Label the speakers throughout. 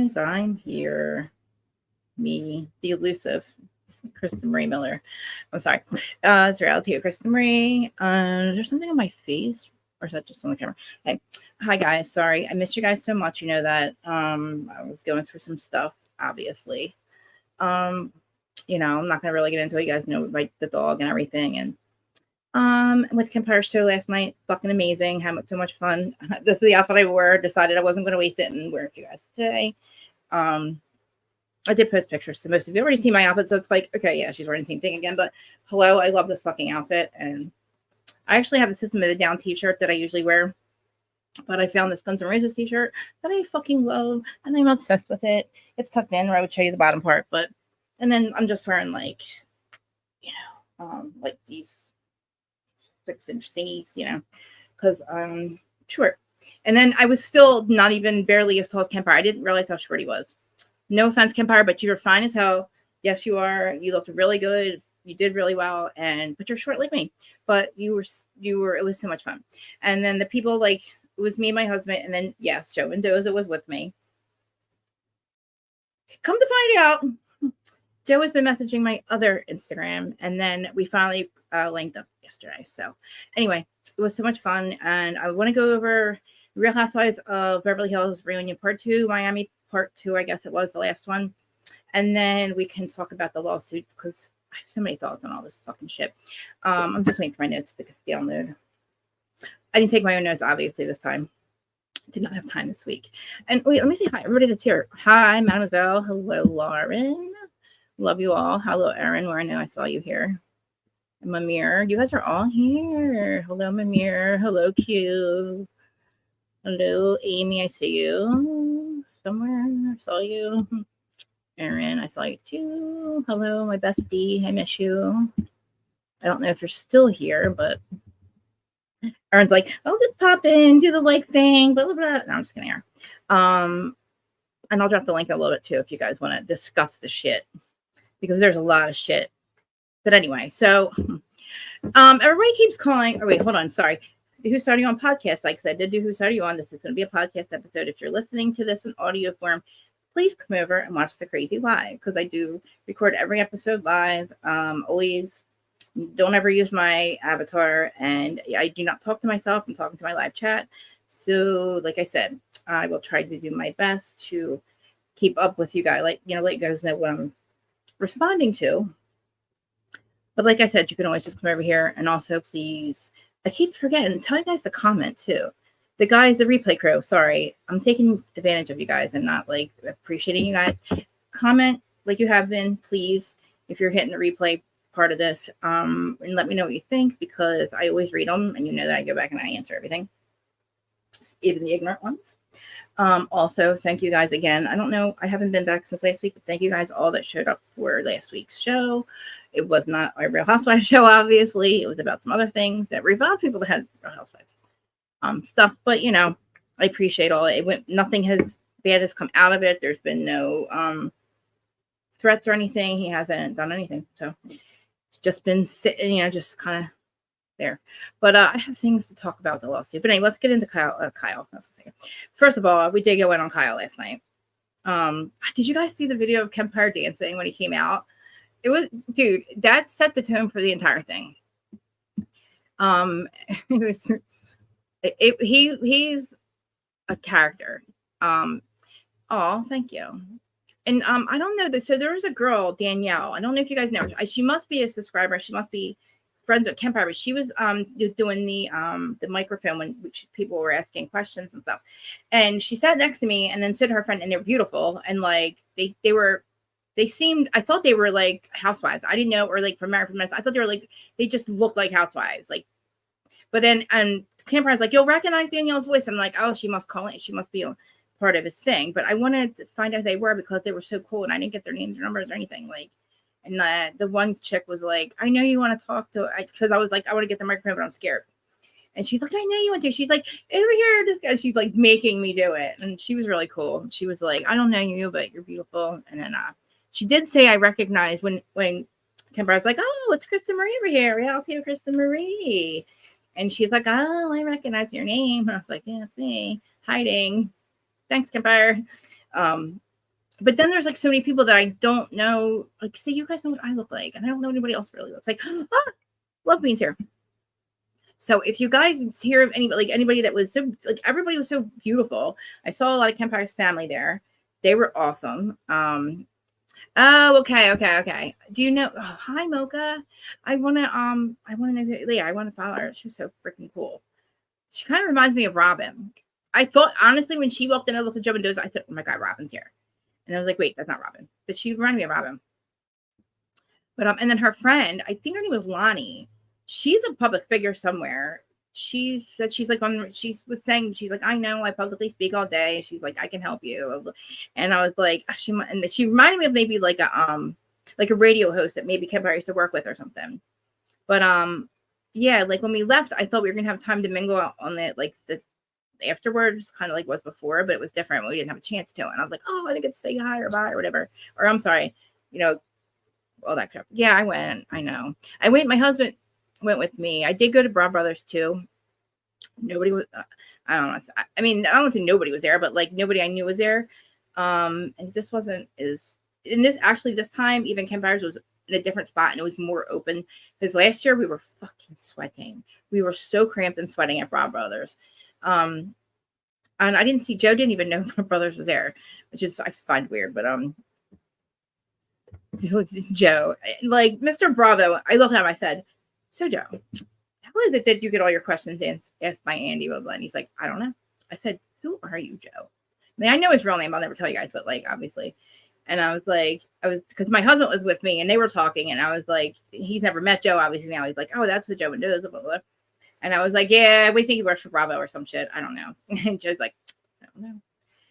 Speaker 1: guys, I'm here. Me, the elusive Kristen Marie Miller. I'm sorry. It's reality of Kristen Marie. Is there something on my face? Or is that just on the camera? Hey. Hi guys, sorry. I missed you guys so much. You know that. I was going through some stuff, obviously. I'm not gonna really get into it. You guys know like the dog and everything. And with Campfire show last night, fucking amazing. Had so much fun. This is the outfit I wore. Decided I wasn't gonna waste it and wear it for you guys today. I did post pictures, so most of you already see my outfit, so it's like, okay, yeah, she's wearing the same thing again, but hello, I love this fucking outfit, and I actually have a System of a Down t-shirt that I usually wear, but I found this Guns N' Roses t-shirt that I fucking love, and I'm obsessed with it. It's tucked in, or I would show you the bottom part, and then I'm just wearing, like, like these 6-inch thingies, because I'm short. And then I was still not even barely as tall as Kemper. I didn't realize how short he was. No offense, Kempire, but you're fine as hell. Yes, you are. You looked really good. You did really well, but you're short like me. But you were. It was so much fun. And then the people, like, it was me and my husband, and then yes, Joe Mendoza was with me. Come to find out, Joe has been messaging my other Instagram, and then we finally linked up yesterday. So anyway, it was so much fun, and I want to go over Real Housewives of Beverly Hills Reunion Part 2, Miami Part 2, I guess it was the last one. And then we can talk about the lawsuits because I have so many thoughts on all this fucking shit. I'm just waiting for my notes to download. I didn't take my own notes, obviously, this time. Did not have time this week. And wait, let me say hi, everybody that's here. Hi, Mademoiselle. Hello, Lauren. Love you all. Hello, Erin, where I know I saw you here. And Mamir. You guys are all here. Hello, Mamir. Hello, Q. Hello, Amy. I see you somewhere. I saw you. Erin, I saw you too. Hello, my bestie. I miss you. I don't know if you're still here, but Erin's like, I'll just pop in, do the like thing, blah, blah, blah. No, I'm just kidding her. And I'll drop the link a little bit too if you guys want to discuss the shit, because there's a lot of shit. But anyway, so everybody keeps calling. Oh, wait, hold on. Sorry. Who's Starting On podcast? Like I said, I did do Who's Starting On. This is going to be a podcast episode. If you're listening to this in audio form, please come over and watch the crazy live, because I do record every episode live. Always don't ever use my avatar, and I do not talk to myself. I'm talking to my live chat. So like I said, I will try to do my best to keep up with you guys, let you guys know what I'm responding to. But like I said, you can always just come over here. And also, please, I keep forgetting, tell you guys to comment too. The guys, the replay crew, sorry, I'm taking advantage of you guys and not like appreciating you guys. Comment like you have been, please, if you're hitting the replay part of this, and let me know what you think, because I always read them, and you know that I go back and I answer everything, even the ignorant ones. Also, thank you guys again. I don't know, I haven't been back since last week, but thank you guys all that showed up for last week's show. It was not a Real Housewives show, obviously. It was about some other things that revolved people that had Real Housewives stuff, but I appreciate all it. Nothing bad has come out of it. There's been no threats or anything. He hasn't done anything, so it's just been sitting, just kind of there. But I have things to talk about with the lawsuit. But anyway, let's get into Kyle. First of all, we did go in on Kyle last night. Did you guys see the video of Kempire dancing when he came out? It was, dude, that set the tone for the entire thing. He's a character. Oh, thank you. And I don't know. So there was a girl, Danielle. I don't know if you guys know her. She must be a subscriber. She must be friends with Kempire. But she was doing the microphone when people were asking questions and stuff. And she sat next to me, and then said to her friend, and they're beautiful. And like they seemed, I thought they were like housewives. I didn't know, or like from American Mess. I thought they were like, they just looked like housewives. Like, but then Campire's like, you'll recognize Danielle's voice. I'm like, oh, she must call it. She must be a part of his thing. But I wanted to find out who they were, because they were so cool, and I didn't get their names or numbers or anything. Like, and the one chick was like, I know you want to talk to, because I was like, I want to get the microphone, but I'm scared. And she's like, I know you want to. She's like, over here, this guy. She's like making me do it, and she was really cool. She was like, I don't know you, but you're beautiful. And then she did say, I recognize when Kimber was like, oh, it's Kristen Marie over here, reality of Kristen Marie. And she's like, oh, I recognize your name. And I was like, yeah, it's me hiding. Thanks, Kimber. But then there's like so many people that I don't know. Like, say you guys know what I look like, and I don't know anybody else really looks like. Love Beans here. So if you guys hear of anybody that was so like everybody was so beautiful. I saw a lot of Kempire's family there. They were awesome. Oh, okay. Do you know? Oh, hi, Mocha. I wanna know. Yeah, I want to follow her. She's so freaking cool. She kind of reminds me of Robin. I thought honestly when she walked in, I looked at Joe and Doze. I thought, oh my god, Robin's here. And I was like, wait, that's not Robin. But she reminded me of Robin. But and then her friend, I think her name was Lonnie. She's a public figure somewhere. She said she was saying, she's like, I know I publicly speak all day. She's like, I can help you. And I was like, she reminded me of maybe like a radio host that maybe Kemp used to work with or something. But yeah, like when we left, I thought we were gonna have time to mingle out on the afterwards, kind of like was before, but it was different. We didn't have a chance to. And I was like, oh, I didn't get to say hi or bye or whatever. Or I'm sorry, all that crap. Yeah, I went. I know. I went. My husband went with me. I did go to Brown Brothers too. Nobody was. I don't know. I mean, I don't want to say nobody was there, but like nobody I knew was there. And it just wasn't as. And this time, even Ken Byers was in a different spot and it was more open. Because last year we were fucking sweating. We were so cramped and sweating at Brown Brothers. And I didn't see Joe. Didn't even know Brown Brothers was there, which is I find weird. But Joe, like Mr. Bravo, I looked at him. I said, "So Joe, how is it that you get all your questions asked by Andy?" Blah, blah. And he's like, "I don't know." I said, "Who are you, Joe?" I mean, I know his real name. I'll never tell you guys, but like obviously. And I was because my husband was with me and they were talking, and I was like, he's never met Joe. Obviously now he's like, oh, that's the Joe and Doze, blah, blah, blah. And I was like, yeah, we think he works for Bravo or some shit. I don't know. And Joe's like, I don't know.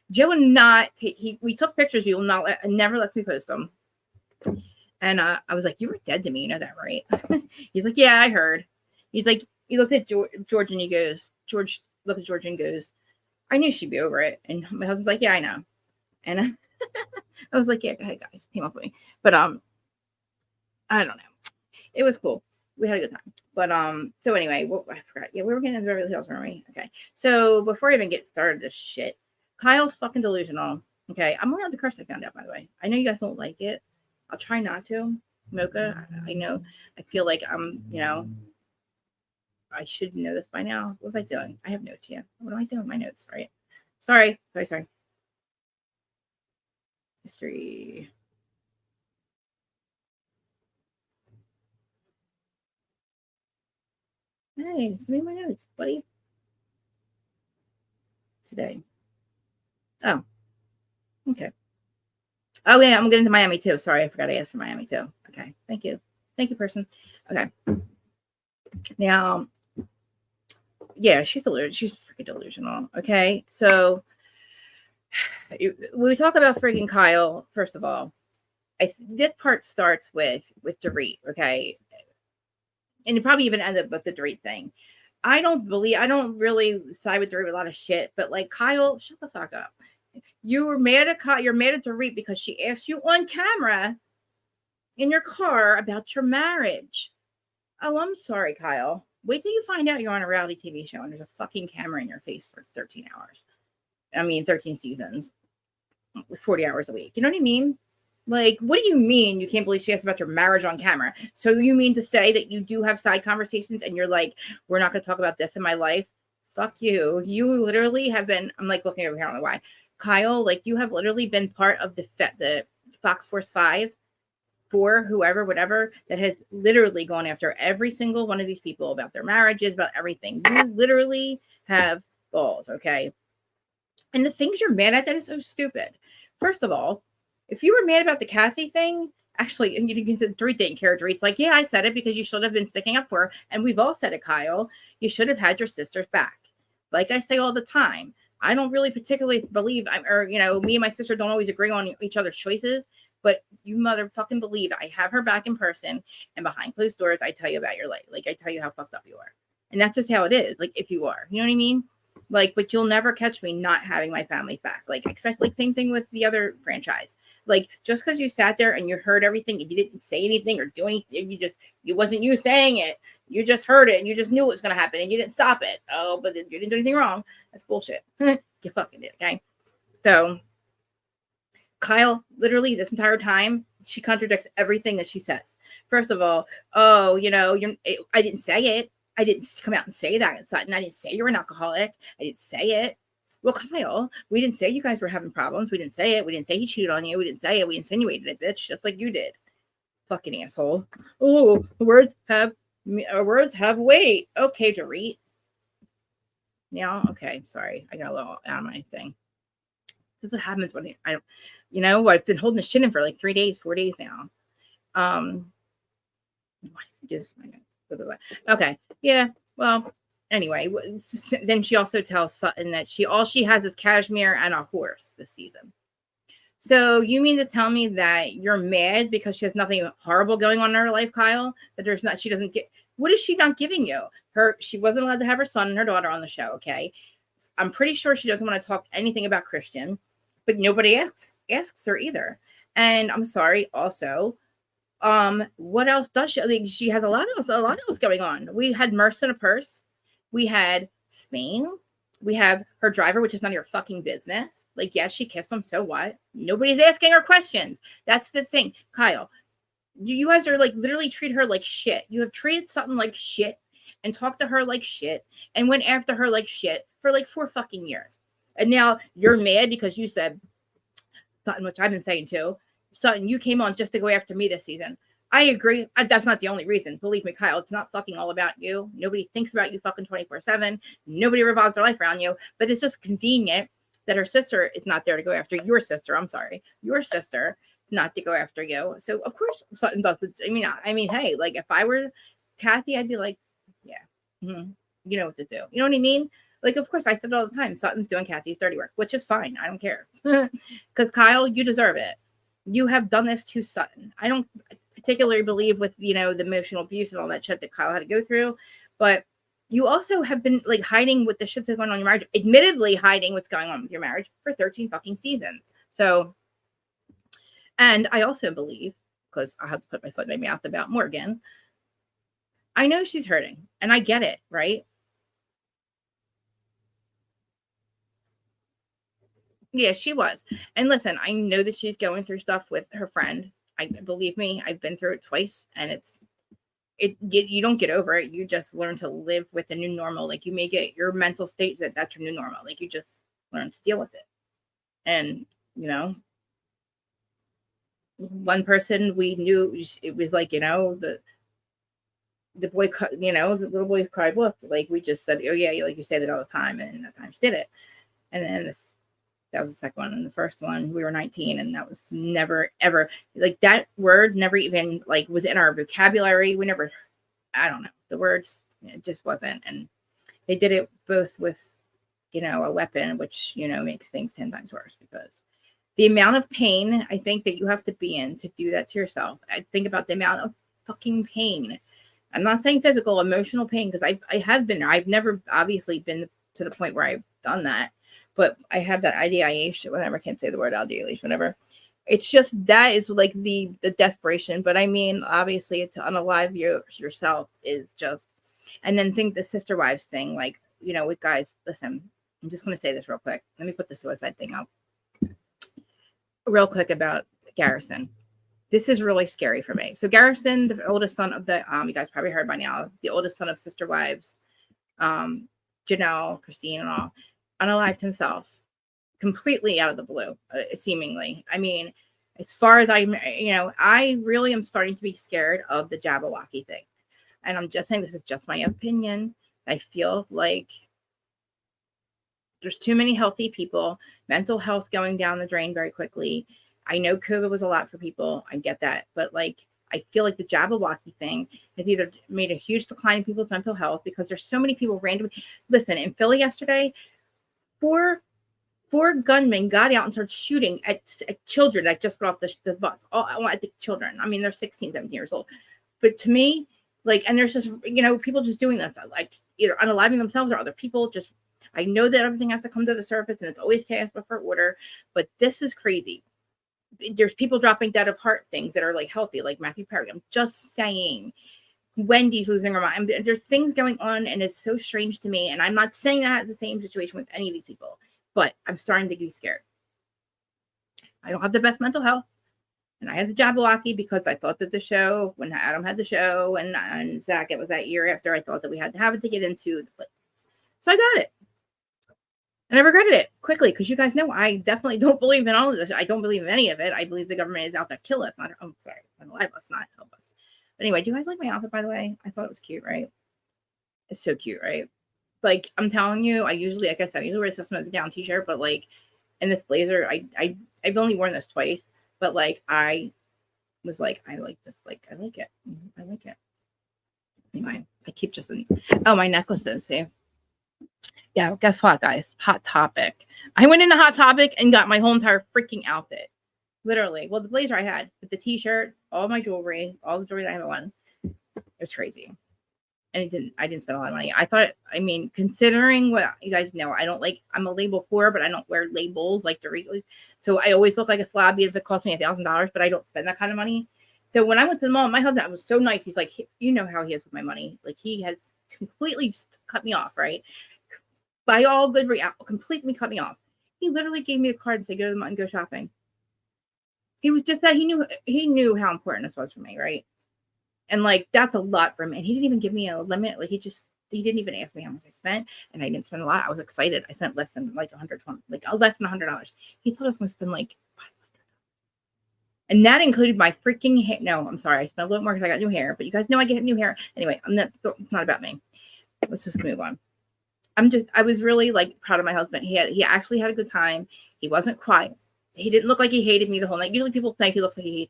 Speaker 1: Joe would not we took pictures. He will not never lets me post them. And I was like, you were dead to me. You know that, right? He's like, yeah, I heard. He's like, he looked at George and he goes, George looked at George and goes, I knew she'd be over it. And my husband's like, yeah, I know. And I was like, yeah, go ahead, guys, team up with me. But I don't know. It was cool. We had a good time. But so anyway, I forgot. Yeah, we were getting into Beverly Hills, weren't we? Okay. So before I even get started this shit, Kyle's fucking delusional. Okay. I'm allowed to curse, I found out, by the way. I know you guys don't like it. I'll try not to. Mocha, I know. I feel like I'm, I should know this by now. What was I doing? I have notes here. What am I doing? My notes, right? Sorry. History. Hey, send me my notes, buddy. Today. Oh. Okay. Oh, yeah, I'm getting to Miami too. Sorry, I forgot to ask for Miami too. Okay. Thank you. Thank you, person. Okay. Now, yeah, she's freaking delusional. Okay. So we talk about freaking Kyle, first of all. This part starts with Dorit, okay? And it probably even ended with the Dorit thing. I don't really side with Dorit with a lot of shit, but like Kyle, shut the fuck up. You're mad at Dorit because she asked you on camera in your car about your marriage. Oh, I'm sorry, Kyle. Wait till you find out you're on a reality TV show and there's a fucking camera in your face for 13 hours. I mean, 13 seasons, 40 hours a week. You know what I mean? Like, what do you mean you can't believe she asked about your marriage on camera? So you mean to say that you do have side conversations and you're like, we're not going to talk about this in my life? Fuck you. You literally have been, I'm like looking over here, I don't know why. Kyle, like you have literally been part of the Fox Force 5 for whoever, whatever, that has literally gone after every single one of these people about their marriages, about everything. You literally have balls, okay? And the things you're mad at, that is so stupid. First of all, if you were mad about the Kathy thing, actually, and you can say Dorit didn't care. Dorit's like, yeah, I said it because you should have been sticking up for her. And we've all said it, Kyle. You should have had your sister's back. Like I say all the time, I don't really particularly believe me and my sister don't always agree on each other's choices, but you motherfucking believe I have her back in person and behind closed doors. I tell you about your life. Like I tell you how fucked up you are. And that's just how it is. Like if you are, you know what I mean? Like, but you'll never catch me not having my family's back. Like, especially like, same thing with the other franchise. Like, just because you sat there and you heard everything and you didn't say anything or do anything, it wasn't you saying it. You just heard it and you just knew it was going to happen and you didn't stop it. Oh, but you didn't do anything wrong. That's bullshit. You fucking did, okay? So, Kyle, literally this entire time, she contradicts everything that she says. First of all, oh, I didn't say it. I didn't come out and say that, Sutton. I didn't say you were an alcoholic. I didn't say it. Well, Kyle, we didn't say you guys were having problems. We didn't say it. We didn't say he cheated on you. We didn't say it. We insinuated it, bitch, just like you did. Fucking asshole. Oh, words have weight. Okay, Dorit. Yeah, okay. Sorry. I got a little out of my thing. This is what happens when I don't, I've been holding the shit in for like 4 days now. Why does it just, okay. Yeah. Well, anyway, then she also tells Sutton that all she has is cashmere and a horse this season. So you mean to tell me that you're mad because she has nothing horrible going on in her life, Kyle? That she doesn't get, what is she not giving you? She wasn't allowed to have her son and her daughter on the show. Okay. I'm pretty sure she doesn't want to talk anything about Christian, but nobody asks her either. And I'm sorry. Also, what else does she? Like, she has a lot else going on. We had Merce in a purse. We had Spain. We have her driver, which is none of your fucking business. Like, yes, she kissed him. So what? Nobody's asking her questions. That's the thing, Kyle. You guys are like literally treat her like shit. You have treated something like shit and talked to her like shit and went after her like shit for like 4 fucking years. And now you're mad because you said Sutton, which I've been saying too. Sutton, you came on just to go after me this season. I agree. That's not the only reason. Believe me, Kyle, it's not fucking all about you. Nobody thinks about you fucking 24/7. Nobody revolves their life around you. But it's just convenient that her sister is not there to go after your sister. I'm sorry. Your sister is not to go after you. So, of course, Sutton does. I mean, hey, like if I were Kathy, I'd be like, yeah, you know what to do. You know what I mean? Like, of course, I said it all the time. Sutton's doing Kathy's dirty work, which is fine. I don't care. Because, Kyle, you deserve it. You have done this to Sutton. I don't particularly believe with, the emotional abuse and all that shit that Kyle had to go through. But you also have been, like, hiding what the shit's going on in your marriage. Admittedly hiding what's going on with your marriage for 13 fucking seasons. So, and I also believe, because I have to put my foot in my mouth about Morgan, I know she's hurting. And I get it, right? Yeah, she was. And listen, I know that she's going through stuff with her friend. Believe me, I've been through it twice, and you don't get over it. You just learn to live with the new normal. Like, you make it your mental state that's your new normal. Like, you just learn to deal with it. And, one person we knew, it was like, the boy, the little boy cried wolf. Like, we just said, oh yeah, like you say that all the time. And that time she did it. And then that was the second one. And the first one, we were 19, and that was never, ever, like, that word never even, like, was in our vocabulary. We never, I don't know, the words, it just wasn't. And they did it both with, a weapon, which, makes things 10 times worse, because the amount of pain I think that you have to be in to do that to yourself. I think about the amount of fucking pain. I'm not saying physical, emotional pain, because I have been there. I've never obviously been to the point where I've done that. But I have that ideation, whatever, I can't say the word ideation, whatever. It's just, that is like the desperation. But I mean, obviously, to unalive yourself is just, and then think the sister wives thing, like, with guys, listen, I'm just going to say this real quick. Let me put the suicide thing up real quick about Garrison. This is really scary for me. So Garrison, the oldest son of the, you guys probably heard by now, the oldest son of sister wives, Janelle, Christine, and all, unalived himself completely out of the blue, seemingly. I mean, as far as I really am starting to be scared of the Jabberwocky thing. And I'm just saying, this is just my opinion. I feel like there's too many healthy people, mental health going down the drain very quickly. I know COVID was a lot for people. I get that. But, like, I feel like the Jabberwocky thing has either made a huge decline in people's mental health, because there's so many people randomly. Listen, in Philly yesterday, four gunmen got out and started shooting at children that just got off the bus. I think children. I mean, they're 16, 17 years old. But to me, like, and there's just, people just doing this, like, either unaliving themselves or other people. Just, I know that everything has to come to the surface, and it's always chaos before order, but this is crazy. There's people dropping dead of heart things that are, like, healthy, like Matthew Perry. I'm just saying. Wendy's losing her mind. There's things going on, and it's so strange to me. And I'm not saying that it's the same situation with any of these people, but I'm starting to get scared. I don't have the best mental health. And I had the Jabberwocky because I thought that the show, when Adam had the show and Zach, it was that year after, I thought that we had to have it to get into the place. So I got it. And I regretted it quickly because you guys know I definitely don't believe in all of this. I don't believe in any of it. I believe the government is out to kill us. Not, oh, sorry, alive us, not help us. But anyway, do you guys like my outfit, by the way? I thought it was cute, right? It's so cute, right? Like, I'm telling you, I usually, like I said, I usually wear this with down t-shirt, but like in this blazer, I've only worn this twice, but like I was like, I like this, like I like it. I like it. Anyway, I keep just my necklaces, see. Yeah, guess what, guys? Hot Topic. I went into Hot Topic and got my whole entire freaking outfit. Literally. Well, the blazer I had, with the t-shirt, all my jewelry, all the jewelry that I have on. It was crazy. And I didn't spend a lot of money. I thought, I mean, considering what you guys know, I'm a label whore, but I don't wear labels like Dorit. So I always look like a slob if it costs me $1,000, but I don't spend that kind of money. So when I went to the mall, my husband was so nice. He's like, you know how he is with my money. Like, he has completely just cut me off, right? By all good, completely cut me off. He literally gave me a card and said, go to the mall and go shopping. He was just that he knew how important this was for me, right? And like, that's a lot for him. And he didn't even give me a limit. Like, he didn't even ask me how much I spent. And I didn't spend a lot. I was excited. I spent less than like less than $100. He thought I was going to spend like $500. And that included my freaking hair. No, I'm sorry. I spent a little more because I got new hair, but you guys know I get new hair. Anyway, it's not about me. Let's just move on. I was really like proud of my husband. He actually had a good time. He wasn't quiet. He didn't look like he hated me the whole night. Usually people think he looks like he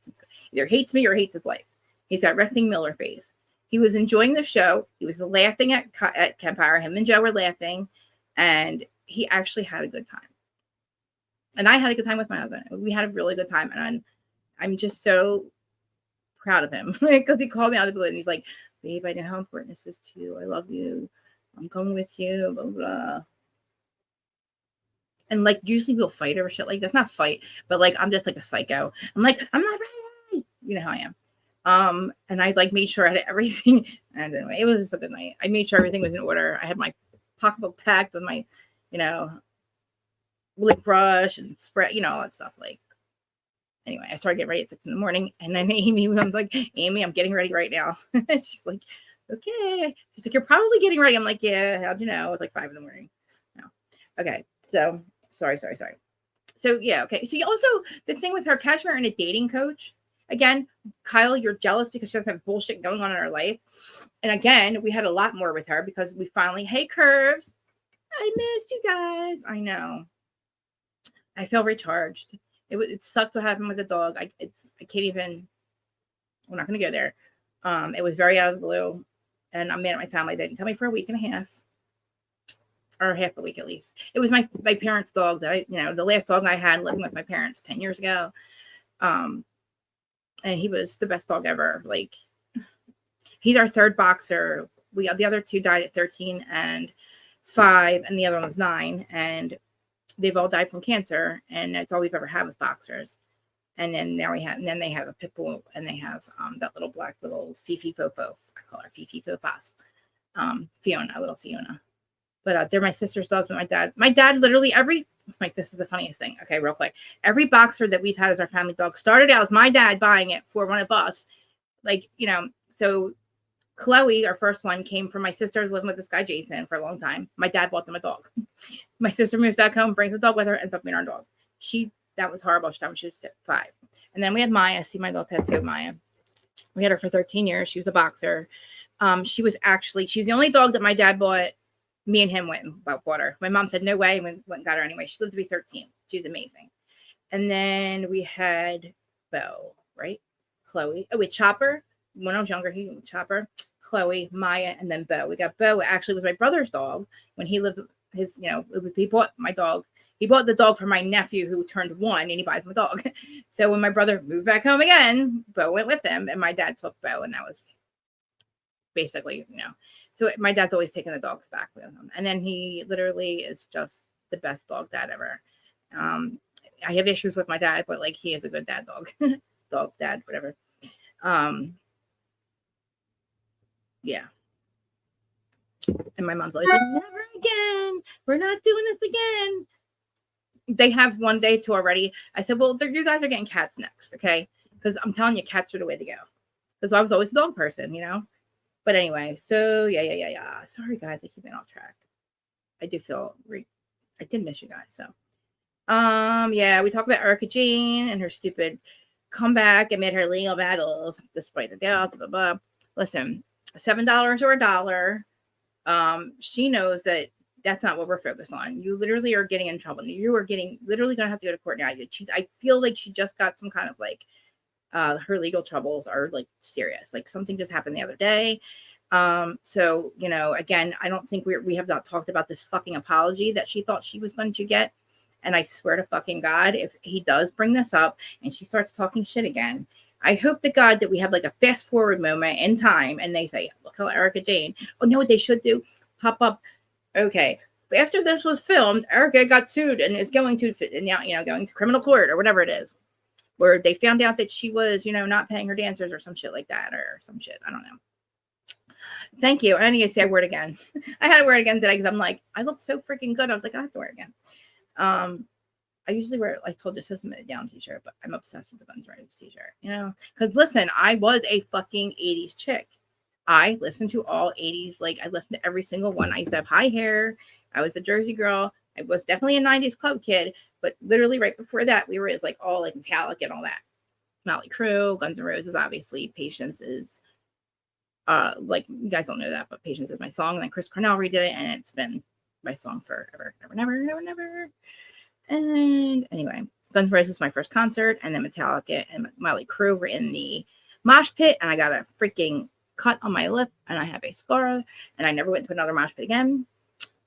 Speaker 1: either hates me or hates his life. He's got resting Miller face. He was enjoying the show. He was laughing at Campfire. Him and Joe were laughing, and he actually had a good time. And I had a good time with my husband. We had a really good time, and I'm just so proud of him because he called me out of the blue and he's like, "Babe, I know how important this is to you. I love you. I'm coming with you." Blah blah. And like, usually we'll fight over shit like that's not fight, but like I'm just like a psycho. I'm like, I'm not ready. You know how I am. And I like made sure I had everything. And anyway, it was just a good night. I made sure everything was in order. I had my pocketbook packed with my, lip brush and spray, all that stuff. Like, anyway, I started getting ready at 6 a.m. and then I'm like, Amy, I'm getting ready right now. She's like, okay. She's like, you're probably getting ready. I'm like, yeah, how'd you know? It's like 5 a.m. No. Okay. So sorry. So yeah. Okay. So also the thing with her, Cashmere and a dating coach. Again, Kyle, you're jealous because she doesn't have bullshit going on in her life. And again, we had a lot more with her because we finally, hey, Curves, I missed you guys. I know. I feel recharged. It sucked what happened with the dog. I can't even, we're not going to go there. It was very out of the blue. And I'm mad at my family. They didn't tell me for a week and a half. Or half a week at least. It was my parents' dog that the last dog I had living with my parents 10 years ago. And he was the best dog ever. Like, he's our third boxer. The other two died at 13 and 5, and the other one was 9. And they've all died from cancer. And that's all we've ever had was boxers. And then they have a pit bull, and they have that little black little Fifi Fofo. I call her Fifi Fofas. Little Fiona. But they're my sister's dogs with my dad. My dad literally this is the funniest thing. Okay, real quick. Every boxer that we've had as our family dog started out as my dad buying it for one of us. Like, so Chloe, our first one, came from my sister's living with this guy, Jason, for a long time. My dad bought them a dog. My sister moves back home, brings the dog with her, ends up being our dog. That was horrible. She died when she was 5. And then we had Maya. See my little tattoo, Maya. We had her for 13 years. She was a boxer. She's the only dog that my dad bought. Me and him went and bought her. My mom said, no way. And we went and got her anyway. She lived to be 13. She was amazing. And then we had Bo, right? Chloe. Oh, wait, Chopper. When I was younger, he was Chopper, Chloe, Maya, and then Bo. We got Bo. Actually, was my brother's dog when he lived he bought my dog. He bought the dog for my nephew who turned 1, and he buys him a dog. So when my brother moved back home again, Bo went with him, and my dad took Bo, and that was basically, so my dad's always taking the dogs back with him. And then he literally is just the best dog dad ever. I have issues with my dad, but like, he is a good dad dog. Dog dad, whatever. Yeah. And my mom's always like, never again. We're not doing this again. they have one day two already. I said, well, you guys are getting cats next, okay? Because I'm telling you, cats are the way to go. Because I was always a dog person, you know? But anyway, so yeah. Sorry, guys, I keep getting off track. I do feel, I did miss you guys, so. Yeah, we talked about Erica Jane and her stupid comeback amid her legal battles, despite the doubts, blah, blah. Listen, $7 or $1, she knows that that's not what we're focused on. You literally are getting in trouble. You are literally going to have to go to court now. I feel like she just got some kind of like, her legal troubles are like serious. Like something just happened the other day. So, you know, again, I don't think we have not talked about this fucking apology that she thought she was going to get. And I swear to fucking God, if he does bring this up and she starts talking shit again, I hope to God that we have like a fast forward moment in time and they say, look how Erica Jane, oh, no, what they should do, pop up. Okay. After this was filmed, Erica got sued and is going to, now, you know, going to criminal court or whatever it is, where they found out that she was, you know, not paying her dancers or some shit like that or some shit. I don't know. Thank you. I need to say a word again. I had a word again today because I'm like, I look so freaking good. I was like, I have to wear it again. I usually wear, I told you, System of a Down t-shirt, but I'm obsessed with the Guns N' Roses t-shirt, you know? Because listen, I was a fucking 80s chick. I listened to all 80s, like I listened to every single one. I used to have high hair. I was a Jersey girl. I was definitely a 90s club kid, but literally right before that, we were as like all like Metallica and all that. Motley Crue, Guns N' Roses, obviously. Patience is, like you guys don't know that, but Patience is my song. And then Chris Cornell redid it, and it's been my song forever, never. And anyway, Guns N' Roses was my first concert, and then Metallica and Motley Crue were in the mosh pit, and I got a freaking cut on my lip, and I have a scar, and I never went to another mosh pit again.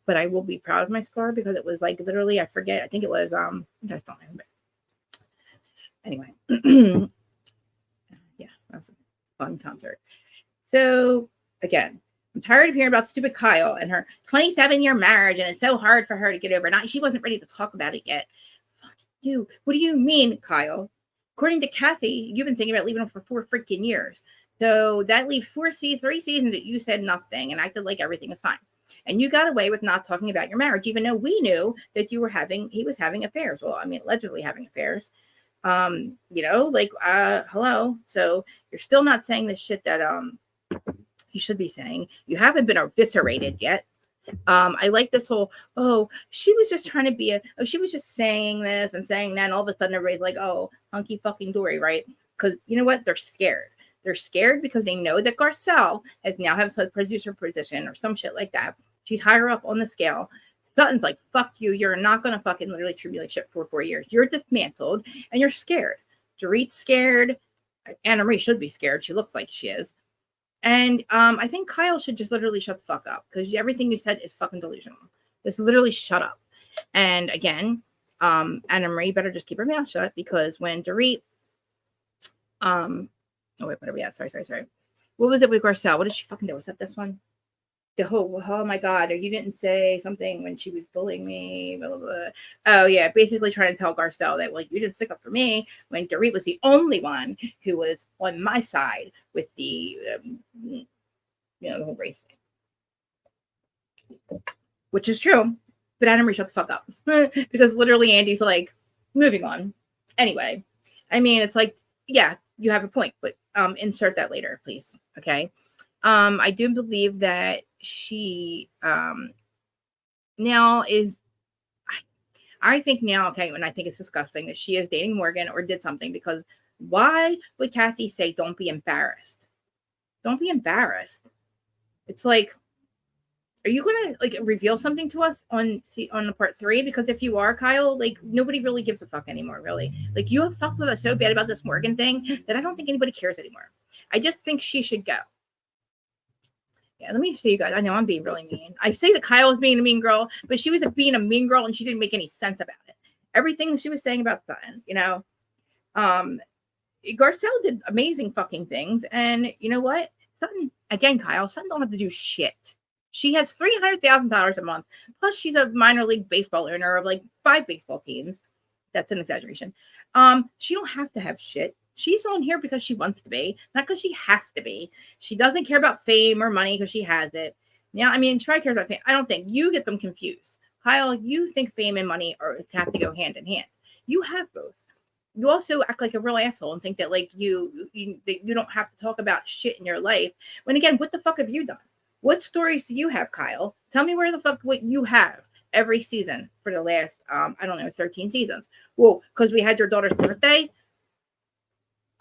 Speaker 1: But I will be proud of my scar because it was like literally, I forget, I think it was you guys don't know, but anyway. Yeah, that was a fun concert. So again, I'm tired of hearing about stupid Kyle and her 27-year marriage, and it's so hard for her to get over it. She wasn't ready to talk about it yet. Fuck you. What do you mean, Kyle? According to Kathy, you've been thinking about leaving him for 4 freaking years. So that leaves 3 seasons that you said nothing and acted like everything is fine. And you got away with not talking about your marriage, even though we knew that he was having affairs. Well, I mean, allegedly having affairs. You know, like, hello. So you're still not saying the shit that, you should be saying. You haven't been eviscerated yet. I like this whole, oh, she was just trying to be she was just saying this and saying that, and all of a sudden everybody's like, oh, hunky fucking Dory, right? Because you know what? They're scared. They're scared because they know that Garcelle has now has a producer position or some shit like that. She's higher up on the scale. Sutton's like, fuck you. You're not going to fucking literally treat me like shit for 4 years. You're dismantled and you're scared. Dorit's scared. Anna Marie should be scared. She looks like she is. And I think Kyle should just literally shut the fuck up because everything you said is fucking delusional. Just literally shut up. And again, Anna Marie better just keep her mouth shut because when Dorit, oh wait, what are we at? Sorry. What was it with Garcelle? What did she fucking do? Was that this one? Oh my God, or you didn't say something when she was bullying me, blah, blah, blah. Oh yeah, basically trying to tell Garcelle that, well, you didn't stick up for me when Dorit was the only one who was on my side with the, you know, the whole race thing. Which is true, but Anna Marie, shut the fuck up. Because literally Andy's like, moving on. Anyway, I mean, it's like, yeah, you have a point, but insert that later, please, okay? I do believe that she now is, I think now, okay, and I think it's disgusting that she is dating Morgan or did something, because why would Kathy say, don't be embarrassed? Don't be embarrassed. It's like, are you going to like reveal something to us on the part 3? Because if you are, Kyle, like nobody really gives a fuck anymore, really. Like you have talked with us so bad about this Morgan thing that I don't think anybody cares anymore. I just think she should go. Yeah, let me see, you guys. I know I'm being really mean. I say that Kyle was being a mean girl, but she was being a mean girl and she didn't make any sense about it. Everything she was saying about Sutton, you know. Garcelle did amazing fucking things. And you know what? Sutton, again, Kyle, Sutton don't have to do shit. She has $300,000 a month. Plus, she's a minor league baseball owner of like 5 baseball teams. That's an exaggeration. She don't have to have shit. She's on here because she wants to be, not because she has to be. She doesn't care about fame or money because she has it. Yeah, I mean, she probably cares about fame. I don't think. You get them confused. Kyle, you think fame and money have to go hand in hand. You have both. You also act like a real asshole and think that like you don't have to talk about shit in your life. When again, what the fuck have you done? What stories do you have, Kyle? Tell me where the fuck what you have every season for the last 13 seasons. Well, because we had your daughter's birthday.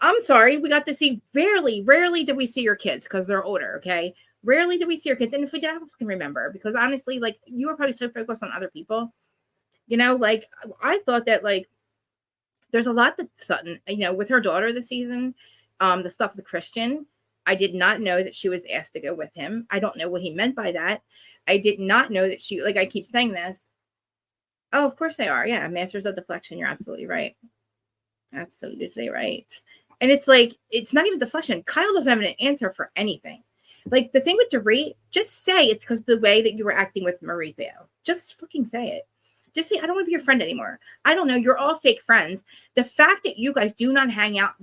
Speaker 1: I'm sorry, we got to see rarely did we see your kids because they're older, okay? Rarely did we see your kids. And if we did, I don't fucking remember because honestly, like you were probably so focused on other people. You know, like I thought that like there's a lot that Sutton, you know, with her daughter this season, the stuff with Christian. I did not know that she was asked to go with him. I don't know what he meant by that. I did not know that she, like I keep saying this. Oh, of course they are. Yeah, masters of deflection. You're absolutely right. Absolutely right. And it's like, it's not even deflection. Kyle doesn't have an answer for anything. Like the thing with Dorit, just say it's because of the way that you were acting with Mauricio. Just fucking say it. Just say, I don't want to be your friend anymore. I don't know. You're all fake friends. The fact that you guys do not hang out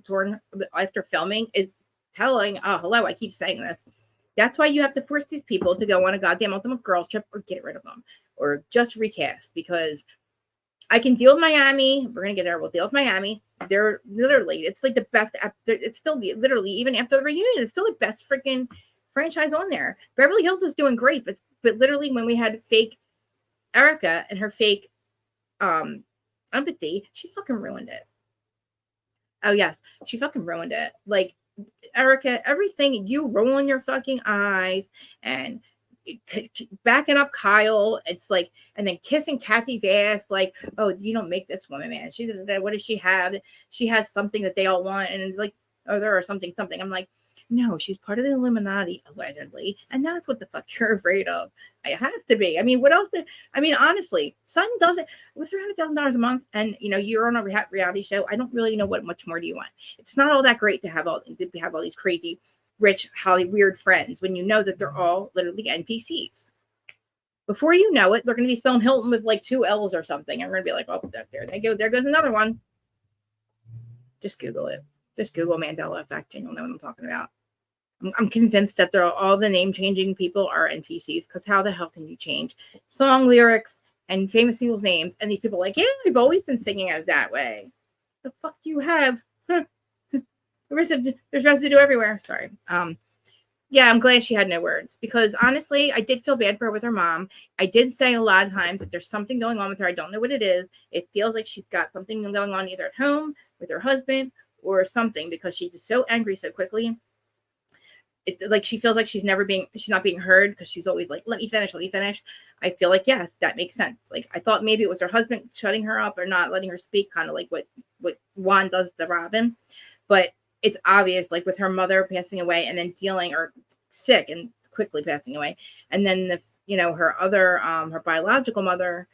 Speaker 1: after filming is telling, oh, hello, I keep saying this. That's why you have to force these people to go on a goddamn Ultimate Girls Trip or get rid of them or just recast because I can deal with Miami. We're going to get there. We'll deal with Miami. They're literally, it's like the best. It's still literally, even after the reunion, it's still the best freaking franchise on there. Beverly Hills was doing great, but literally when we had fake Erica and her fake empathy, she fucking ruined it. Oh, yes. She fucking ruined it. Like, Erica, everything, you rolling your fucking eyes and backing up Kyle. It's like, and then kissing Kathy's ass. Like, oh, you don't make this woman, man. What does she have? She has something that they all want. And it's like, oh, there are something. I'm like, no, she's part of the Illuminati, allegedly. And that's what the fuck you're afraid of. It has to be. I mean, what else? Honestly, Sutton does it with $300,000 a month. And, you know, you're on a reality show. I don't really know what much more do you want. It's not all that great to have all these crazy, rich, weird friends when you know that they're all literally NPCs. Before you know it, they're going to be spelling Hilton with like 2 L's or something. I'm going to be like, oh, there they go. There goes another one. Just Google it. Just Google Mandela effect and you'll know what I'm talking about. I'm convinced that all the name-changing people are NPCs because how the hell can you change song lyrics and famous people's names? And these people are like, yeah, I've always been singing it that way. The fuck do you have? There's residue everywhere. Sorry. Yeah, I'm glad she had no words because honestly, I did feel bad for her with her mom. I did say a lot of times that there's something going on with her. I don't know what it is. It feels like she's got something going on either at home with her husband or something because she's just so angry so quickly. It's like she feels like she's not being heard because she's always like, let me finish. I feel like, yes, that makes sense. Like I thought maybe it was her husband shutting her up or not letting her speak, kind of like what Juan does to Robin. But it's obvious, like with her mother passing away and then or sick and quickly passing away. And then her other, her biological mother,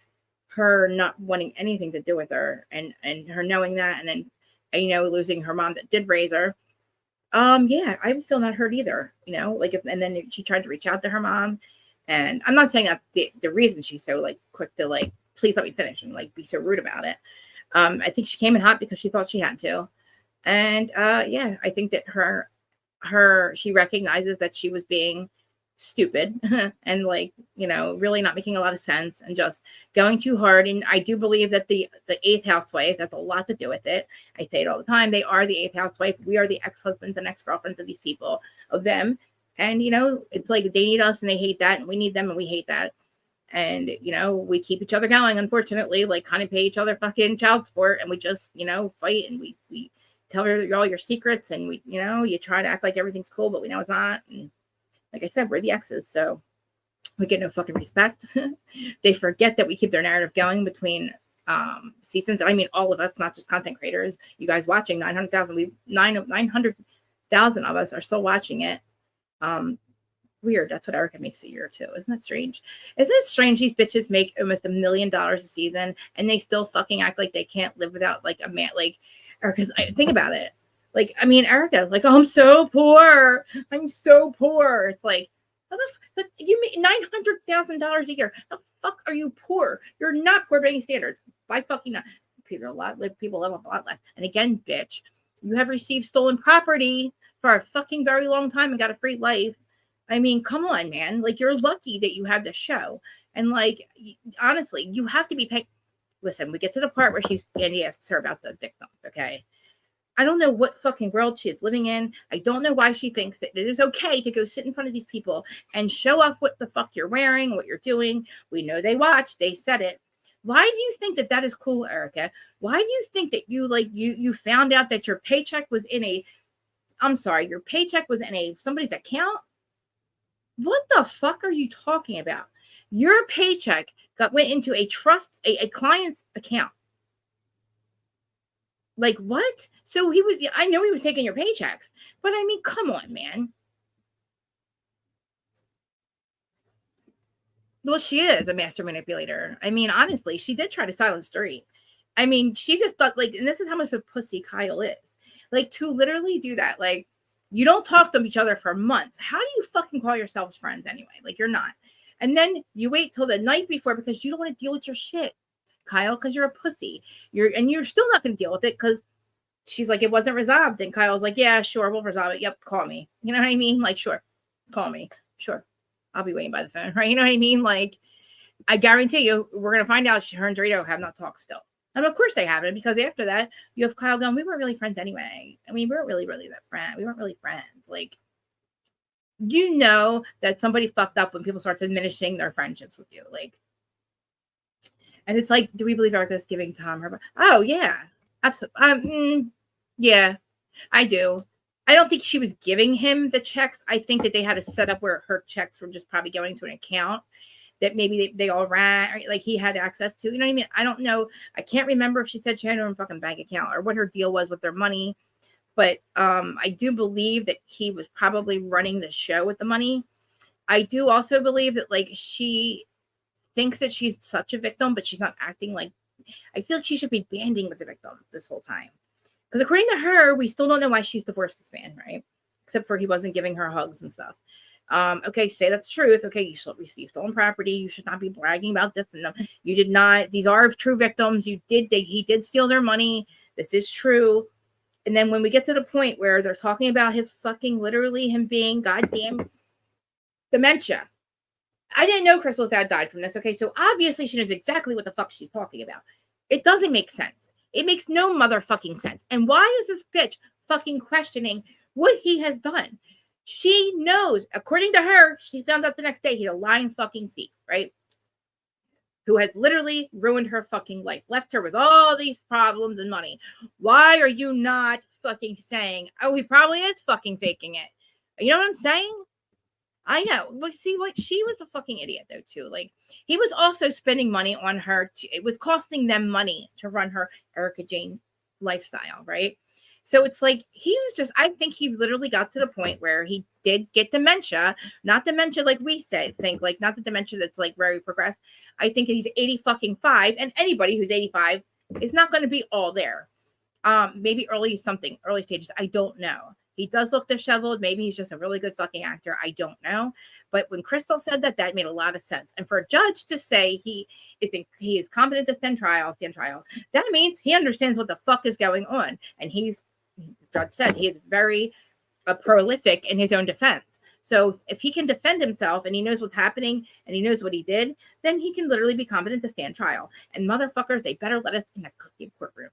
Speaker 1: her not wanting anything to do with her and her knowing that. And then, losing her mom that did raise her. Yeah, I feel not hurt either, and then she tried to reach out to her mom, and I'm not saying that's the reason she's so like quick to like, please let me finish and like be so rude about it. I think she came in hot because she thought she had to. And, yeah, I think that she recognizes that she was being stupid and like, really not making a lot of sense and just going too hard. And I do believe that the 8th housewife has a lot to do with it. I say it all the time. They are the 8th housewife. We are the ex-husbands and ex-girlfriends of these people, of them. And, it's like they need us and they hate that. And we need them and we hate that. And, we keep each other going, unfortunately, like kind of pay each other fucking child support. And we just, fight and we tell her all your secrets. And we, you try to act like everything's cool, but we know it's not. And like I said, we're the exes, so we get no fucking respect. They forget that we keep their narrative going between seasons. And I mean, all of us, not just content creators. You guys watching 900,000. 900,000 of us are still watching it. Weird. That's what Erica makes a year too. Isn't that strange? Isn't it strange? These bitches make almost $1 million a season, and they still fucking act like they can't live without like a man. Like Erica's. Think about it. Like, I mean, Erica, like, oh, I'm so poor. It's like, but you make $900,000 a year. How the fuck are you poor? You're not poor by any standards. By fucking not. People live a lot less. And again, bitch, you have received stolen property for a fucking very long time and got a free life. I mean, come on, man. Like, you're lucky that you have the show. And like, honestly, you have to be paying. Listen, we get to the part where Andy asks her about the victims, okay? I don't know what fucking world she is living in. I don't know why she thinks that it is okay to go sit in front of these people and show off what the fuck you're wearing, what you're doing. We know they watch, they said it. Why do you think that that is cool, Erica? Why do you think that you found out that your paycheck was in a, I'm sorry, your paycheck was in a somebody's account? What the fuck are you talking about? Your paycheck went into a trust, a client's account. Like, what? So I know he was taking your paychecks, but I mean, come on, man. Well, she is a master manipulator. I mean, honestly, she did try to silence Dorit. I mean, she just thought, like, and this is how much of a pussy Kyle is. Like, to literally do that, like, you don't talk to each other for months. How do you fucking call yourselves friends anyway? Like, you're not. And then you wait till the night before because you don't want to deal with your shit, Kyle, because you're a pussy. You're still not going to deal with it because she's like, it wasn't resolved. And Kyle's like, yeah, sure, we'll resolve it. Yep, call me. You know what I mean? Like, sure, call me. Sure. I'll be waiting by the phone, right? You know what I mean? Like, I guarantee you, we're going to find out her and Dorito have not talked still. And of course they haven't, because after that, you have Kyle going, we weren't really friends anyway. I mean, we weren't really that friend. We weren't really friends. Like, you know that somebody fucked up when people start diminishing their friendships with you. Like, and it's like, do we believe Erica's giving Tom her? Oh, yeah. Absolutely. Yeah, I do. I don't think she was giving him the checks. I think that they had a setup where her checks were just probably going to an account that maybe they all ran, like he had access to. You know what I mean? I don't know. I can't remember if she said she had her own fucking bank account or what her deal was with their money. But I do believe that he was probably running the show with the money. I do also believe that, like, she thinks that she's such a victim, but she's not acting like. I feel like she should be banding with the victims this whole time. Because according to her, we still don't know why she's divorced this man, right? Except for he wasn't giving her hugs and stuff. Okay, say that's the truth. Okay, you should receive stolen property. You should not be bragging about this. And you did not. These are true victims. He did steal their money. This is true. And then when we get to the point where they're talking about his fucking, literally him being goddamn dementia. I didn't know Crystal's dad died from this. Okay, so obviously she knows exactly what the fuck she's talking about. It doesn't make sense. It makes no motherfucking sense. And why is this bitch fucking questioning what he has done? She knows, according to her, she found out the next day he's a lying fucking thief, right? Who has literally ruined her fucking life, left her with all these problems and money. Why are you not fucking saying, oh, he probably is fucking faking it? You know what I'm saying? I know. But see, what, she was a fucking idiot though too. Like, he was also spending money on her. It was costing them money to run her Erica Jane lifestyle, right? So it's like he was just. I think he literally got to the point where he did get dementia, not dementia like we think, like not the dementia that's like very progressed. I think he's 80 fucking 5, and anybody who's 85 is not going to be all there. Maybe early stages. I don't know. He does look disheveled. Maybe he's just a really good fucking actor. I don't know. But when Crystal said that, that made a lot of sense. And for a judge to say he is competent to stand trial, that means he understands what the fuck is going on. And the judge said he is very prolific in his own defense. So if he can defend himself and he knows what's happening and he knows what he did, then he can literally be competent to stand trial. And motherfuckers, they better let us in the goddamn courtroom.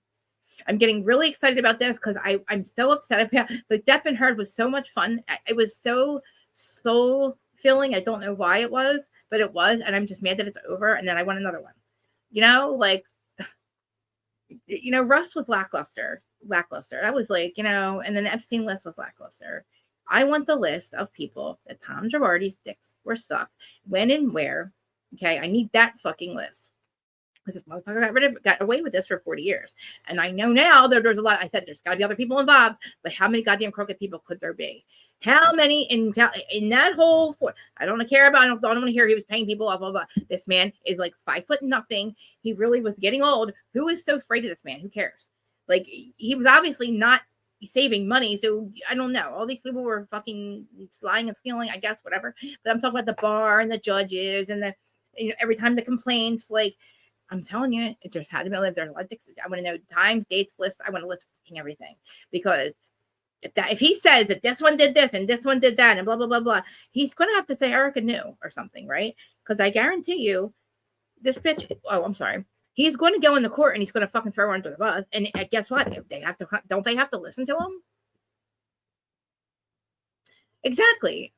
Speaker 1: I'm getting really excited about this because I'm so upset about it. But Depp and Heard was so much fun. It was so soul filling. I don't know why it was, but it was. And I'm just mad that it's over. And then I want another one. You know, like, you know, Russ was lackluster. I was like, you know, and then the Epstein list was lackluster. I want the list of people that Tom Girardi's dicks were sucked, when and where. Okay, I need that fucking list. Because this motherfucker got away with this for 40 years. And I know now that there's a lot. I said there's got to be other people involved, but how many goddamn crooked people could there be? How many in that whole I don't care about, I don't want to hear he was paying people off, blah, blah, blah. This man is like 5'0". He really was getting old. Who is so afraid of this man? Who cares? Like, he was obviously not saving money. So I don't know. All these people were fucking lying and stealing, I guess, whatever. But I'm talking about the bar and the judges and the, you know, every time the complaints, like, I'm telling you, if there's had to be, there's a lot of, I want to know times, dates, lists. I want to list everything because If he says that this one did this and this one did that and blah, blah, blah, blah, he's going to have to say Erica knew or something, right? Because I guarantee you, this bitch, oh, I'm sorry. He's going to go in the court and he's going to fucking throw her under the bus. And guess what? Don't they have to listen to him? Exactly.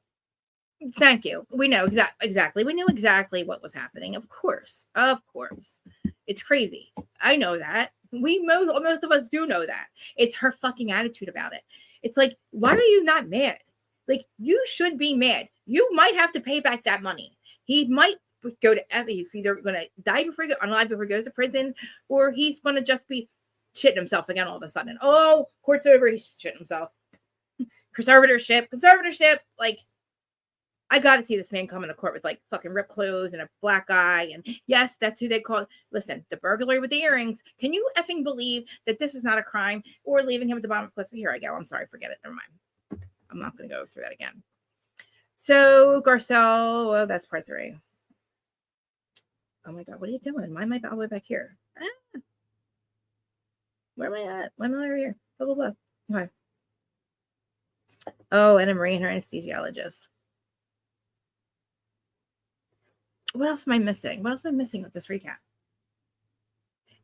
Speaker 1: Thank you. We know exactly. We knew exactly what was happening. Of course. It's crazy. I know that. Most of us do know that. It's her fucking attitude about it. It's like, why are you not mad? Like, you should be mad. You might have to pay back that money. He might go to he's either going to die before he goes to prison, or he's going to just be shitting himself again all of a sudden. Oh, court's over. He's shitting himself. Conservatorship. Like, I got to see this man come into court with like fucking ripped clothes and a black eye. And yes, that's who they call. Listen, the burglary with the earrings. Can you effing believe that this is not a crime? Or leaving him at the bottom of the cliff? Here I go. I'm sorry. Forget it. Never mind. I'm not going to go through that again. So Garcelle, well, that's part 3. Oh my God, what are you doing? Why am I all the way back here? Where am I at? Why am I over here? Blah, blah, blah. Okay. Oh, Anna Marie and her anesthesiologist. What else am I missing? What else am I missing with this recap?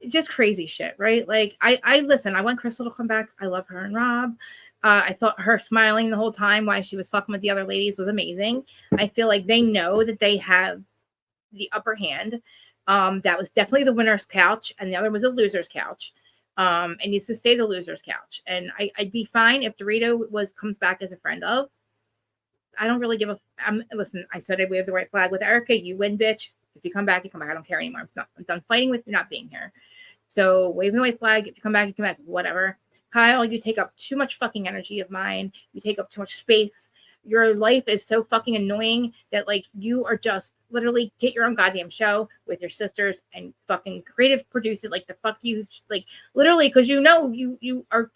Speaker 1: Just crazy shit, right? Like, I listen, I want Crystal to come back. I love her and Rhobh. I thought her smiling the whole time while she was fucking with the other ladies was amazing. I feel like they know that they have the upper hand. That was definitely the winner's couch, and the other was a loser's couch. And needs to stay the loser's couch. And I'd be fine if Dorito comes back as a friend of. I don't really give a. Listen, I said I wave the white flag with Erica. You win, bitch. If you come back, you come back. I don't care anymore. I'm done fighting with you not being here. So wave the white flag. If you come back, you come back. Whatever. Kyle, you take up too much fucking energy of mine. You take up too much space. Your life is so fucking annoying that like you are just literally get your own goddamn show with your sisters and fucking creative produce it like the fuck you like literally because you know you are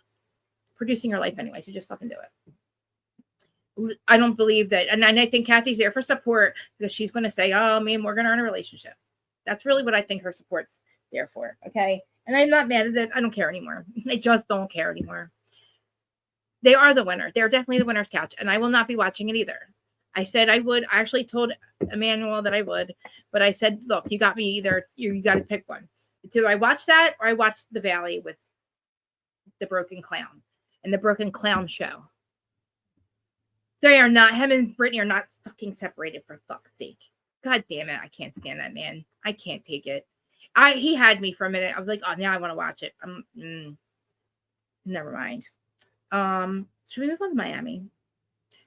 Speaker 1: producing your life anyway. So just fucking do it. I don't believe that. And I think Kathy's there for support because she's going to say, oh, me and Morgan are in a relationship. That's really what I think her support's there for. Okay. And I'm not mad at it. I don't care anymore. I just don't care anymore. They are the winner. They're definitely the winner's couch. And I will not be watching it either. I said I would. I actually told Emmanuel that I would. But I said, look, you got me either. You got to pick one. It's either I watch that or I watch The Valley with the Broken Clown and the Broken Clown show. They are not, him and Brittany are not fucking separated for fuck's sake. God damn it. I can't stand that man. I can't take it. He had me for a minute. I was like, oh, now I want to watch it. Never mind. Should we move on to Miami?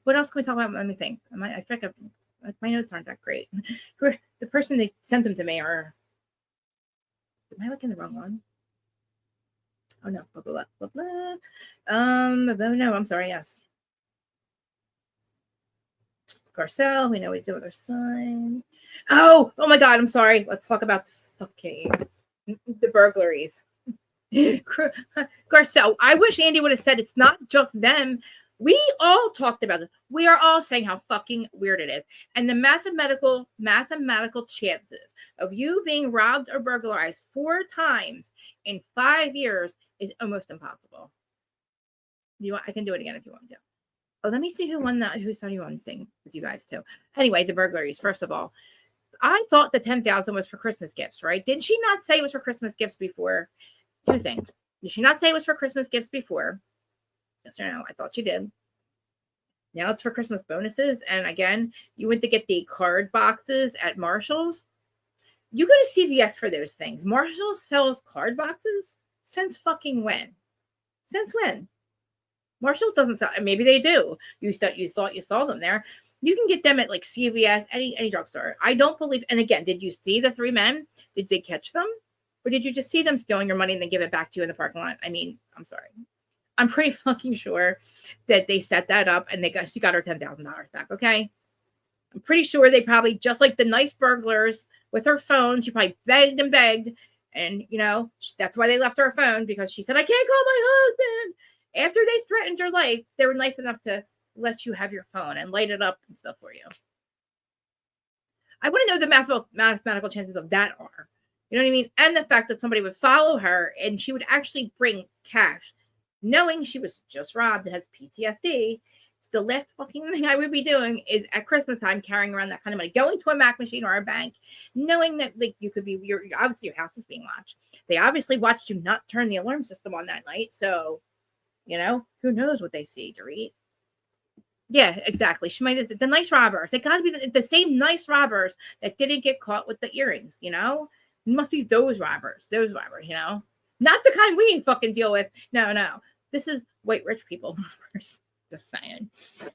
Speaker 1: What else can we talk about? Let me think. I feel like my notes aren't that great. The person they sent them to me are. Am I looking the wrong one? Oh no, blah blah blah blah blah. No, I'm sorry. Yes. Garcelle, we know we do with her son. Oh my God, I'm sorry. Let's talk about the burglaries. Garcelle, I wish Andy would have said it's not just them. We all talked about this. We are all saying how fucking weird it is. And the mathematical chances of you being robbed or burglarized 4 times in 5 years is almost impossible. I can do it again if you want to. Oh, let me see who won who saw you on thing with you guys too. Anyway, the burglaries. First of all, I thought the 10,000 was for Christmas gifts, right? Did she not say it was for Christmas gifts before? 2 things. Did she not say it was for Christmas gifts before? Yes or no? I thought she did. Now it's for Christmas bonuses. And again, you went to get the card boxes at Marshall's. You go to CVS for those things. Marshall's sells card boxes? Since fucking when? Since when? Marshall's doesn't sell. Maybe they do. You thought you saw them there. You can get them at like CVS, any drugstore. I don't believe. And again, did you see the 3 men? Did they catch them? Or did you just see them stealing your money and then give it back to you in the parking lot? I mean, I'm sorry. I'm pretty fucking sure that they set that up and she got her $10,000 back. Okay. I'm pretty sure they probably, just like the nice burglars with her phone, she probably begged and begged. And, that's why they left her a phone, because she said, I can't call my husband. After they threatened her life, they were nice enough to let you have your phone and light it up and stuff for you. I want to know the mathematical chances of that are. You know what I mean? And the fact that somebody would follow her and she would actually bring cash. knowing she was just robbed and has PTSD. The last fucking thing I would be doing is at Christmas time carrying around that kind of money, going to a Mac machine or a bank, knowing that like you could be obviously your house is being watched. They obviously watched you not turn the alarm system on that night, so who knows what they see, Dorit. Yeah, exactly. She might have the nice robbers. They got to be the same nice robbers that didn't get caught with the earrings. It must be those robbers. Not the kind we fucking deal with. No. This is white rich people robbers. Just saying.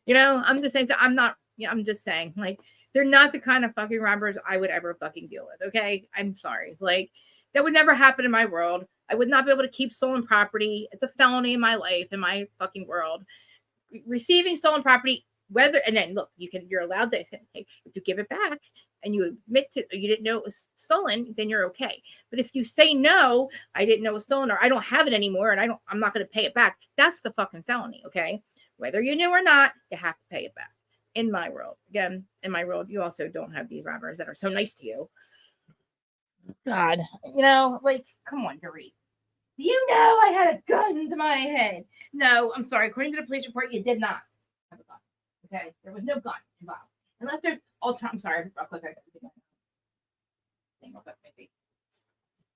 Speaker 1: I'm just saying that I'm not. I'm just saying like they're not the kind of fucking robbers I would ever fucking deal with. Okay, I'm sorry. Like that would never happen in my world. I would not be able to keep stolen property. It's a felony in my life, in my fucking world. Receiving stolen property, and then look, you're allowed to say, hey, if you give it back and you admit to you didn't know it was stolen, then you're okay. But if you say no, I didn't know it was stolen, or I don't have it anymore, and I'm not going to pay it back, that's the fucking felony. Okay, whether you knew or not, you have to pay it back. In my world, again, you also don't have these robbers that are so nice to you. God, like, come on, Dorit. Do you know I had a gun to my head? No, I'm sorry. According to the police report, you did not have a gun. Okay, there was no gun involved, unless there's I'm sorry, real quick.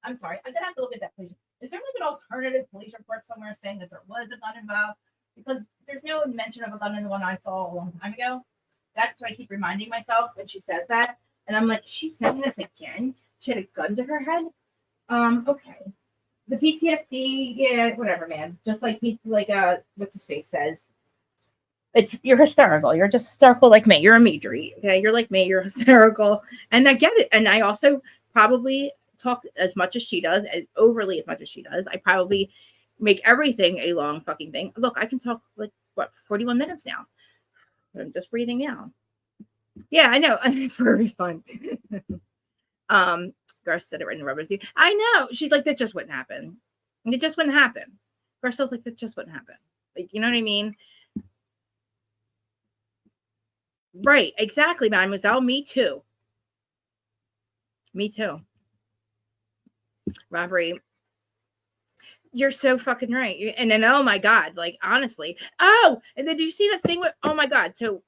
Speaker 1: I'm sorry. I'm gonna have to look at that police. Is there like an alternative police report somewhere saying that there was a gun involved? Because there's no mention of a gun in the one I saw a long time ago. That's why I keep reminding myself when she says that, and I'm like, she's saying this again. She had a gun to her head. Okay. The PTSD, yeah, whatever, man. Just like what's his face says, you're hysterical. You're just hysterical like me. You're a majory, okay? You're like me. You're hysterical, and I get it. And I also probably talk as much as she does, as overly as much as she does. I probably make everything a long fucking thing. Look, I can talk like 41 minutes now. I'm just breathing now. Yeah, I know. It's very fun. Garth said it right in Rubber's. I know. She's like, that just wouldn't happen. It just wouldn't happen. Garcelle's like, that just wouldn't happen. Like, you know what I mean? Right. Exactly, mademoiselle. Me too. Robbery. You're so fucking right. And then, oh my God, like, honestly. Oh, and then did you see the thing with, oh my God. So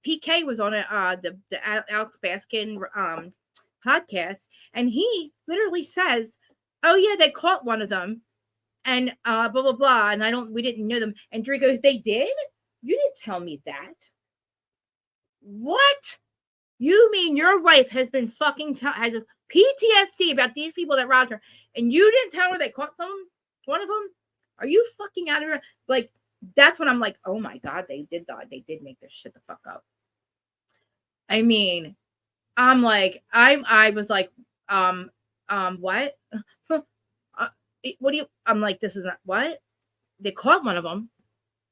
Speaker 1: PK was on the Alex Baskin podcast, and he literally says, oh yeah, they caught one of them, and blah blah blah, and we didn't know them. And Dre goes, they did? You didn't tell me that. What? You mean your wife has been fucking has a PTSD about these people that robbed her, and you didn't tell her they caught one of them? Are you fucking out of her? Like, that's when I'm like, oh my God, they did make this shit the fuck up. I mean, I'm like, I was like, what? What do you? I'm like, this is not what? They caught one of them.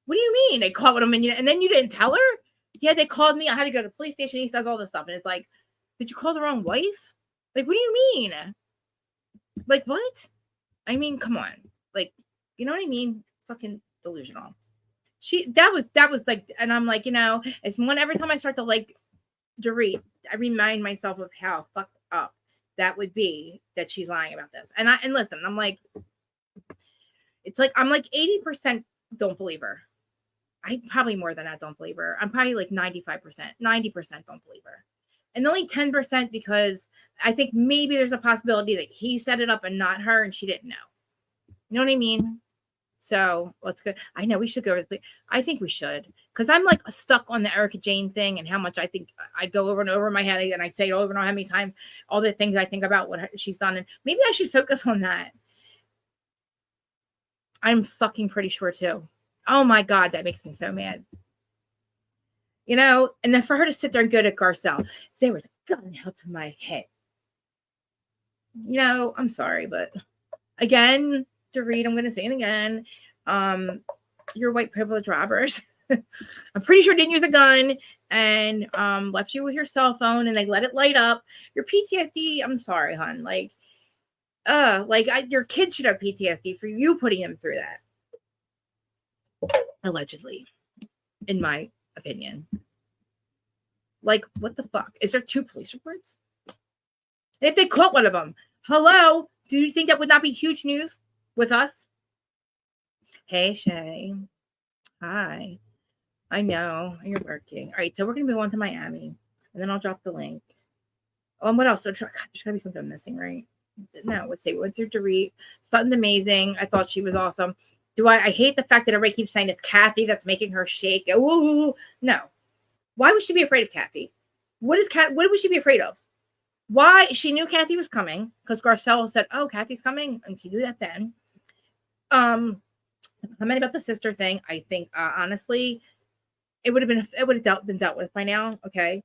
Speaker 1: What do you mean they caught one of them? And then you didn't tell her? Yeah, they called me. I had to go to the police station. He says all this stuff, and it's like, did you call the wrong wife? Like, what do you mean? Like, what? I mean, come on. Like, you know what I mean? Fucking delusional. That was like, and I'm like, it's every time I start to like Dorit, I remind myself of how fucked up that would be that she's lying about this. And listen, I'm like, it's like I'm like 80% don't believe her. I probably more than that don't believe her. I'm probably like 95%, 90% don't believe her. And only 10% because I think maybe there's a possibility that he set it up and not her, and she didn't know. You know what I mean? So let's go. I know we should go over the. I think we should, because I'm like stuck on the Erica Jane thing and how much I think I go over and over in my head, and I say it over and over how many times, all the things I think about what she's done, and maybe I should focus on that. I'm fucking pretty sure too. Oh my God, that makes me so mad. And then for her to sit there and go to Garcelle, there was a gun held to my head. I'm sorry, but again, Dorit, I'm going to say it again. You're white privilege robbers. I'm pretty sure didn't use a gun and left you with your cell phone, and they let it light up. Your PTSD, I'm sorry, hon. Like your kids should have PTSD for you putting them through that. Allegedly, in my opinion. Like, what the fuck? Is there 2 police reports? And if they caught one of them, hello, do you think that would not be huge news with us? Hey, Shay. Hi. I know you're working. All right, so we're gonna move on to Miami, and then I'll drop the link. Oh, and what else? God, there's gotta be something missing, right? No, let's see. We went through Dorit. Sutton's amazing. I thought she was awesome. I hate the fact that everybody keeps saying it's Kathy that's making her shake. Ooh, no. Why would she be afraid of Kathy? What would she be afraid of? Why? She knew Kathy was coming because Garcelle said, "Oh, Kathy's coming," and she knew that then. The comment about the sister thing, I think honestly, it would have been dealt with by now. Okay.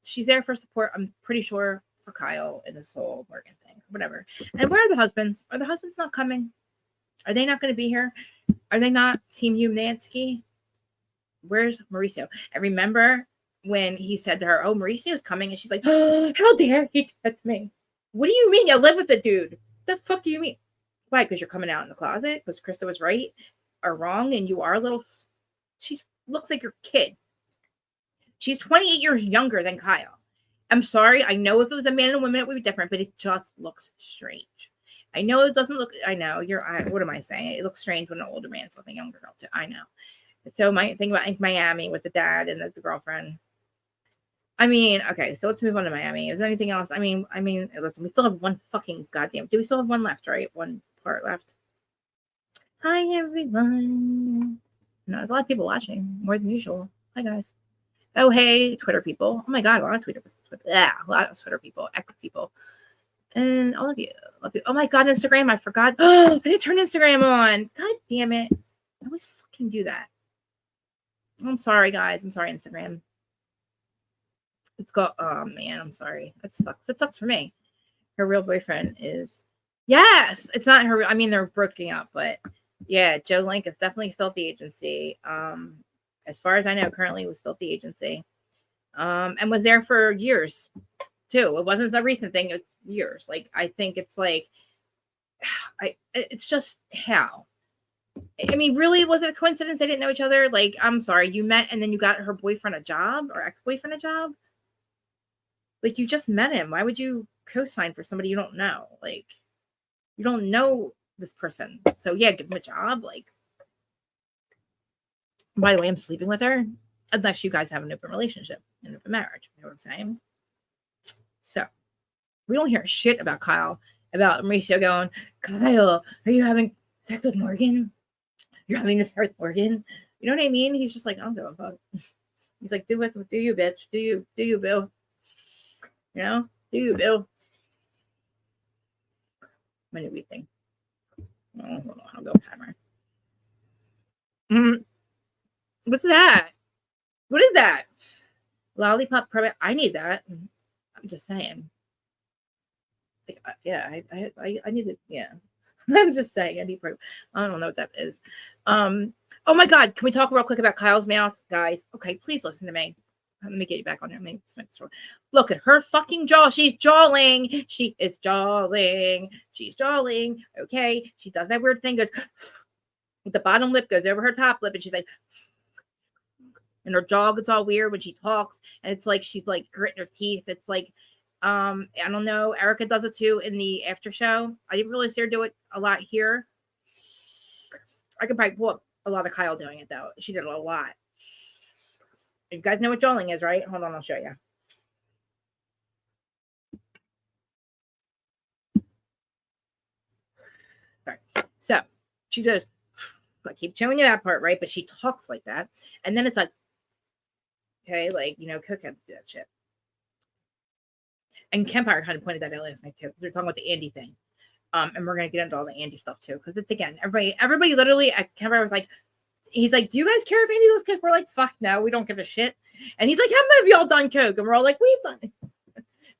Speaker 1: She's there for support. I'm pretty sure for Kyle and this whole Morgan thing, whatever. And where are the husbands? Are the husbands not coming? Are they not going to be here? Are they not Team Umansky? Where's Mauricio? And remember when he said to her, "Oh, Mauricio's coming," and she's like, "Oh, how dare he do that to me?" What do you mean you live with the dude? The fuck do you mean? Why? Because you're coming out in the closet? Because Krista was right or wrong, and you are a little. She looks like your kid. She's 28 years younger than Kyle. I'm sorry. I know if it was a man and a woman, it would be different, but it just looks strange. I know it doesn't look. I know what am I saying? It looks strange when an older man's with a younger girl too. I know. So my thing about Miami with the dad and the girlfriend. I mean, okay, so let's move on to Miami. Is there anything else? I mean, listen, we still have one fucking goddamn. Do we still have one left? Right, one part left. Hi everyone. No, there's a lot of people watching, more than usual. Hi guys. Oh hey, Twitter people. Oh my god, a lot of Twitter. Yeah, a lot of Twitter people, X people, and all of you. Love you. Oh my god, Instagram. I forgot. I didn't turn Instagram on. God damn it. I always fucking do that. I'm sorry, guys. I'm sorry, Instagram. It's got. Oh man, I'm sorry. That sucks. It sucks for me. Her real boyfriend is. Yes, it's not her. I mean, they're breaking up, but yeah, Joe Link is definitely still at the agency. As far as I know, currently was still at the agency. And was there for years too. It wasn't a recent thing. It's years. Like I think it's like, it's just how. I mean, really, was it a coincidence they didn't know each other? Like, I'm sorry, you met and then you got her boyfriend a job or ex-boyfriend a job. Like you just met him. Why would you co-sign for somebody you don't know? Like, you don't know this person. So yeah, give him a job. Like, by the way, I'm sleeping with her unless you guys have an open relationship, an open marriage. You know what I'm saying? So we don't hear shit about Kyle, about Mauricio going, "Kyle, are you having sex with Morgan? You're having this with Morgan." You know what I mean? He's just like, "I don't give a fuck." He's like, "Do you, bitch? Do you, Bill? You know, do you, Bill?" My new weed thing. Oh, hold on, I'll go timer. What's that? What is that? Lollipop probiotic. I need that. I'm just saying. Like, yeah, I need it. Yeah. I'm just saying, I don't know what that is. Oh my God, can we talk real quick about Kyle's mouth, guys? Okay, please listen to me. Let me get you back on here. Look at her fucking jaw. She's jawling. She is jawling. She's jawling. Okay, she does that weird thing. Goes the bottom lip goes over her top lip, and she's like, and her jaw gets all weird when she talks, and it's like she's like gritting her teeth. It's like. I don't know. Erica does it too in the after show. I didn't really see her do it a lot here. I could probably pull up a lot of Kyle doing it though. She did it a lot. You guys know what jawling is, right? Hold on, I'll show you. Sorry. So she does. I keep showing you that part, right? But she talks like that, and then it's like, okay, like Cook had to do that shit. And Kempire kind of pointed that out last night too. They're talking about the Andy thing. And we're gonna get into all the Andy stuff too, because it's again, everybody literally at Kempire was like, he's like, "Do you guys care if Andy does coke?" We're like, "Fuck no, we don't give a shit." And he's like, "How many of y'all done coke?" And we're all like, "We've done it."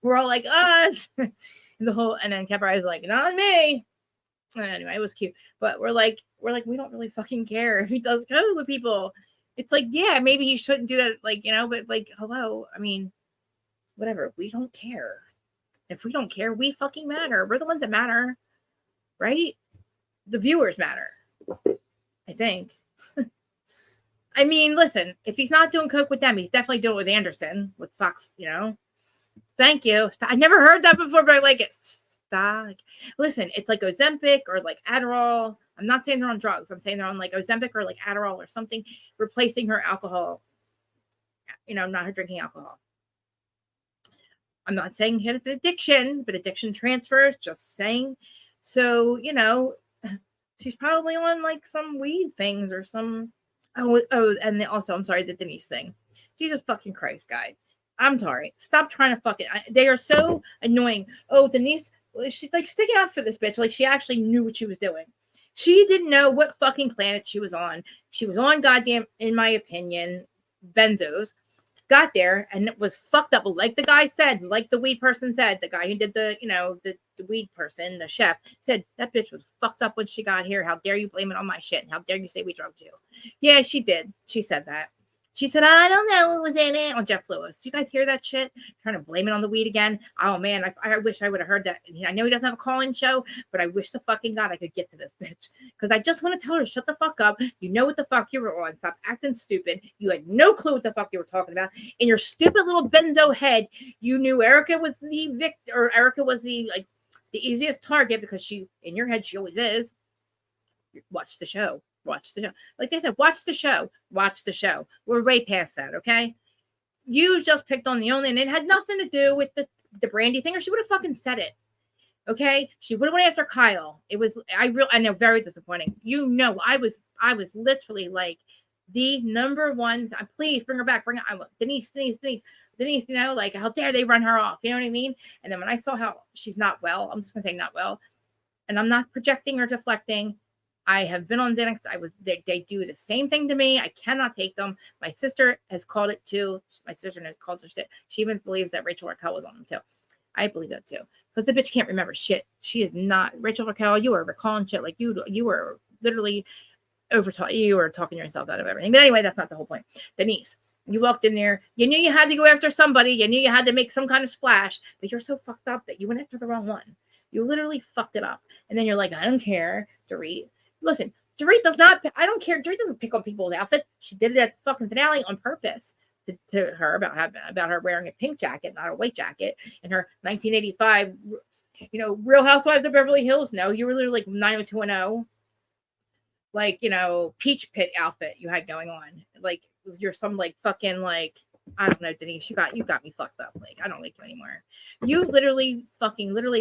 Speaker 1: We're all like, "Us." And then Kempire is like, "Not me." Anyway, it was cute, but we're like, we don't really fucking care if he does coke with people. It's like, yeah, maybe he shouldn't do that, but like, hello, I mean, whatever. We don't care. If we don't care, we fucking matter. We're the ones that matter, right? The viewers matter, I think. I mean, listen, if he's not doing coke with them, he's definitely doing it with Anderson, with Fox, Thank you. I never heard that before, but I like it. back. Listen, it's like Ozempic or like Adderall. I'm not saying they're on drugs. I'm saying they're on like Ozempic or like Adderall or something, replacing her alcohol. Not her drinking alcohol. I'm not saying he had an addiction, but addiction transfers, just saying. So, she's probably on like some weed things or some. And also, I'm sorry, the Denise thing. Jesus fucking Christ, guys. I'm sorry. Stop trying to fucking. They are so annoying. Oh, Denise, she's like sticking up for this bitch. Like she actually knew what she was doing. She didn't know what fucking planet she was on. She was on goddamn, in my opinion, benzos. Got there and it was fucked up. Like the guy said, like the weed person said, the guy who did the weed person, the chef, said that bitch was fucked up when she got here. How dare you blame it on my shit? How dare you say we drugged you? Yeah, she did. She said that. She said, I don't know what was in it on Jeff Lewis. You guys hear that shit? Trying to blame it on the weed again. Oh, man, I wish I would have heard that. I know he doesn't have a call-in show, but I wish the fucking God I could get to this bitch. Because I just want to tell her, shut the fuck up. You know what the fuck you were on. Stop acting stupid. You had no clue what the fuck you were talking about. In your stupid little benzo head, you knew Erica was the victim, or Erica was the easiest target because she, in your head, she always is. Watch the show. Watch the show. Like they said, watch the show. Watch the show. We're way past that, okay? You just picked on the only, and it had nothing to do with the Brandy thing, or she would have fucking said it. Okay? She would have went after Kyle. It was, I know, very disappointing. I was literally like the number one. Please bring her back. Bring her. Denise. Like how dare they run her off? You know what I mean? And then when I saw how she's not well, I'm just gonna say not well, and I'm not projecting or deflecting. I have been on Xanax. They do the same thing to me. I cannot take them. My sister has called it too. My sister calls her shit. She even believes that Rachel Raquel was on them too. I believe that too. Because the bitch can't remember shit. She is not Rachel Raquel. You were recalling shit like you were literally you were talking yourself out of everything. But anyway, that's not the whole point. Denise, you walked in there. You knew you had to go after somebody. You knew you had to make some kind of splash. But you're so fucked up that you went after the wrong one. You literally fucked it up. And then you're like, I don't care, Dorit. Listen, Dorit does not, I don't care. Dorit doesn't pick on people's outfits. She did it at the fucking finale on purpose to her about her wearing a pink jacket, not a white jacket, and her 1985, Real Housewives of Beverly Hills. No, you were literally like 90210, like, peach pit outfit you had going on. Like, you're some like fucking like, I don't know, Denise, you got me fucked up. Like, I don't like you anymore. You literally,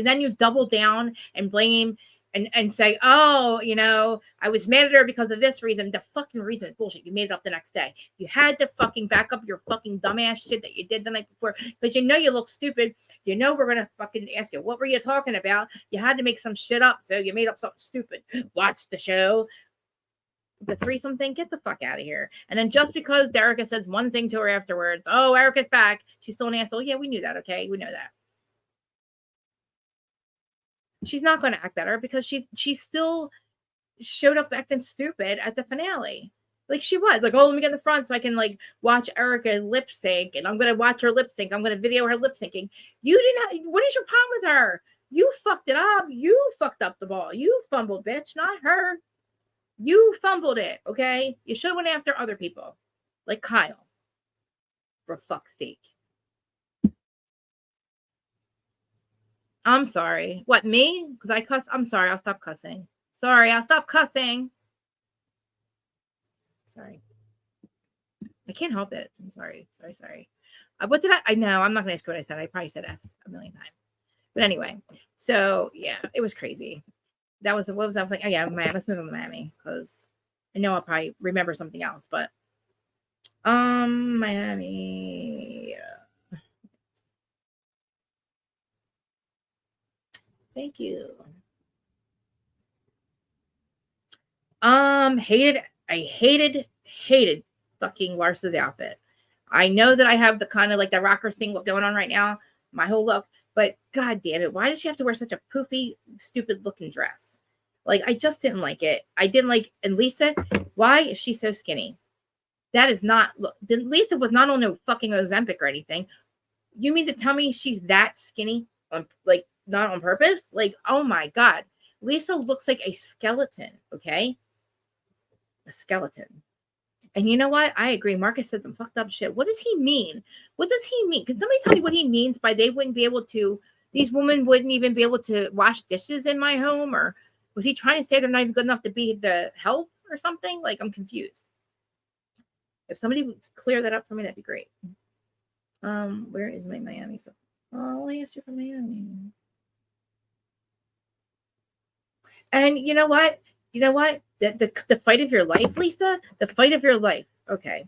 Speaker 1: then you double down and blame and say, oh, I was mad at her because of this reason. The fucking reason is bullshit. You made it up the next day. You had to fucking back up your fucking dumbass shit that you did the night before because you look stupid. We're going to fucking ask you, what were you talking about? You had to make some shit up, so you made up something stupid. Watch the show. The threesome thing, get the fuck out of here. And then just because Derica says one thing to her afterwards, oh, Erica's back, she's still an asshole. Yeah, we knew that, okay? We know that. She's not going to act better because she still showed up acting stupid at the finale. Like she was like, oh, let me get in the front so I can like watch Erica lip sync, and I'm going to watch her lip sync. I'm going to video her lip syncing. You didn't have, what is your problem with her? You fucked it up. You fucked up the ball. You fumbled, bitch, not her. You fumbled it, okay? You should have went after other people, like Kyle, for fuck's sake. I'm sorry. What, me? Because I cuss? I'm sorry. I'll stop cussing. Sorry, I'll stop cussing. Sorry. I can't help it. I'm sorry. Sorry. What did I know. I'm not going to ask you what I said. I probably said F a million times. But anyway, so yeah, it was crazy. That was, what was I was like, oh yeah, let's move on to Miami because I know I'll probably remember something else, but Miami. Thank you. I hated fucking Larsa's outfit. I know that I have the kind of like the rocker thing going on right now, my whole look, but god damn it, why does she have to wear such a poofy, stupid looking dress? Like, I just didn't like it. I didn't like, and Lisa, why is she so skinny? That is not, look, Lisa was not on no fucking Ozempic or anything. You mean to tell me she's that skinny, like, not on purpose? Like, oh my god. Lisa looks like a skeleton, okay? A skeleton. And you know what? I agree. Marcus said some fucked up shit. What does he mean? What does he mean? Can somebody tell me what he means by they wouldn't be able to these women wouldn't even be able to wash dishes in my home? Or was he trying to say they're not even good enough to be the help or something? Like, I'm confused. If somebody would clear that up for me, that'd be great. Where is my Miami stuff? Oh, I asked you for Miami. And you know what? The fight of your life, Lisa? The fight of your life. Okay.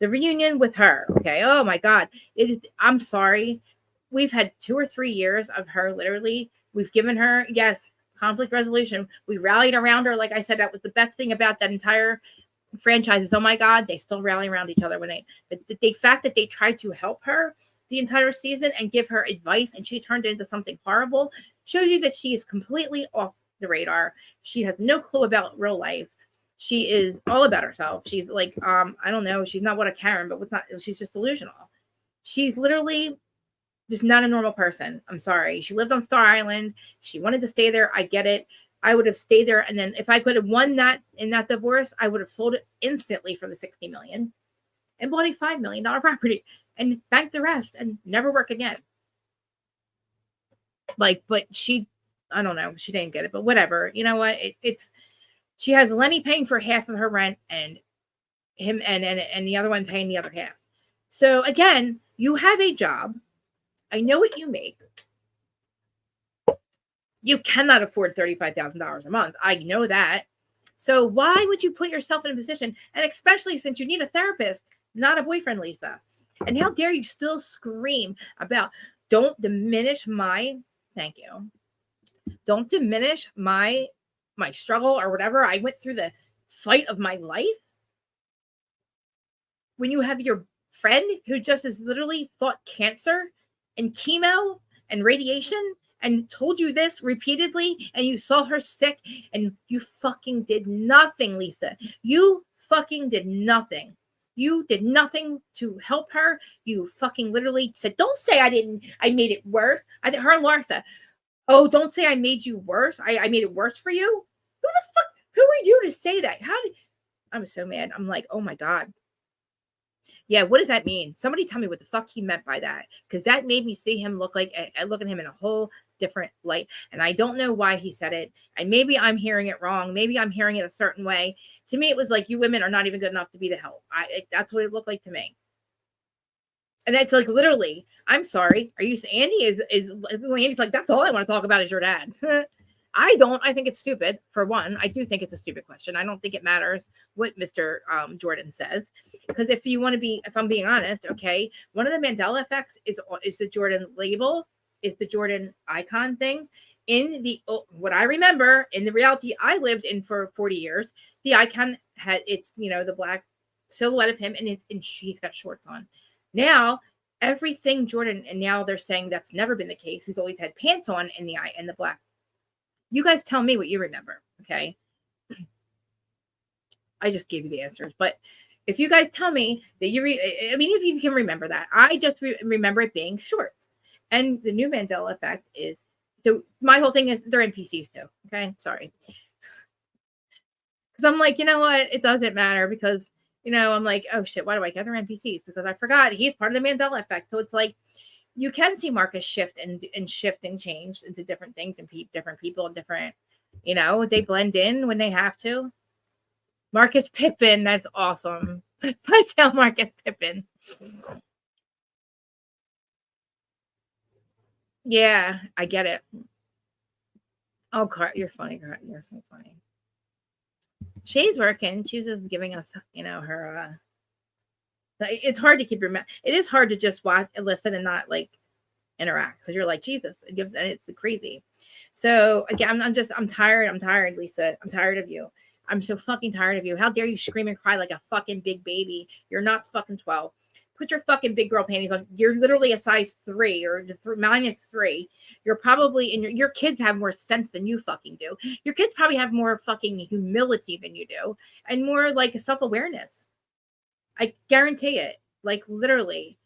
Speaker 1: The reunion with her. Okay. Oh my God. I'm sorry. We've had 2 or 3 years of her, literally. We've given her, yes, conflict resolution. We rallied around her. Like I said, that was the best thing about that entire franchise is, oh my God, they still rally around each other but the fact that they tried to help her the entire season and give her advice and she turned it into something horrible shows you that she is completely off the radar. She has no clue about real life. She is all about herself. She's like, I don't know. She's not what a Karen, but she's just delusional. She's literally just not a normal person. I'm sorry. She lived on Star Island. She wanted to stay there. I get it. I would have stayed there. And then if I could have won that in that divorce, I would have sold it instantly for the $60 million and bought a $5 million property and banked the rest and never work again. Like, but I don't know. She didn't get it, but whatever. You know what? She has Lenny paying for half of her rent and him and the other one paying the other half. So again, you have a job. I know what you make. You cannot afford $35,000 a month. I know that. So why would you put yourself in a position, and especially since you need a therapist, not a boyfriend, Lisa? And how dare you still scream about, don't diminish thank you. Don't diminish my struggle or whatever. I went through the fight of my life. When you have your friend who just has literally fought cancer and chemo and radiation and told you this repeatedly, and you saw her sick and you fucking did nothing, Lisa. You fucking did nothing. You did nothing to help her. You fucking literally said, don't say I made it worse. I think her and Larsa, oh, don't say I made you worse. I made it worse for you. Who are you to say that? I was so mad. I'm like, oh my God. Yeah, what does that mean? Somebody tell me what the fuck he meant by that. Because that made me see him look at him in a whole different light. And I don't know why he said it. And maybe I'm hearing it wrong. Maybe I'm hearing it a certain way. To me, it was like, you women are not even good enough to be the help. That's what it looked like to me. And it's like, literally, I'm sorry. Are you, Andy Andy's like, that's all I want to talk about is your dad. I don't. I think it's stupid. For one, I do think it's a stupid question. I don't think it matters what Mr. Jordan says, because if I'm being honest, okay, one of the Mandela effects is the Jordan label, is the Jordan icon thing. In what I remember in the reality I lived in for 40 years, the icon it's the black silhouette of him, and he's got shorts on. Now everything Jordan, and now they're saying that's never been the case. He's always had pants on in the black. You guys tell me what you remember, okay? I just gave you the answers, but if you guys tell me that if you can remember that, I just remember it being shorts. And the new Mandela effect is, so my whole thing is they're NPCs too, okay? Sorry. Because I'm like, you know what? It doesn't matter because, I'm like, oh shit, why do I get their NPCs? Because I forgot he's part of the Mandela effect. So it's like, you can see Marcus shift and change into different things and different people and different, they blend in when they have to. Marcus Pippen, that's awesome. I tell Marcus Pippen. Yeah, I get it. Oh, you're funny, Cart. You're so funny. She's working. She's just giving us, her. It's hard to keep your. It is hard to just watch and listen and not like interact because you're like, Jesus, and it's crazy. So again, I'm tired. I'm tired, Lisa. I'm tired of you. I'm so fucking tired of you. How dare you scream and cry like a fucking big baby? You're not fucking 12. Put your fucking big girl panties on. You're literally a size 3 or -3. You're probably, and your kids have more sense than you fucking do. Your kids probably have more fucking humility than you do and more like self-awareness. I guarantee it. Like literally.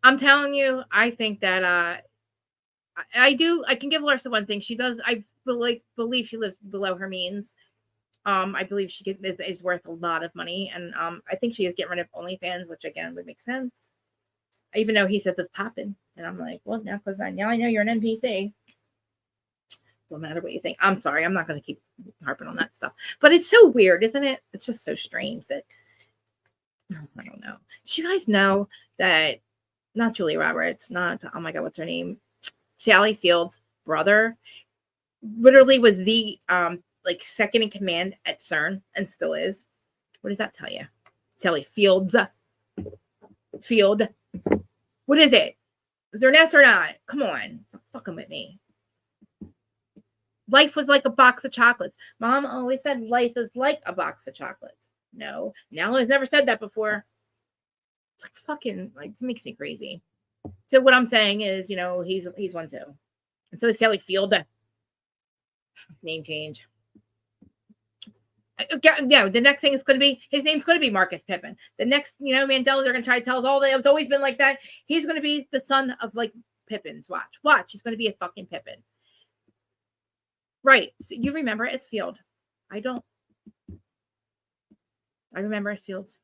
Speaker 1: I'm telling you, I think that I can give Larsa one thing. She does, I believe she lives below her means. I believe she is worth a lot of money, and I think she is getting rid of OnlyFans, which again would make sense. Even though he says it's popping. And I'm like, well, now because now I know you're an NPC. No matter what you think. I'm sorry. I'm not going to keep harping on that stuff. But it's so weird, isn't it? It's just so strange that, I don't know. Did you guys know that, not Julia Roberts, not, oh my God, what's her name? Sally Field's brother literally was the, like second in command at CERN and still is. What does that tell you? Sally Field. What is it? Is there an S or not? Come on. Stop fucking with me. Life was like a box of chocolates. Mom always said life is like a box of chocolates. No, Nell has never said that before. It's like fucking, like, it makes me crazy. So what I'm saying is, you know, he's one too. And so is Sally Field. Name change. Yeah, the next thing is going to be, his name's going to be Marcus Pippen. The next, you know, Mandela, they're going to try to tell us all that it's always been like that. He's going to be the son of, like, Pippins. Watch. He's going to be a fucking Pippin. Right. So you remember it as Field. I don't. I remember it as Field.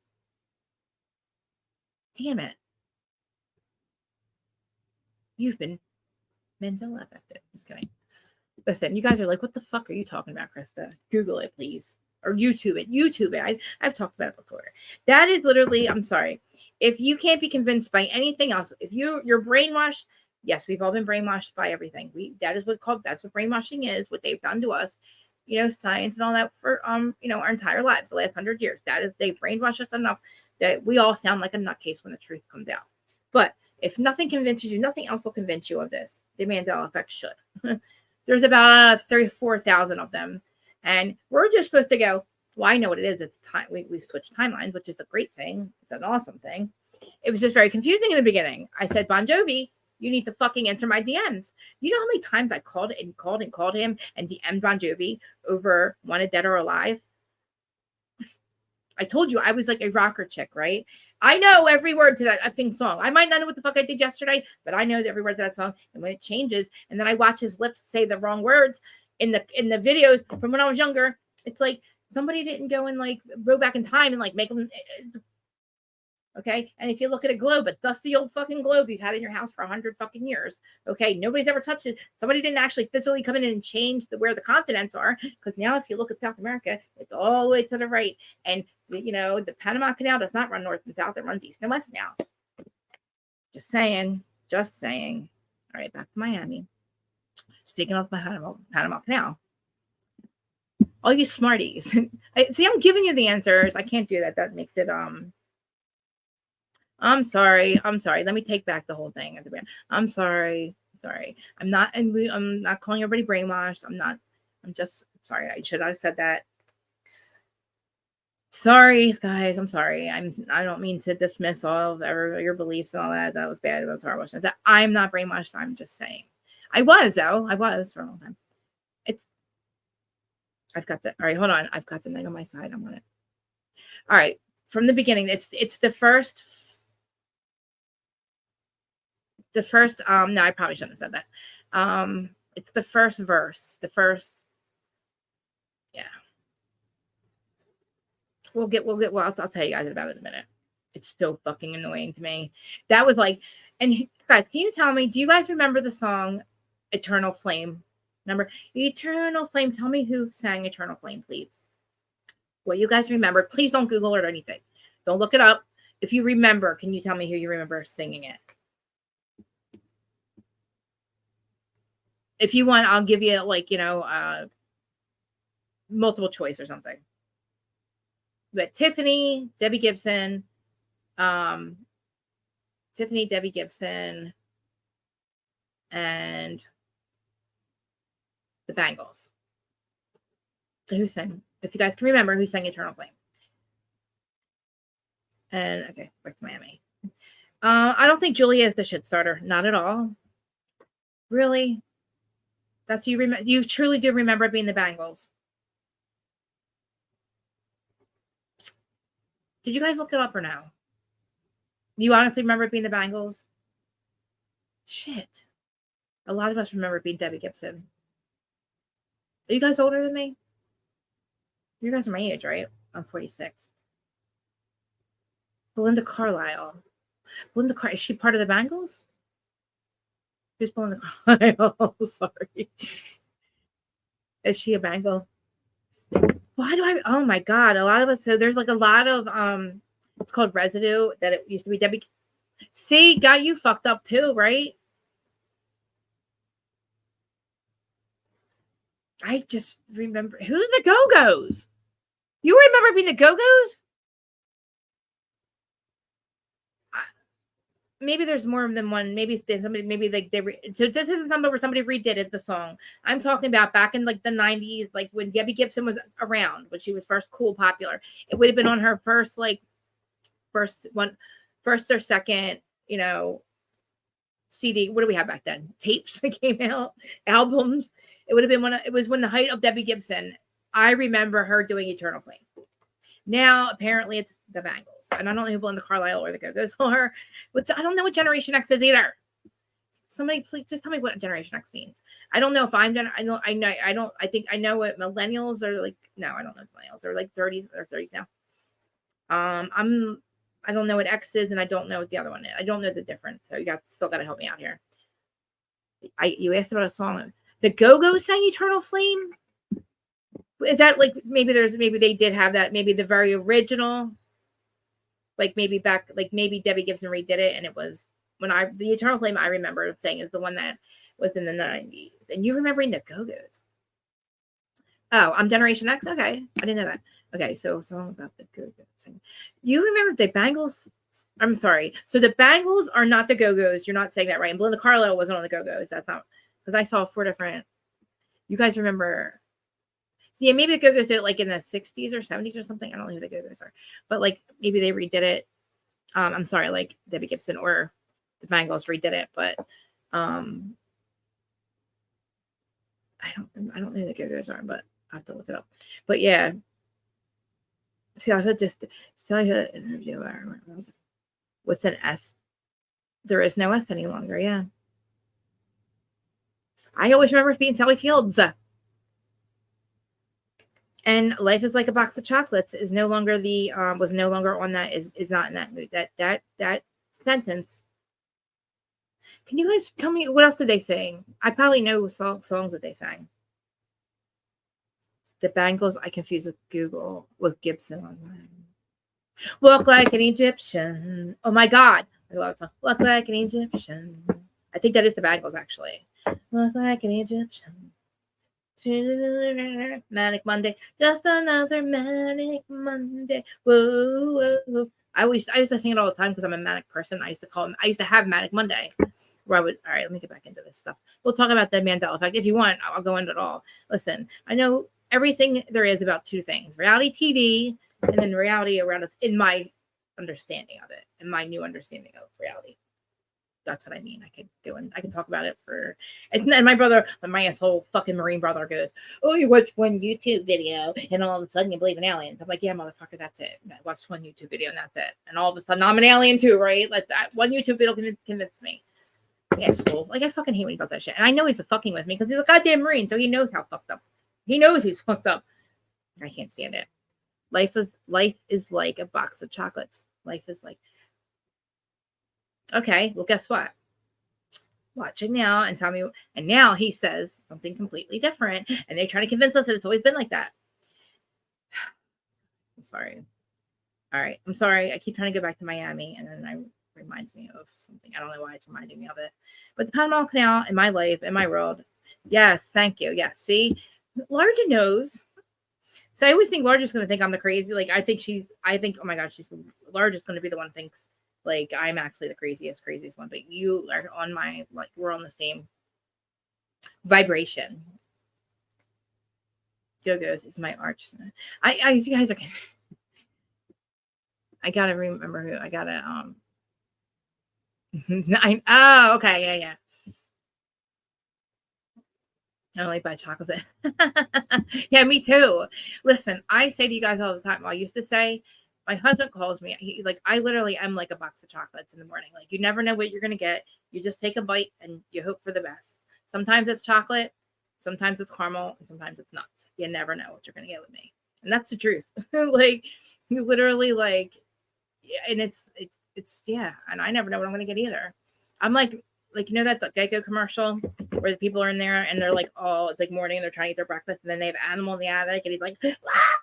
Speaker 1: Damn it. You've been Mandela affected. Just kidding. Listen, you guys are like, what the fuck are you talking about, Krista? Google it, please. Or YouTube it. I've talked about it before. That is literally, I'm sorry. If you can't be convinced by anything else, if you're brainwashed, yes, we've all been brainwashed by everything. That's what brainwashing is, what they've done to us, you know, science and all that for you know, our entire lives, the last 100 years. They've brainwashed us enough that we all sound like a nutcase when the truth comes out. But if nothing convinces you, nothing else will convince you of this. The Mandela effect should. There's about 34,000 of them. And we're just supposed to go, well, I know what it is. It's time. We've switched timelines, which is a great thing. It's an awesome thing. It was just very confusing in the beginning. I said, Bon Jovi, you need to fucking answer my DMs. You know how many times I called him and DM'd Bon Jovi over Wanted Dead or Alive? I told you I was like a rocker chick, right? I know every word to that effing song. I might not know what the fuck I did yesterday, but I know every word to that song. And when it changes, and then I watch his lips say the wrong words in the videos from when I was younger, it's like somebody didn't go and like go back in time and like make them. Okay, and if you look at a globe, a dusty old fucking globe you've had in your house for 100 fucking years. Okay, nobody's ever touched it. Somebody didn't actually physically come in and change where the continents are, because now if you look at South America, it's all the way to the right, and you know the Panama Canal does not run north and south; it runs east and west now. Just saying. All right, back to Miami. Speaking of my Panama Canal, all you smarties, see, I'm giving you the answers. I can't do that. That makes it I'm sorry. Let me take back the whole thing at the end. I'm sorry. I'm not calling everybody brainwashed. I'm just sorry. I should have said that. Sorry, guys. I'm sorry. I don't mean to dismiss all of your beliefs and all that. That was bad. It was horrible. I'm not brainwashed. I'm just saying. I was, though. I was for a long time. I've got the, all right, hold on. I've got the thing on my side. I'm on it. All right. From the beginning, it's the first, no, I probably shouldn't have said that. It's the first verse. Yeah. Well, I'll tell you guys about it in a minute. It's so fucking annoying to me. That was like, and guys, can you tell me, do you guys remember the song Eternal Flame? Remember Eternal Flame? Tell me who sang Eternal Flame, please. What you guys remember? Please don't Google it or anything. Don't look it up. If you remember, can you tell me who you remember singing it? If you want, I'll give you like, you know, multiple choice or something. But Tiffany, Debbie Gibson, and the Bangles. So who sang? If you guys can remember, who sang Eternal Flame? And okay, back to Miami. I don't think Julia is the shit starter. Not at all. Really? That's you truly do remember being the Bangles. Did you guys look it up or no? Do you honestly remember being the Bangles? Shit. A lot of us remember being Debbie Gibson. Are you guys older than me? You guys are my age, right? I'm 46. Belinda Carlisle. Belinda Carlisle, is she part of the Bangles? Who's Belinda Carlisle? Sorry. Is she a Bengal? Why do I? Oh my God! A lot of us. So there's like a lot of it's called residue that it used to be Debbie. See, got you fucked up too, right? I just remember who's the Go-Go's. You remember being the Go-Go's? Maybe there's more than one. Maybe somebody. Maybe like so this isn't something where somebody redid it. The song I'm talking about back in like the 90s, like when Debbie Gibson was around, when she was first cool, popular. It would have been on her first or second, CD. What do we have back then? Tapes that came out, albums. It would have been it was when the height of Debbie Gibson. I remember her doing Eternal Flame. Now apparently it's the Bangles. And I don't know who Belinda Carlisle or the Go-Go's are. I don't know what Generation X is either. Somebody please just tell me what Generation X means. I don't know if I think I know what millennials are like. No, I don't know what millennials are like 30s or 30s now. I don't know what X is, and I don't know what the other one is. I don't know the difference. So still got to help me out here. You asked about a song. The Go-Go's sang Eternal Flame. Is that like maybe they did have that, maybe the very original, like maybe Debbie Gibson redid it, and it was the Eternal Flame I remember saying is the one that was in the 90s. And you remembering the Go-Go's. Oh, I'm Generation X? Okay. I didn't know that. Okay, so song about the Go-Go's. You remember the Bangles? I'm sorry. So the Bangles are not the Go-Go's. You're not saying that right. And Belinda Carlisle wasn't on the Go-Go's. That's not, because I saw 4 different. You guys remember? Yeah, maybe the Go-Go's did it like in the 60s or 70s or something. I don't know who the Go-Go's are. But like maybe they redid it. I'm sorry, like Debbie Gibson or the Bangles redid it, but I don't know who the Go-Go's are, but I have to look it up. But yeah. See, I could just tell you an interview with an S. There is no S any longer, yeah. I always remember being Sally Fields. And Life is Like a Box of Chocolates is no longer was no longer on that, is not in that mood. That sentence. Can you guys tell me what else did they sing? I probably know songs that they sang. The Bangles I confused with Gibson online. Walk like an Egyptian. Oh my God. I love that song. Walk like an Egyptian. I think that is the Bangles actually. Walk like an Egyptian. Manic Monday, just another manic Monday. Whoa, whoa. I used to sing it all the time because I'm a manic person. I used to have Manic Monday where I would, all right, let me get back into this stuff. We'll talk about the Mandela effect. If you want, I'll go into it all. Listen, I know everything there is about 2 things, reality TV and then reality around us, in my understanding of it, in my new understanding of reality. That's what I mean. I could talk about it for. It's not. My asshole fucking Marine brother goes, "Oh, you watch one YouTube video, and all of a sudden you believe in aliens." I'm like, "Yeah, motherfucker, that's it. I watched one YouTube video, and that's it. And all of a sudden I'm an alien too, right? Like that one YouTube video convinced me." Asshole. Like I fucking hate when he does that shit, and I know he's fucking with me because he's a goddamn Marine, so he knows how fucked up. He knows he's fucked up. I can't stand it. Life is like a box of chocolates. Life is like. Okay, well, guess what? Watch it now and tell me. And now he says something completely different. And they're trying to convince us that it's always been like that. I'm sorry. All right. I'm sorry. I keep trying to go back to Miami. And then it reminds me of something. I don't know why it's reminding me of it. But the Panama Canal in my life, in my world. Yes. Thank you. Yes. See? Larja knows. So I always think Larja's going to think I'm the crazy. Like, I think, oh my God, Larja's going to be the one who thinks. Like, I'm actually the craziest one, but you are on my, like, we're on the same vibration. Go-Go's is my arch. You guys are, I gotta remember who, I gotta, oh, okay, yeah. I only buy chocolate. Yeah, me too. Listen, I say to you guys all the time, I used to say, my husband calls me. I literally am like a box of chocolates in the morning. Like, you never know what you're going to get. You just take a bite and you hope for the best. Sometimes it's chocolate. Sometimes it's caramel. And sometimes it's nuts. You never know what you're going to get with me. And that's the truth. Like, you literally like, and it's yeah, and I never know what I'm gonna get either. I'm like you know that the Geico commercial where the people are in there and they're like, oh, it's like morning and they're trying to eat their breakfast and then they have Animal in the attic and he's like, ah!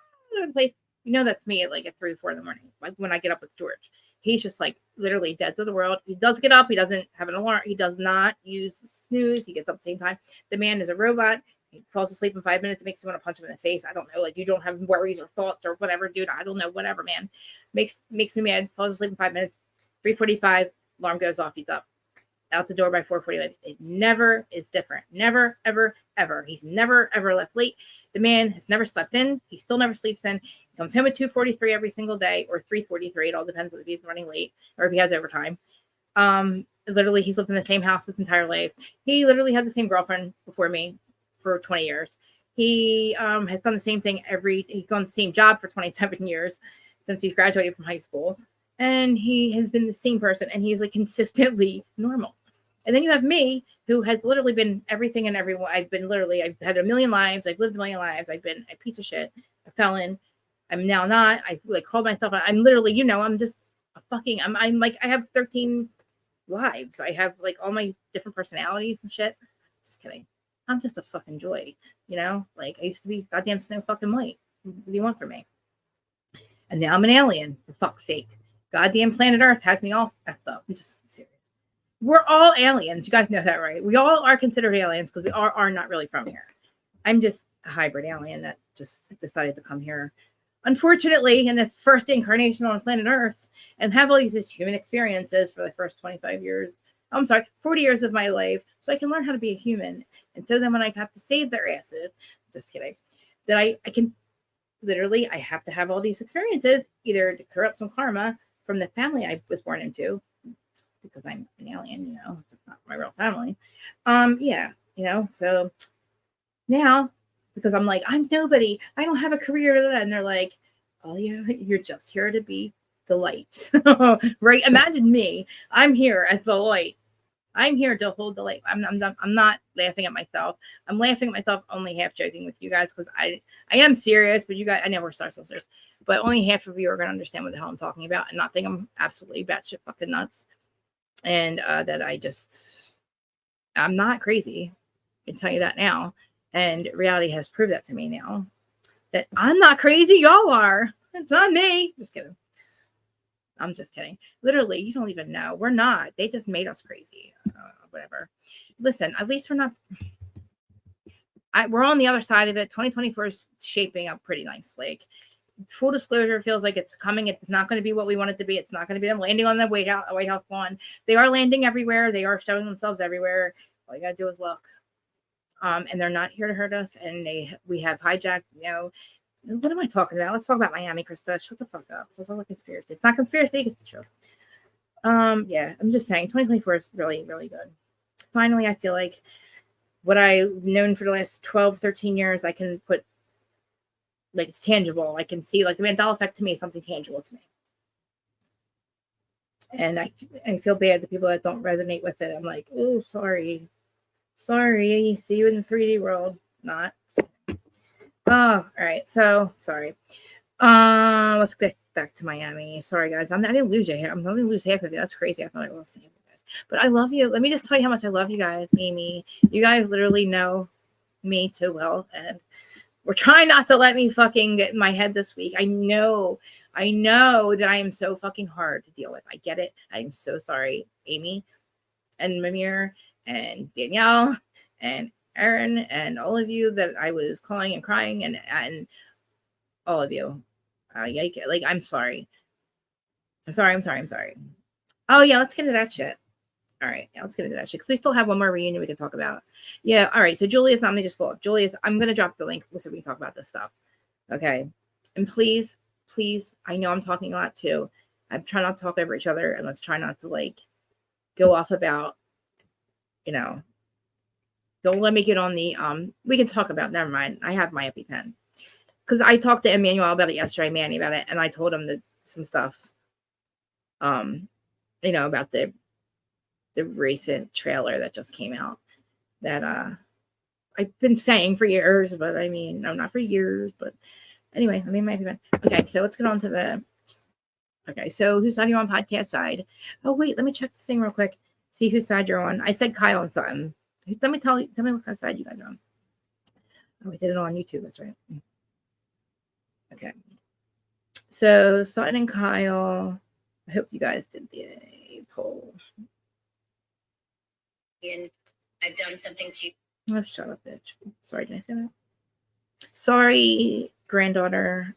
Speaker 1: Place. You know that's me at like at 3 or 4 in the morning, like when I get up with George. He's just like literally dead to the world. He does get up. He doesn't have an alarm. He does not use the snooze. He gets up at the same time. The man is a robot. He falls asleep in 5 minutes. It makes me want to punch him in the face. I don't know. Like, you don't have worries or thoughts or whatever, dude. I don't know. Whatever, man. Makes me mad. Falls asleep in 5 minutes. 3:45. Alarm goes off. He's up. Out the door by 4:45. It never is different. Never, ever, ever. He's never, ever left late. The man has never slept in. He still never sleeps in. He comes home at 2:43 every single day, or 3:43. It all depends if he's running late or if he has overtime. Literally, he's lived in the same house his entire life. He literally had the same girlfriend before me for 20 years. He has done the same thing he's gone the same job for 27 years since he's graduated from high school. And he has been the same person, and he's like consistently normal. And then you have me, who has literally been everything and everyone. I've had a million lives. I've lived a million lives. I've been a piece of shit, a felon. I'm now not. I've like called myself. I'm literally, I'm just a fucking. I'm like, I have 13 lives. I have like all my different personalities and shit. Just kidding. I'm just a fucking joy, Like I used to be goddamn Snow fucking White. What do you want from me? And now I'm an alien, for fuck's sake. Goddamn planet Earth has me all effed up. I'm just serious. We're all aliens. You guys know that, right? We all are considered aliens because we are not really from here. I'm just a hybrid alien that just decided to come here, unfortunately, in this first incarnation on planet Earth and have all these human experiences for the first 25 years. 40 years of my life, so I can learn how to be a human. And so then when I have to save their asses, just kidding, that I can literally, I have to have all these experiences either to clear up some karma from the family I was born into, because I'm an alien, it's not my real family. So now, because I'm like, I'm nobody, I don't have a career, and they're like, oh yeah, you're just here to be the light. Right? Imagine me. I'm here as the light. I'm here to hold the light. I'm not laughing at myself. I'm laughing at myself, only half joking with you guys, because I am serious, but you guys, I know we're star sisters, but only half of you are going to understand what the hell I'm talking about and not think I'm absolutely batshit fucking nuts. And that I'm not crazy. I can tell you that now. And reality has proved that to me now, that I'm not crazy. Y'all are. It's not me. Just kidding. I'm just kidding. Literally, you don't even know. We're not. They just made us crazy. Whatever. Listen, at least we're not. We're on the other side of it. 2024 is shaping up pretty nice. Like, full disclosure, feels like it's coming. It's not going to be what we want it to be. It's not going to be them landing on the White House lawn. They are landing everywhere. They are showing themselves everywhere. All you got to do is look. And they're not here to hurt us. And we have hijacked, what am I talking about? Let's talk about Miami, Krista. Shut the fuck up. So it's all a conspiracy. It's not conspiracy. It's true. Yeah, I'm just saying 2024 is really, really good. Finally, I feel like what I've known for the last 12, 13 years, I can put, like, it's tangible. I can see, like, the Mandela effect to me is something tangible to me. And I feel bad, the people that don't resonate with it. I'm like, oh, sorry. See you in the 3D world. Not. Oh, all right. So sorry. Let's get back to Miami. Sorry, guys. I didn't lose you here. I'm going to lose half of you. That's crazy. I thought I lost half of you guys. But I love you. Let me just tell you how much I love you guys, Amy. You guys literally know me too well. And we're trying not to let me fucking get in my head this week. I know that I am so fucking hard to deal with. I get it. I'm so sorry, Amy and Mimir and Danielle and Aaron and all of you that I was calling and crying and all of you. Like, I'm sorry. I'm sorry. Oh yeah, let's get into that shit. All right, let's get into that shit because we still have one more reunion we can talk about. Yeah, all right. So Julia's not me just full. Julia's. I'm gonna drop the link so we can talk about this stuff. Okay, and please, I know I'm talking a lot too. I'm trying not to talk over each other, and let's try not to like go off about, Don't let me get on the we can talk about. Never mind. I have my EpiPen because I talked to Emmanuel about it yesterday, Manny about it, and I told him some stuff. About the recent trailer that just came out that I've been saying for years, but no, not for years, but anyway, my EpiPen. Okay, so let's get on to Okay, so whose side are you on? Podcast side. Oh wait, let me check the thing real quick. See whose side you're on. I said Kyle and Sutton. Let me tell me what kind of side you guys are on. Oh, we did it on YouTube. That's right. Okay. So Sutton and Kyle. I hope you guys did the poll.
Speaker 2: And I've done something to.
Speaker 1: Oh, shut up, bitch. Sorry, did I say that? Sorry, granddaughter.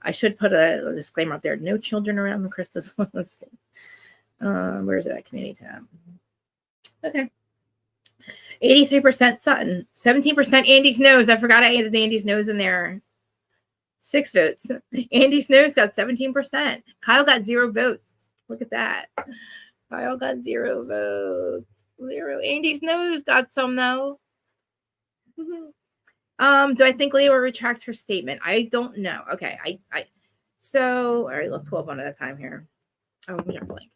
Speaker 1: I should put a disclaimer up there. No children around the Christmas. Where is it at? Community tab. Okay. 83% Sutton. 17% Andy's nose. I forgot I added Andy's nose in there. 6 votes. Andy's nose got 17%. Kyle got 0 votes. Look at that. Kyle got 0 votes. 0. Andy's nose got some though. Do I think Leah will retract her statement? I don't know. Okay. So all right, let's pull up one at a time here. Oh, we got blank.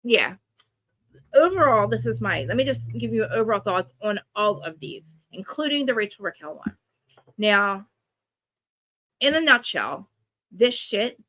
Speaker 1: Yeah. Overall, this is let me just give you overall thoughts on all of these, including the Rachel Raquel one. Now, in a nutshell, this shit,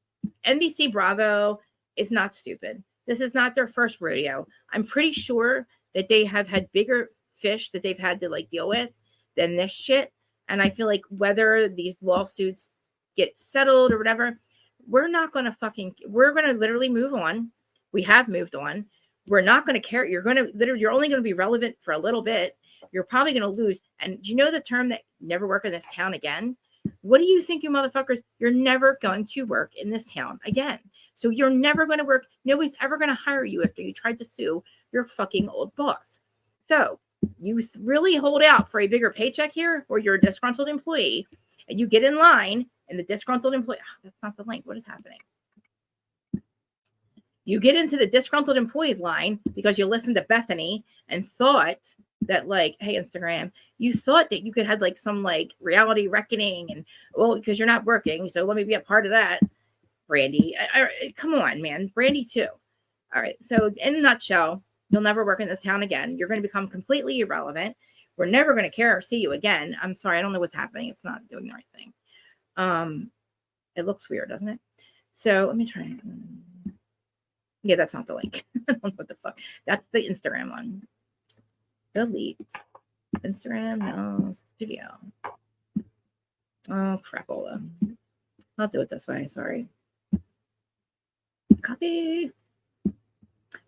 Speaker 1: NBC Bravo is not stupid. This is not their first rodeo. I'm pretty sure that they have had bigger fish that they've had to like deal with than this shit. And I feel like whether these lawsuits get settled or whatever, we're going to literally move on. We have moved on. We're not going to care. You're only going to be relevant for a little bit. You're probably going to lose. And do you know the term that never work in this town again? What do you think, you motherfuckers? You're never going to work in this town again. So you're never going to work. Nobody's ever going to hire you after you tried to sue your fucking old boss. So you really hold out for a bigger paycheck here, or you're a disgruntled employee and you get in line and the disgruntled employee, that's not the link. What is happening? You get into the disgruntled employees line because you listened to Bethany and thought that, like, hey, Instagram, you thought that you could have like some like reality reckoning and, well, because you're not working, so let me be a part of that. Brandy, come on, man. Brandy too. All right. So in a nutshell, you'll never work in this town again. You're going to become completely irrelevant. We're never going to care or see you again. I'm sorry. I don't know what's happening. It's not doing the right thing. It looks weird, doesn't it? So let me try. Yeah, that's not the link. I don't know what the fuck. That's the Instagram one. Delete. Instagram, no. Studio. Oh, crapola. I'll do it this way. Sorry. Copy.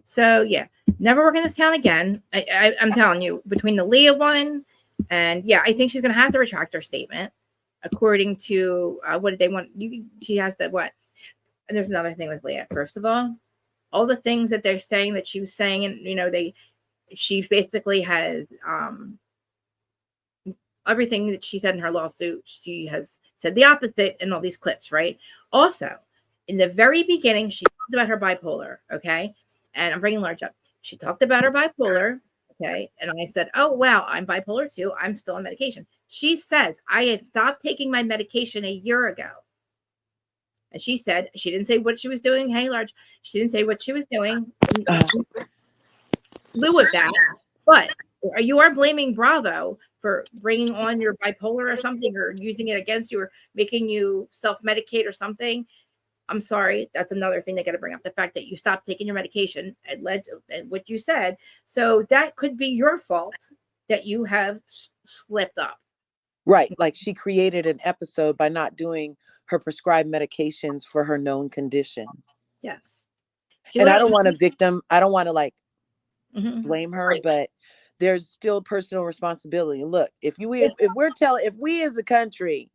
Speaker 1: So, yeah. Never work in this town again. I'm telling you, between the Leah one and, yeah, I think she's going to have to retract her statement according to what did they want. She has to what? And there's another thing with Leah. First of all the things that they're saying that she was saying, and, you know, she basically has everything that she said in her lawsuit. She has said the opposite in all these clips, right? Also, in the very beginning, she talked about her bipolar, okay? And I'm bringing Large up. She talked about her bipolar, okay? And I said, oh, wow, I'm bipolar too. I'm still on medication. She says, I had stopped taking my medication a year ago. And she said, she didn't say what she was doing. Hey, Large. She didn't say what she was doing. Live with that. But you are blaming Bravo for bringing on your bipolar or something, or using it against you, or making you self-medicate or something. I'm sorry. That's another thing they got to bring up. The fact that you stopped taking your medication and led to what you said. So that could be your fault that you have slipped up.
Speaker 3: Right. Like she created an episode by not doing her prescribed medications for her known condition.
Speaker 1: Yes.
Speaker 3: And I don't want to like blame her,
Speaker 1: right.
Speaker 3: But there's still personal responsibility. Look, if we as a country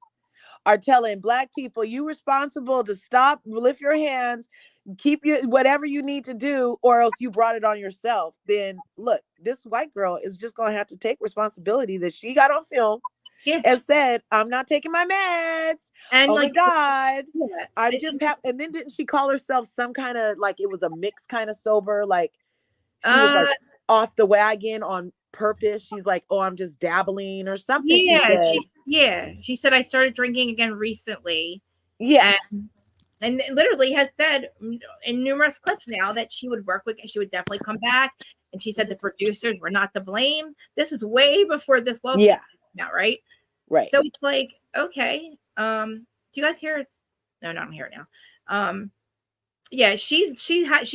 Speaker 3: are telling Black people, you responsible to stop, lift your hands, keep whatever you need to do, or else you brought it on yourself, then look, this white girl is just going to have to take responsibility that she got on film and said, I'm not taking my meds. And oh my God. Yeah, I just have, and then didn't she call herself some kind of, like, it was a mixed kind of sober, like she was like off the wagon on purpose. She's like, oh, I'm just dabbling or something.
Speaker 1: Yeah. She said, I started drinking again recently.
Speaker 3: Yeah.
Speaker 1: And literally has said in numerous clips now that she would definitely come back. And she said the producers were not to blame. This is way before this lawsuit now, right?
Speaker 3: Right.
Speaker 1: So it's like, okay. Do you guys hear No, no, I'm here now. Yeah, she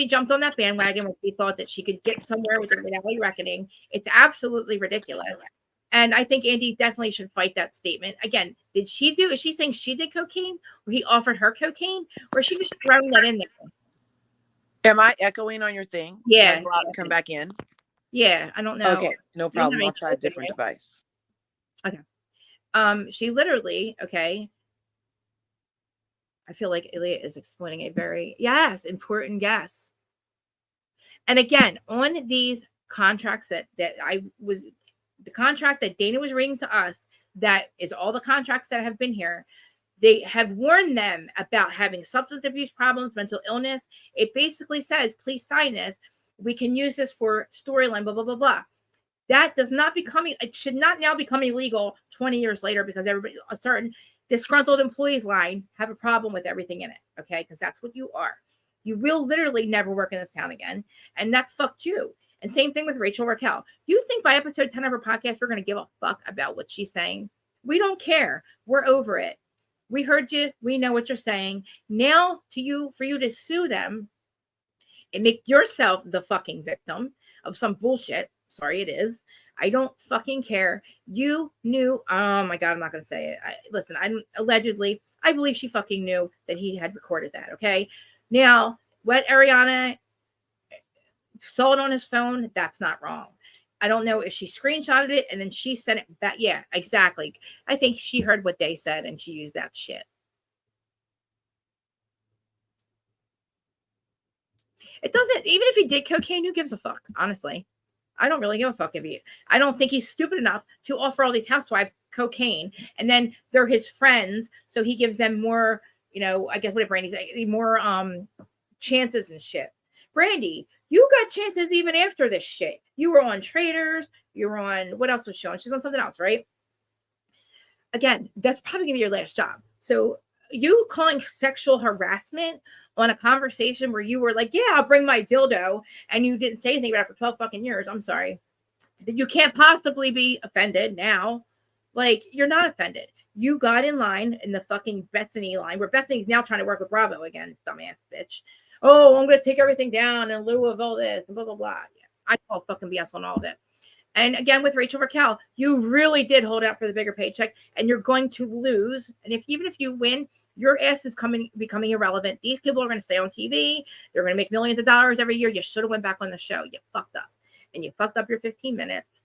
Speaker 1: jumped on that bandwagon when she thought that she could get somewhere with the reality reckoning. It's absolutely ridiculous. And I think Andy definitely should fight that statement. Again, is she saying she did cocaine, or he offered her cocaine, or is she just throwing that in there?
Speaker 3: Am I echoing on your thing? Should I
Speaker 1: Yeah.
Speaker 3: go out and come back in?
Speaker 1: Yeah, I don't know.
Speaker 3: Okay, no
Speaker 1: You don't have
Speaker 3: problem.
Speaker 1: any
Speaker 3: I'll try a
Speaker 1: open,
Speaker 3: different
Speaker 1: right?
Speaker 3: device.
Speaker 1: Okay. She literally, okay. I feel like Elliot is explaining a very important yes. And again, on these contracts that the contract that Dana was reading to us, that is all the contracts that have been here. They have warned them about having substance abuse problems, mental illness. It basically says, please sign this. We can use this for storyline, blah, blah, blah, blah. That does not it should not now become illegal 20 years later because a certain disgruntled employees line have a problem with everything in it. Okay. Because that's what you are. You will literally never work in this town again. And that's fucked you. And same thing with Rachel Raquel. You think by episode 10 of her podcast, we're going to give a fuck about what she's saying? We don't care. We're over it. We heard you. We know what you're saying. Now for you to sue them and make yourself the fucking victim of some bullshit. Sorry, it is. I don't fucking care. You knew. Oh my God, I'm not going to say it. Listen, I believe she fucking knew that he had recorded that. Okay. Now, what Ariana saw it on his phone, that's not wrong. I don't know if she screenshotted it and then she sent it back. Yeah, exactly. I think she heard what they said and she used that shit. It doesn't, even if he did cocaine, who gives a fuck? Honestly, I don't really give a fuck I don't think he's stupid enough to offer all these housewives cocaine and then they're his friends. So he gives them more, I guess what Brandy's more chances and shit. Brandy, you got chances even after this shit. You were on Traders. You were on, what else was she on? She's on something else, right? Again, that's probably going to be your last job. So you calling sexual harassment on a conversation where you were like, yeah, I'll bring my dildo, and you didn't say anything about it for 12 fucking years. I'm sorry. You can't possibly be offended now. Like, you're not offended. You got in line in the fucking Bethany line, where Bethany's now trying to work with Bravo again, dumbass bitch. Oh, I'm going to take everything down in lieu of all this, and blah, blah, blah. Yeah, I call fucking BS on all of it. And again, with Rachel Raquel, you really did hold out for the bigger paycheck, and you're going to lose. And even if you win, your ass is becoming irrelevant. These people are going to stay on TV. They're going to make millions of dollars every year. You should have went back on the show. You fucked up. And you fucked up your 15 minutes.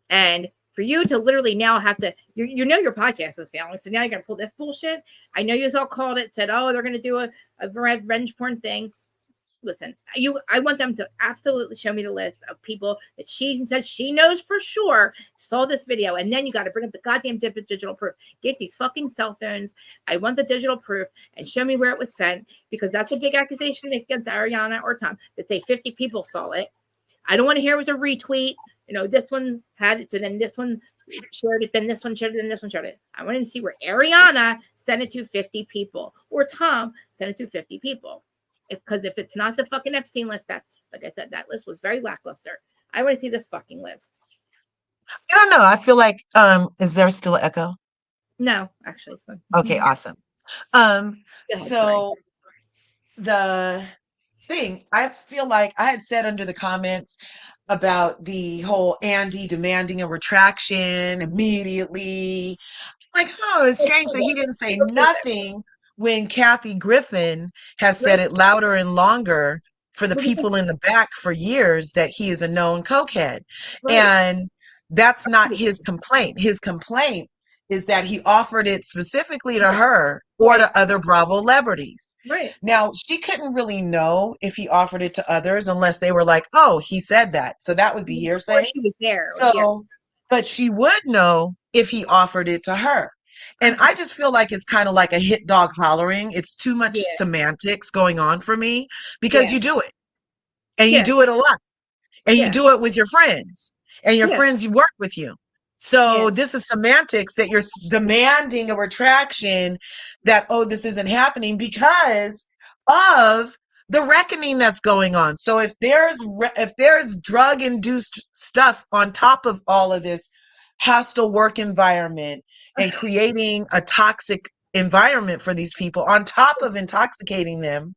Speaker 1: And for you to literally now have to, you know your podcast is failing, so now you're going to pull this bullshit. I know you all called it, said, oh, they're going to do a revenge porn thing. Listen, I want them to absolutely show me the list of people that she says she knows for sure saw this video, and then you got to bring up the goddamn digital proof. Get these fucking cell phones. I want the digital proof and show me where it was sent, because that's a big accusation against Ariana or Tom that say 50 people saw it. I don't want to hear it was a retweet. This one had it, so then this one shared it, then this one shared it, then this one shared it. I want to see where Ariana sent it to 50 people or Tom sent it to 50 people. Because if it's not the fucking Epstein list, that's, like I said, that list was very lackluster. I want to see this fucking list.
Speaker 4: I don't know. I feel like, is there still an echo?
Speaker 1: No, actually, it's fine.
Speaker 4: Okay, awesome. So the thing, I feel like I had said under the comments about the whole Andy demanding a retraction immediately. Like, oh, it's strange that he didn't say nothing when Kathy Griffin has said it louder and longer for the people in the back for years that he is a known cokehead. And that's not his complaint. His complaint is that he offered it specifically to her or to other Bravo celebrities.
Speaker 1: Right.
Speaker 4: Now, she couldn't really know if he offered it to others unless they were like, oh, he said that. So that would be hearsay.
Speaker 1: She was there.
Speaker 4: So, but she would know if he offered it to her. And I just feel like it's kind of like a hit dog hollering. It's too much semantics going on for me, because you do it, and you do it a lot, and you do it with your friends, and your friends you work with you. So this is semantics that you're demanding a retraction, that, oh, this isn't happening because of the reckoning that's going on. So if there's drug induced stuff on top of all of this hostile work environment and creating a toxic environment for these people, on top of intoxicating them,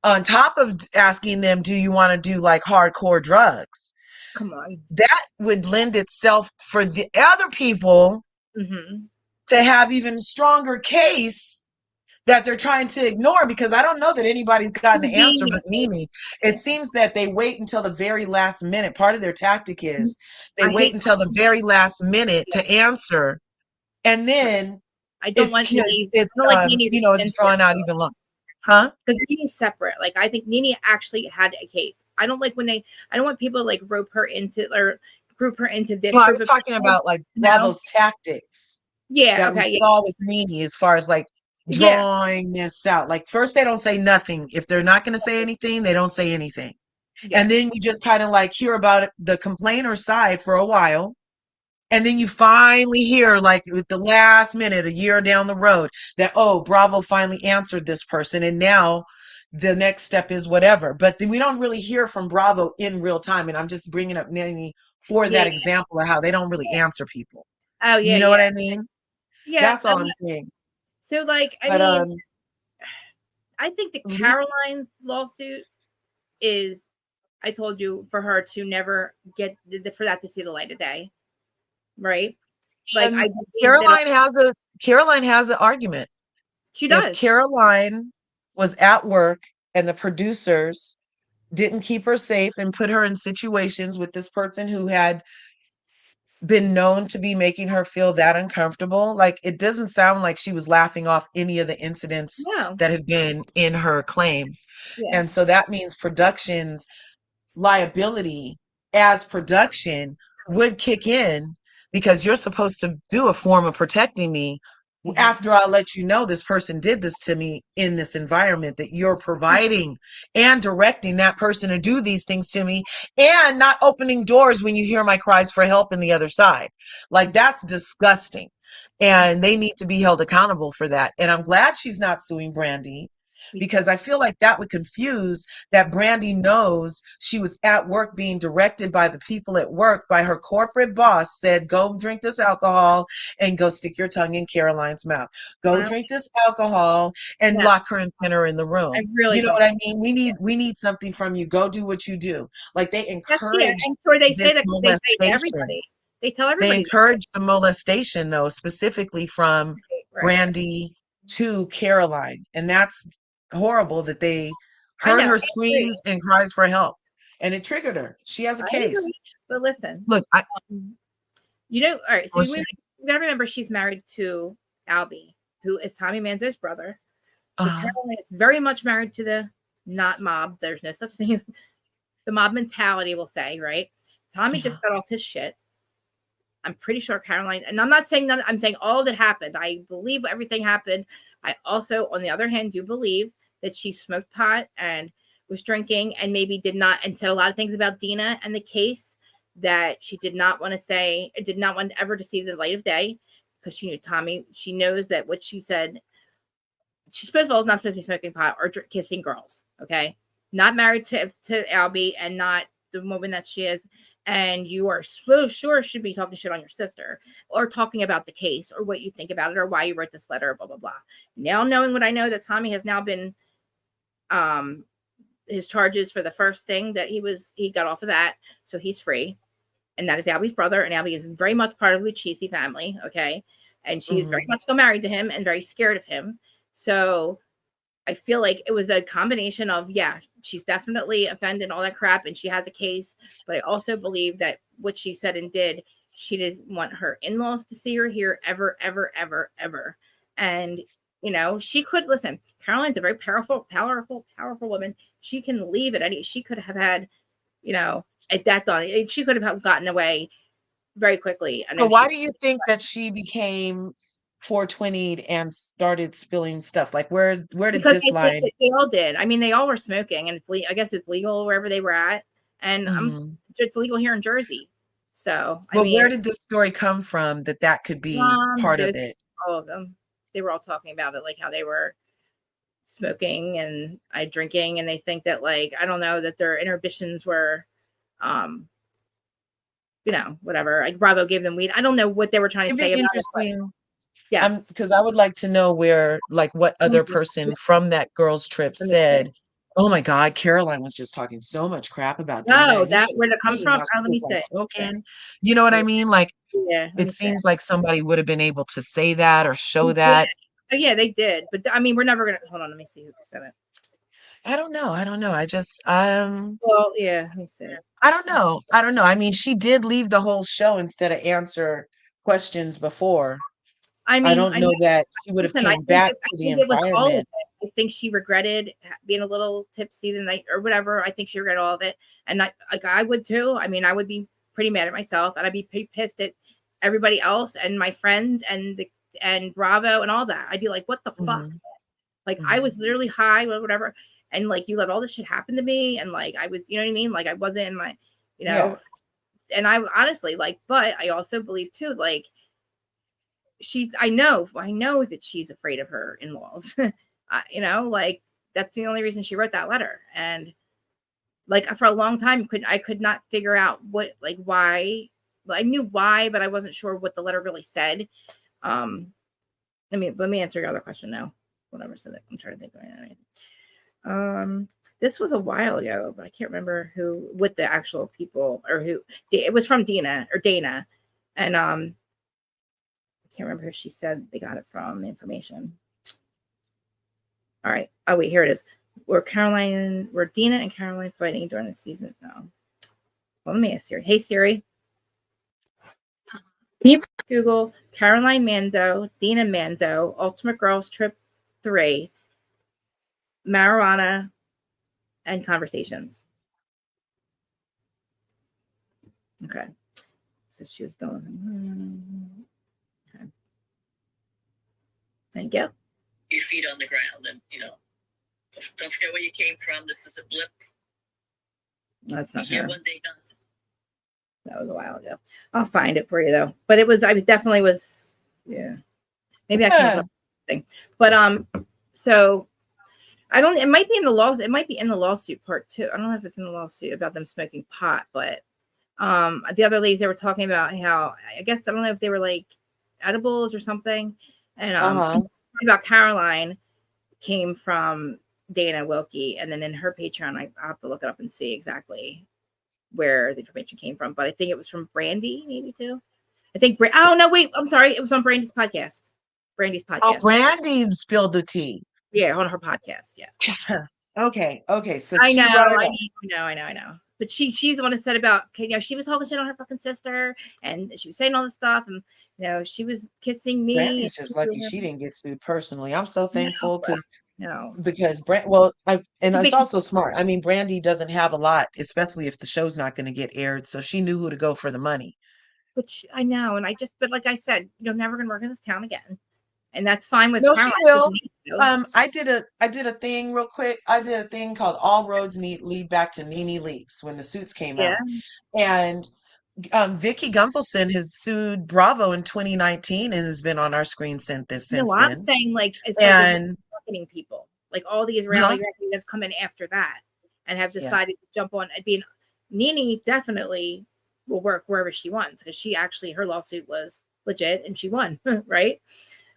Speaker 4: on top of asking them, do you want to do like hardcore drugs?
Speaker 1: Come on.
Speaker 4: That would lend itself for the other people
Speaker 1: Mm-hmm.
Speaker 4: to have even stronger case that they're trying to ignore, because I don't know that anybody's gotten an answer but Mimi. It seems that they wait until the very last minute. Part of their tactic is they
Speaker 1: I
Speaker 4: wait
Speaker 1: hate
Speaker 4: until the very last minute to answer, and then
Speaker 1: I don't want Nene. I don't like Nene
Speaker 4: you know, it's drawn out even longer. Huh?
Speaker 1: Because Nene's separate. Like I think Nene actually had a case. I don't like when they. I don't want people to like rope her into or group her into this.
Speaker 4: No, I
Speaker 1: group
Speaker 4: was
Speaker 1: of
Speaker 4: talking
Speaker 1: people,
Speaker 4: about like
Speaker 1: you know?
Speaker 4: Bravo's tactics
Speaker 1: Yeah.
Speaker 4: that we
Speaker 1: Okay.
Speaker 4: saw with Nene, as far as like
Speaker 1: Yeah.
Speaker 4: drawing this out. Like first they don't say nothing. If they're not going to say anything, they don't say anything.
Speaker 1: Yeah.
Speaker 4: And then you just kind of like hear about it, the complainer side for a while. And then you finally hear, like with the last minute, a year down the road, that, oh, Bravo finally answered this person. And now the next step is whatever. But we don't really hear from Bravo in real time. And I'm just bringing up Nanny for
Speaker 1: Yeah.
Speaker 4: that example of how they don't really answer people.
Speaker 1: Oh yeah.
Speaker 4: You know
Speaker 1: Yeah.
Speaker 4: what I mean?
Speaker 1: Yeah.
Speaker 4: That's all I'm saying.
Speaker 1: So like, I
Speaker 4: But
Speaker 1: mean, I think the
Speaker 4: Le-
Speaker 1: Caroline lawsuit is. I told you for her to never get for that to see the light of day, right? Like I believe that
Speaker 4: Caroline has an argument.
Speaker 1: she
Speaker 4: If
Speaker 1: does.
Speaker 4: Caroline was at work and the producers didn't keep her safe and put her in situations with this person who had been known to be making her feel that uncomfortable, like it doesn't sound like she was laughing off any of the incidents
Speaker 1: No.
Speaker 4: that have been in her claims.
Speaker 1: Yeah.
Speaker 4: And so that means productions liability as production would kick in, because you're supposed to do a form of protecting me after I let you know this person did this to me in this environment, that you're providing and directing that person to do these things to me, and not opening doors when you hear my cries for help in the other side. Like that's disgusting. And they need to be held accountable for that. And I'm glad she's not suing Brandy, because I feel like that would confuse that Brandy knows she was at work being directed by the people at work, by her corporate boss, said, go drink this alcohol and go stick your tongue in Caroline's mouth. Go drink this alcohol and
Speaker 1: Yeah.
Speaker 4: lock her and pin her in the
Speaker 1: I
Speaker 4: room.
Speaker 1: really
Speaker 4: You know
Speaker 1: don't.
Speaker 4: what I mean? We need something from you. Go do what you do. Like they encourage
Speaker 1: And sure they say
Speaker 4: this
Speaker 1: that they say to
Speaker 4: molestation.
Speaker 1: everybody. They tell
Speaker 4: They
Speaker 1: everybody.
Speaker 4: encourage the molestation, though, specifically from
Speaker 1: Right.
Speaker 4: Brandy to Caroline. And that's horrible that they
Speaker 1: I
Speaker 4: heard
Speaker 1: know.
Speaker 4: her
Speaker 1: I agree.
Speaker 4: screams and cries for help. And it triggered her. She has a
Speaker 1: I
Speaker 4: case.
Speaker 1: agree. But listen,
Speaker 4: Look,
Speaker 1: you know, all right. So
Speaker 4: was
Speaker 1: we gotta remember she's married to Albie, who is Tommy Manzo's brother. So Caroline is very much married to the not mob. There's no such thing as the mob mentality, we'll say, right? Tommy just got off his shit. I'm pretty sure Caroline, and I'm not saying that, I'm saying all that happened. I believe everything happened. I also, on the other hand, do believe that she smoked pot and was drinking and maybe did not, and said a lot of things about Dina and the case that she did not want to say, did not want ever to see the light of day, because she knew Tommy. She knows that what she said, she's supposed to, not supposed to be smoking pot or kissing girls. Okay. Not married to Albie, and not the woman that she is. And you are so sure should be talking shit on your sister, or talking about the case, or what you think about it, or why you wrote this letter, blah, blah, blah. Now, knowing what I know, that Tommy has now been, his charges for the first thing that he got off of that. So he's free. And that is Albie's brother. And Albie is very much part of the Lucchese family. Okay. And she is very much still married to him and very scared of him. So I feel like it was a combination of, yeah, she's definitely offended, all that crap, and she has a case. But I also believe that what she said and did, she doesn't want her in-laws to see her here ever, ever, ever, ever. And, you know, she could, listen, Caroline's a very powerful woman. She can leave at any, she could have had, you know, at that time, she could have gotten away very quickly.
Speaker 4: so why do you think that she became 420'd and started spilling stuff? Like where did
Speaker 1: because
Speaker 4: this line?
Speaker 1: they all did. I mean, they all were smoking, and it's I guess it's legal wherever they were at, and it's legal here in Jersey. So I mean,
Speaker 4: where did this story come from that could be part of it?
Speaker 1: All of them. They were all talking about it, like how they were smoking and drinking, and they think that, like, I don't know, that their inhibitions were, you know, whatever. Like Bravo gave them weed. I don't know what they were trying to say about it. Yes.
Speaker 4: Because I would like to know where, like, what other person from that girls' trip
Speaker 1: Let me see.
Speaker 4: said, "Oh my God, Caroline was just talking so much crap about Dana.
Speaker 1: No,
Speaker 4: You
Speaker 1: that
Speaker 4: should
Speaker 1: where did it
Speaker 4: have
Speaker 1: come
Speaker 4: seen
Speaker 1: from?
Speaker 4: how
Speaker 1: Oh,
Speaker 4: she
Speaker 1: let me
Speaker 4: was like
Speaker 1: see.
Speaker 4: token." You know what I mean? Like,
Speaker 1: Yeah, let me
Speaker 4: it
Speaker 1: see.
Speaker 4: seems like somebody would have been able to say that or show
Speaker 1: They
Speaker 4: that.
Speaker 1: did. Oh yeah, they did. But I mean, we're never gonna hold on. Let me see who said it.
Speaker 4: I don't know. I don't know. I just
Speaker 1: Well, yeah, let me see.
Speaker 4: I don't know. I don't know. I mean, she did leave the whole show instead of answer questions before.
Speaker 1: I
Speaker 4: I
Speaker 1: mean,
Speaker 4: don't know that she would have
Speaker 1: listen,
Speaker 4: came back
Speaker 1: I
Speaker 4: to the
Speaker 1: think it was all of
Speaker 4: environment.
Speaker 1: it. I think she regretted being a little tipsy the night or whatever. I think she regretted all of it, and like I would too. I mean, I would be pretty mad at myself, and I'd be pretty pissed at everybody else and my friends and Bravo and all that. I'd be like, what the fuck?
Speaker 4: Mhm,
Speaker 1: Like I
Speaker 4: mhm.
Speaker 1: was literally high, whatever, and like you let all this shit happen to me, and like I was, you know what I mean? Like I wasn't in my, you
Speaker 4: Yeah.
Speaker 1: know, and I honestly like, but I also believe too, like I know that she's afraid of her in-laws. You know, like that's the only reason she wrote that letter. And like for a long time, I could not figure out what, like, why. Well, I knew why, but I wasn't sure what the letter really said. Um, let me answer your other question now. Whatever said it. I'm trying to think of it. This was a while ago, but I can't remember who, what the actual people or who. It was from Dana, and I can't remember who she said they got it from. The information. All right. Oh wait, here it is. Were Dina and Caroline fighting during the season? No. Well, let me ask Siri. Hey Siri, can you Google Caroline Manzo, Dina Manzo, Ultimate Girls Trip 3, marijuana and conversations. Okay. So she was done. Okay. Thank you.
Speaker 2: Your feet on the ground, and don't forget where you came from. This is a blip.
Speaker 1: That's not
Speaker 2: Here
Speaker 1: her.
Speaker 2: one day, done.
Speaker 1: That was a while ago. I'll find it for you though. But I definitely was, yeah. Maybe I can look
Speaker 4: Yeah.
Speaker 1: up thing. But so I don't, it might be in the laws, it might be in the lawsuit part too. I don't know if it's in the lawsuit about them smoking pot, but the other ladies, they were talking about how, I guess, I don't know if they were like edibles or something. And about Caroline came from Dana Wilkie, and then in her Patreon, I'll have to look it up and see exactly where the information came from. But I think it was from Brandy, maybe too. I think. Oh no, wait, I'm sorry. It was on Brandy's podcast. Brandy's
Speaker 4: Oh,
Speaker 1: podcast.
Speaker 4: Brandy spilled the tea.
Speaker 1: Yeah, on her podcast. Yeah.
Speaker 4: Okay. So
Speaker 1: I
Speaker 4: she
Speaker 1: know,
Speaker 4: brought it up.
Speaker 1: I know. But she's the one that said about, she was talking shit on her fucking sister, and she was saying all this stuff, and she was kissing me.
Speaker 4: Brandy's just lucky she didn't get sued personally. I'm so thankful because
Speaker 1: No.
Speaker 4: it's also smart. I mean, Brandy doesn't have a lot, especially if the show's not going to get aired. So she knew who to go for the money.
Speaker 1: Which I know, and but like I said, you're never gonna work in this town again, and that's fine with
Speaker 4: No,
Speaker 1: Caroline.
Speaker 4: she will. I did a thing real quick. I did a thing called All Roads Lead Back to Nene Leakes when the suits came
Speaker 1: Yeah.
Speaker 4: out. And Vicky Gunvalson has sued Bravo in 2019 and has been on our screen
Speaker 1: No,
Speaker 4: since
Speaker 1: I'm
Speaker 4: then.
Speaker 1: saying like as far as the
Speaker 4: And
Speaker 1: marketing people, like all the Israeli
Speaker 4: huh?
Speaker 1: executives come in after that and have
Speaker 4: Yeah.
Speaker 1: decided to jump on. Being Nene definitely will work wherever she wants because her lawsuit was legit and she won, right?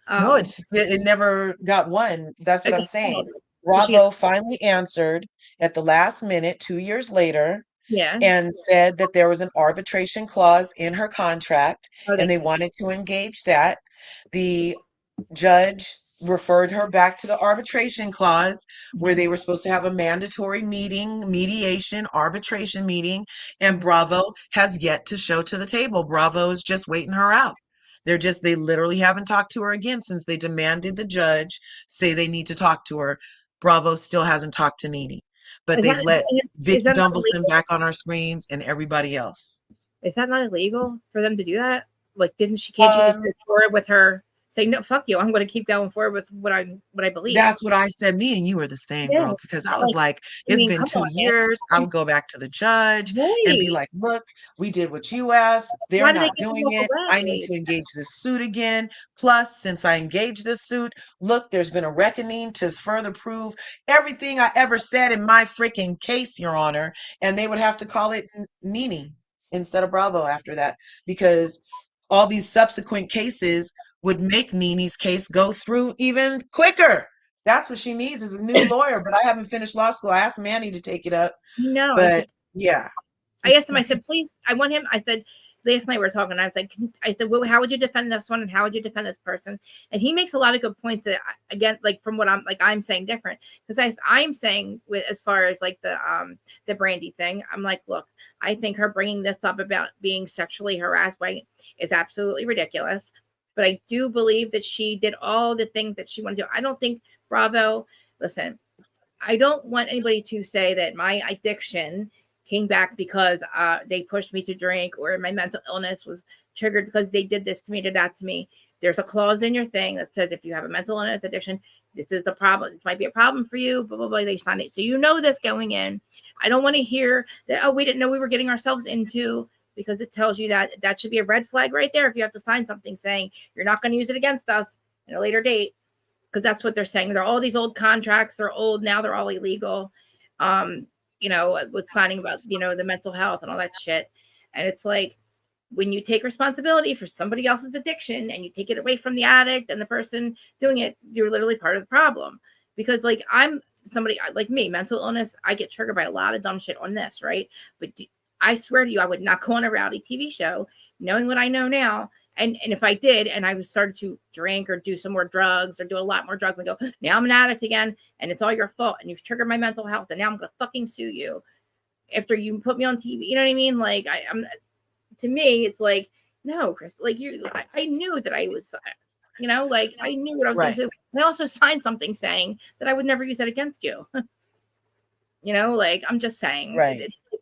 Speaker 4: No, it never got won. That's what I'm
Speaker 1: Okay,
Speaker 4: saying.
Speaker 1: so
Speaker 4: Bravo finally answered at the last minute 2 years later
Speaker 1: yeah.
Speaker 4: and said that there was an arbitration clause in her contract
Speaker 1: Oh,
Speaker 4: and they
Speaker 1: did.
Speaker 4: wanted to engage that. The judge referred her back to the arbitration clause where they were supposed to have a mandatory arbitration meeting, and Bravo has yet to show to the table. Bravo is just waiting her out. They literally haven't talked to her again since they demanded the judge say they need to talk to her. Bravo still hasn't talked to Nene, but
Speaker 1: Is
Speaker 4: they've
Speaker 1: that
Speaker 4: let
Speaker 1: is
Speaker 4: Vicky
Speaker 1: that not
Speaker 4: Gunvalson
Speaker 1: illegal?
Speaker 4: back on our screens and everybody else.
Speaker 1: Is that not illegal for them to do that? Like, can't she just go forward with her? Say no, fuck you. I'm going to keep going forward with what I believe.
Speaker 4: That's what I said. Me and you were the same,
Speaker 1: Yeah,
Speaker 4: girl, because I was
Speaker 1: like
Speaker 4: like,
Speaker 1: I
Speaker 4: it's
Speaker 1: mean,
Speaker 4: been
Speaker 1: come
Speaker 4: two
Speaker 1: on, man.
Speaker 4: years. I would go back to the judge and be
Speaker 1: Right?
Speaker 4: like, look, we did what you asked. They're
Speaker 1: Why do they
Speaker 4: not
Speaker 1: get to
Speaker 4: doing
Speaker 1: walk
Speaker 4: it. I need
Speaker 1: away?
Speaker 4: to engage this suit again. Plus, since I engaged this suit, look, there's been a reckoning to further prove everything I ever said in my freaking case, Your Honor. And they would have to call it Nene instead of Bravo after that because all these subsequent cases would make Nene's case go through even quicker. That's what she needs is a new lawyer. But I haven't finished law school. I asked Manny to take it up.
Speaker 1: No,
Speaker 4: But yeah.
Speaker 1: I asked him, I said, please, I want him. I said, last night we were talking. I was like, I said, well, how would you defend this one? And how would you defend this person? And he makes a lot of good points that, again, like from what I'm saying different. Because I'm saying with, as far as like the Brandy thing, I'm like, look, I think her bringing this up about being sexually harassed by is absolutely ridiculous. But I do believe that she did all the things that she wanted to do. I don't think Bravo, listen, I don't want anybody to say that my addiction came back because they pushed me to drink or my mental illness was triggered because they did this to me, did that to me. There's a clause in your thing that says if you have a mental illness addiction, this is the problem. This might be a problem for you, blah, blah, blah. They signed it. So you know this going in. I don't want to hear that, oh, we didn't know we were getting ourselves into, because it tells you that that should be a red flag right there if you have to sign something saying you're not going to use it against us at a later date. Because that's what they're saying. They're all these old contracts. They're old. Now they're all illegal. You know, with signing about, you know, the mental health and all that shit. And it's like, when you take responsibility for somebody else's addiction and you take it away from the addict and the person doing it, you're literally part of the problem. Because like, I'm somebody like me, mental illness, I get triggered by a lot of dumb shit on this, right? But I swear to you, I would not go on a reality TV show knowing what I know now. And if I did, and I was started to drink or do some more drugs or do a lot more drugs and go, now I'm an addict again, and it's all your fault, and you've triggered my mental health, and now I'm going to fucking sue you after you put me on TV. You know what I mean? Like, I'm, to me, it's like, no, Chris, like I knew that I was, you know, like I knew what I was going to do. I also signed something saying that I would never use that against you. You know, like, I'm just saying,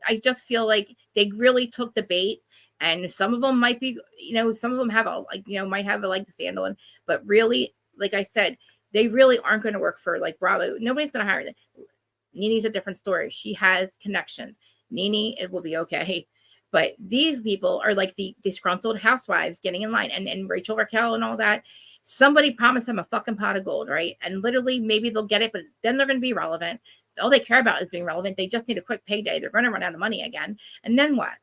Speaker 1: I just feel like they really took the bait. And some of them might be, you know, some of them have a, like, you know, might have a leg to stand on, but really, like I said, they really aren't going to work for like Bravo. Nobody's going to hire them. Nene's a different story. She has connections. Nene, it will be okay. But these people are like the disgruntled housewives getting in line, and Rachel Raquel and all that. Somebody promised them a fucking pot of gold, right? And literally, maybe they'll get it, but then they're going to be relevant. All they care about is being relevant. They just need a quick payday. They're going to run out of money again. And then what?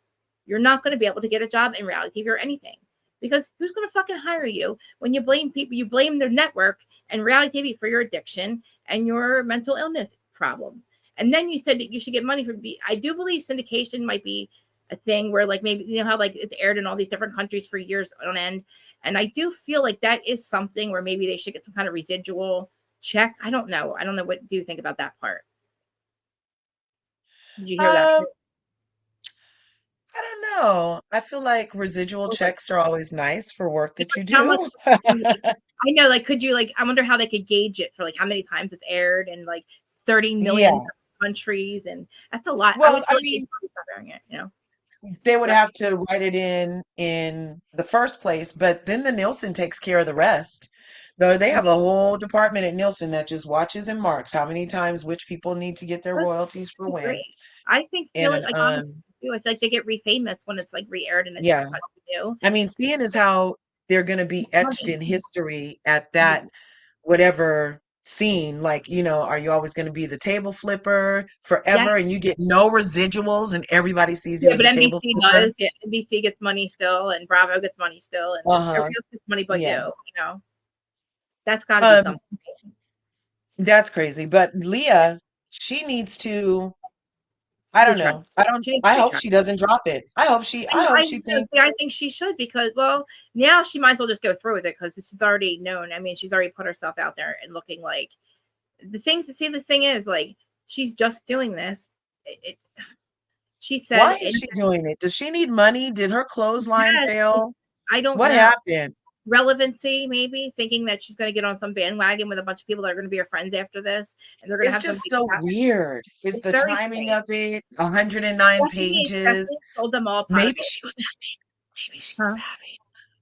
Speaker 1: You're not going to be able to get a job in reality TV or anything, because who's going to fucking hire you when you blame people? You blame their network and reality TV for your addiction and your mental illness problems. And then you said that you should get money from. I do believe syndication might be a thing where, like, maybe, you know how like it's aired in all these different countries for years on end. And I do feel like that is something where maybe they should get some kind of residual check. I don't know. What do you think about that part? Did you hear that?
Speaker 4: I don't know. I feel like residual checks are always nice for work that you
Speaker 1: How much?
Speaker 4: do.
Speaker 1: I know, like, could you, like, I wonder how they could gauge it for like how many times it's aired and like 30 million
Speaker 4: Yeah.
Speaker 1: countries, and that's a lot.
Speaker 4: Well,
Speaker 1: I would
Speaker 4: I
Speaker 1: feel
Speaker 4: mean,
Speaker 1: like it, you know.
Speaker 4: they would have to write it in the first place, but then the Nielsen takes care of the rest. Though they have a whole department at Nielsen that just watches and marks how many times which people need to get their royalties for when.
Speaker 1: Great. I think
Speaker 4: And
Speaker 1: like honestly, I feel like they get re-famous when it's like re-aired in a
Speaker 4: yeah,
Speaker 1: different country too.
Speaker 4: I mean, seeing as how they're going to be etched
Speaker 1: Money.
Speaker 4: in history at that whatever scene, like, you know, are you always going to be the table flipper
Speaker 1: Yeah.
Speaker 4: forever and you get no residuals and everybody sees you
Speaker 1: Yeah,
Speaker 4: as
Speaker 1: but
Speaker 4: a table
Speaker 1: NBC
Speaker 4: flipper?
Speaker 1: does. Yeah, NBC gets money still, and Bravo gets money still, and everybody else gets money but
Speaker 4: Yeah.
Speaker 1: you know. That's got to be something.
Speaker 4: That's crazy. But Leah, she needs to, I don't
Speaker 1: Retry.
Speaker 4: know.
Speaker 1: She needs
Speaker 4: I
Speaker 1: to
Speaker 4: hope
Speaker 1: retry.
Speaker 4: she doesn't drop it. I hope she thinks.
Speaker 1: I think she should, because, well, now she might as well just go through with it, because she's already known. I mean, she's already put herself out there and looking like the things. To see, the thing is, like, she's just doing this. She said,
Speaker 4: Why is she doing it? Does she need money? Did her clothesline fail?
Speaker 1: I don't
Speaker 4: What
Speaker 1: know.
Speaker 4: happened?
Speaker 1: Relevancy, maybe, thinking that she's going to get on some bandwagon with a bunch of people that are going to be her friends after this, and they're going to have
Speaker 4: It's just so weird. It's the
Speaker 1: very
Speaker 4: timing
Speaker 1: strange.
Speaker 4: of it. 109 pages.
Speaker 1: Stephanie told them all.
Speaker 4: Maybe she was
Speaker 1: Huh?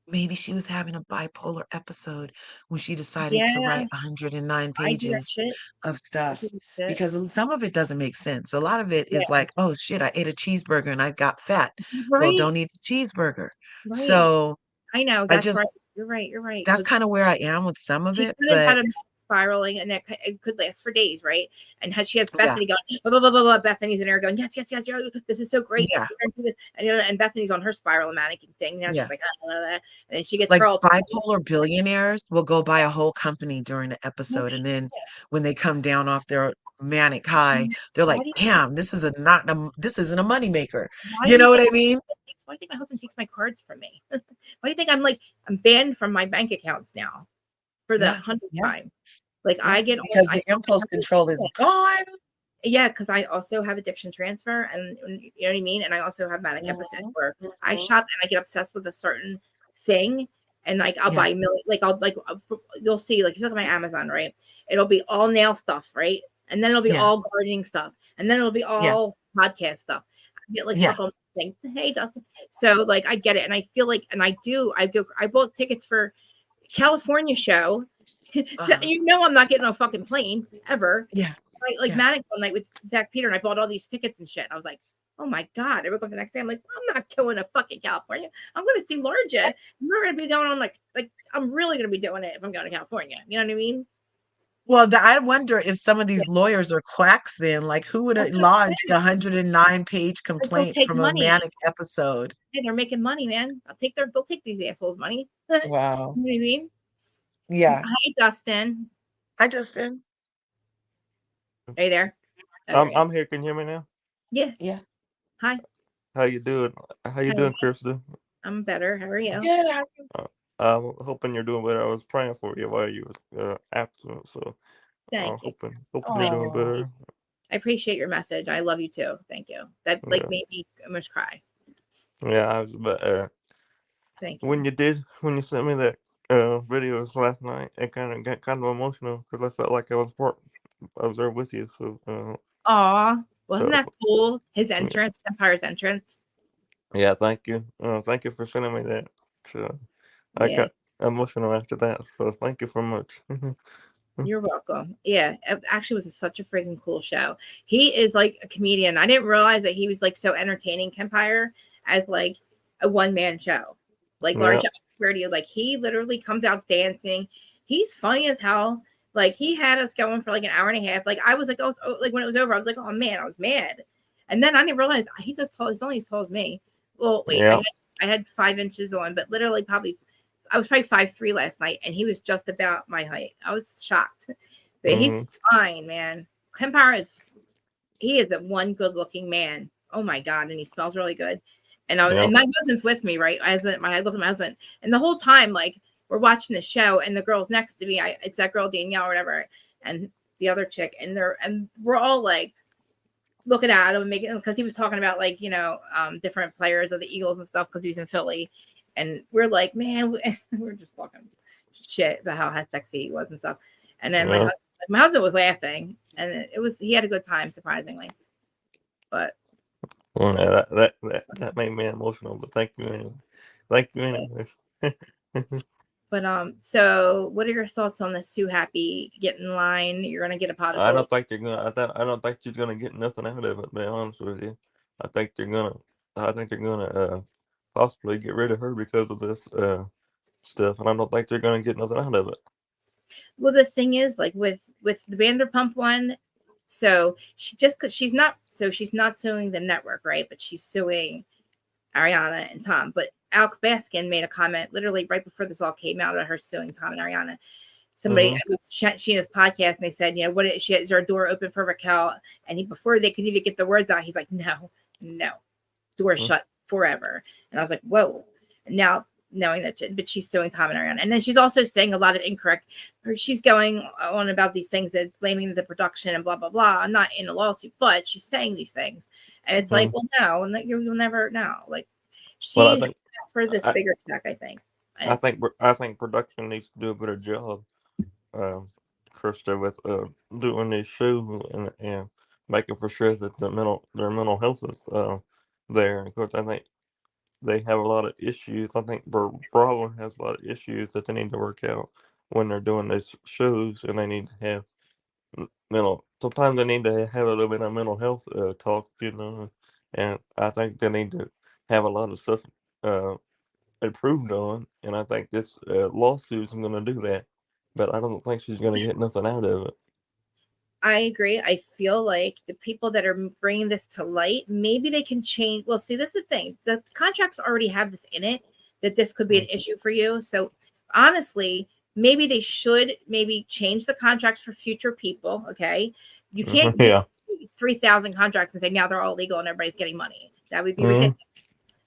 Speaker 4: maybe she was having a bipolar episode when she decided to
Speaker 1: Yeah,
Speaker 4: write 109
Speaker 1: I do that
Speaker 4: pages
Speaker 1: shit.
Speaker 4: of stuff,
Speaker 1: Shit.
Speaker 4: because some of it doesn't make sense. A lot of it is
Speaker 1: Yeah.
Speaker 4: like, oh shit, I ate a cheeseburger and I got fat. Well,
Speaker 1: Right.
Speaker 4: don't eat the cheeseburger.
Speaker 1: Right.
Speaker 4: So
Speaker 1: I know.
Speaker 4: I
Speaker 1: That's
Speaker 4: just,
Speaker 1: right. You're right.
Speaker 4: that's kind of where I am with some of
Speaker 1: She
Speaker 4: it.
Speaker 1: could have
Speaker 4: But
Speaker 1: had a spiraling, and it could last for days, right? And she has
Speaker 3: Yeah.
Speaker 1: Bethany going, blah, blah, blah, blah, blah. Bethany's in there going, yes, yes, yes, this is so great.
Speaker 3: Yeah.
Speaker 1: We're gonna do this. And, and Bethany's on her spiral mannequin thing. Now
Speaker 3: Yeah.
Speaker 1: she's like, and then she gets
Speaker 4: Like
Speaker 1: her all
Speaker 4: bipolar billionaires will go buy a whole company during the episode, and then when they come down off their manic high, they're like, "Damn, this isn't a moneymaker." You know what I mean?
Speaker 1: Why do you think my husband takes my cards from me? Why do you think I'm banned from my bank accounts now for the 100th time? Like I get
Speaker 4: because the impulse control is gone.
Speaker 1: Yeah, because I also have addiction transfer, and you know what I mean. And I also have manic episodes where I shop and I get obsessed with a certain thing, and like I'll buy you'll see, like, if you look at my Amazon, right? It'll be all nail stuff, right? And then it'll be all gardening stuff, and then it'll be all podcast stuff. I get like stuff on thing. Hey, Dustin. So like I get it, and I feel like, and I bought tickets for California show. You know, I'm not getting on a fucking plane ever.
Speaker 3: Yeah.
Speaker 1: Like Manic one night with Zach Peter, and I bought all these tickets and shit. I was like, oh my God. I woke up the next day. I'm like, I'm not going to fucking California. I'm going to see Larsa. We're going to be going on like I'm really going to be doing it if I'm going to California. You know what I mean?
Speaker 4: Well, I wonder if some of these lawyers are quacks then. Like, who would have lodged a 109-page complaint from a manic episode?
Speaker 1: Hey, they're making money, man. They'll take these assholes' money.
Speaker 4: Wow.
Speaker 1: You know what I mean?
Speaker 4: Yeah.
Speaker 1: Hi, Dustin.
Speaker 4: Hi, Dustin.
Speaker 1: Are you there?
Speaker 5: I'm here. Can you hear me now?
Speaker 1: Yeah.
Speaker 4: Yeah.
Speaker 1: Hi.
Speaker 5: How you doing? How you doing, Kirsten?
Speaker 1: I'm better. How are you?
Speaker 4: Good.
Speaker 5: I'm hoping you're doing better. I was praying for you while you was absent, so
Speaker 1: Thank you.
Speaker 5: hoping you're doing better.
Speaker 1: I appreciate your message. I love you too. Thank you. That made me almost cry.
Speaker 5: Yeah, I was, but
Speaker 1: thank you.
Speaker 5: When you sent me that videos last night, it kind of got kind of emotional because I felt like I was there with you. So.
Speaker 1: Aw, wasn't that cool? His entrance, Empire's entrance.
Speaker 5: Yeah, thank you. Thank you for sending me that. So I got emotional after that. So thank you so much.
Speaker 1: You're welcome. Yeah, it actually was such a freaking cool show. He is like a comedian. I didn't realize that he was like so entertaining, Empire, as like a one-man show. Like large radio. Like he literally comes out dancing. He's funny as hell. Like he had us going for like an hour and a half. Like I was like, oh, like when it was over, I was like, oh man, I was mad. And then I didn't realize he's as tall. He's only as tall as me. Well, wait, I had 5 inches on, but literally I was probably 5'3" last night, and he was just about my height. I was shocked, but he's fine, man. Empire he is a one good-looking man. Oh my God, and he smells really good. And and my husband's with me, right? I looked at my husband, and the whole time, like we're watching the show, and the girl's next to me. It's that girl Danielle or whatever, and the other chick, and we're all like looking at him, because he was talking about like different players of the Eagles and stuff because he was in Philly. And we're like, man, we're just talking shit about how sexy he was and stuff. And then my husband was laughing, and he had a good time, surprisingly. But
Speaker 5: that made me emotional. But thank you anyway. Thank you anyway.
Speaker 1: But so what are your thoughts on this? Sue Happy get in line? You're gonna get a pot of gold.
Speaker 5: I don't think you're gonna get nothing out of it. To be honest with you, I think they're gonna possibly get rid of her because of this stuff, and I don't think they're gonna get nothing out of it.
Speaker 1: Well, the thing is, like with the Vanderpump one, so she's not suing the network, right? But she's suing Ariana and Tom. But Alex Baskin made a comment literally right before this all came out about her suing Tom and Ariana. Somebody with Sheena's podcast, and they said, is there a door open for Raquel? And before they could even get the words out, he's like, no, door shut forever. And I was like, whoa. Now knowing that, but she's suing Tom and Ariana, and then she's also saying a lot of incorrect. She's going on about these things that blaming the production and blah blah blah. I'm not in a lawsuit, but she's saying these things, and it's like, well, no, and you'll never know. Like she for this bigger check, I think.
Speaker 5: I think production needs to do a better job, Krista, with doing these shows and making for sure that their mental health is there. Because I think they have a lot of issues. I think Bravo has a lot of issues that they need to work out when they're doing these shows, and they need to have sometimes they need to have a little bit of mental health talk, and I think they need to have a lot of stuff improved on, and I think this lawsuit is going to do that. but I don't think she's gonna get nothing out of it.
Speaker 1: I agree. I feel like the people that are bringing this to light, maybe they can change. Well, see, this is the thing. The contracts already have this in it that this could be an issue for you. So honestly, maybe they should maybe change the contracts for future people. Okay. You can't get
Speaker 5: Yeah.
Speaker 1: 3,000 contracts and say now they're all legal and everybody's getting money. That would be
Speaker 5: Mhm.
Speaker 1: ridiculous.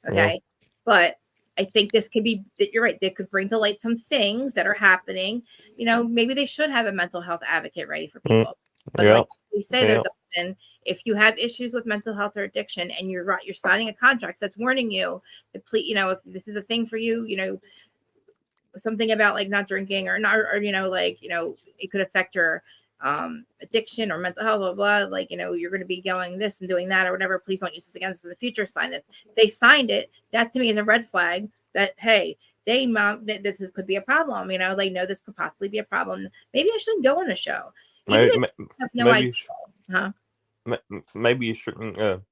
Speaker 5: Yeah.
Speaker 1: Okay. But I think this could be that you're right. They could bring to light some things that are happening. You know, maybe they should have a mental health advocate ready for
Speaker 5: Mm.
Speaker 1: people. But
Speaker 5: Yeah.
Speaker 1: like we say,
Speaker 5: Yeah.
Speaker 1: Dustin, if you have issues with mental health or addiction and you're signing a contract that's warning you that please, you know, if this is a thing for you, you know, something about like not drinking or not, or, you know, like, you know, it could affect your addiction or mental health, blah, blah, like, you know, you're going to be going this and doing that or whatever. Please don't use this against us in the future. Sign this. They signed it. That to me is a red flag that, hey, they this could be a problem. You know, they know this could possibly be a problem. Maybe I shouldn't go on a show. Even
Speaker 5: Maybe,
Speaker 1: if I have no
Speaker 5: maybe,
Speaker 1: idea.
Speaker 5: you sh-
Speaker 1: Huh?
Speaker 5: maybe you shouldn't.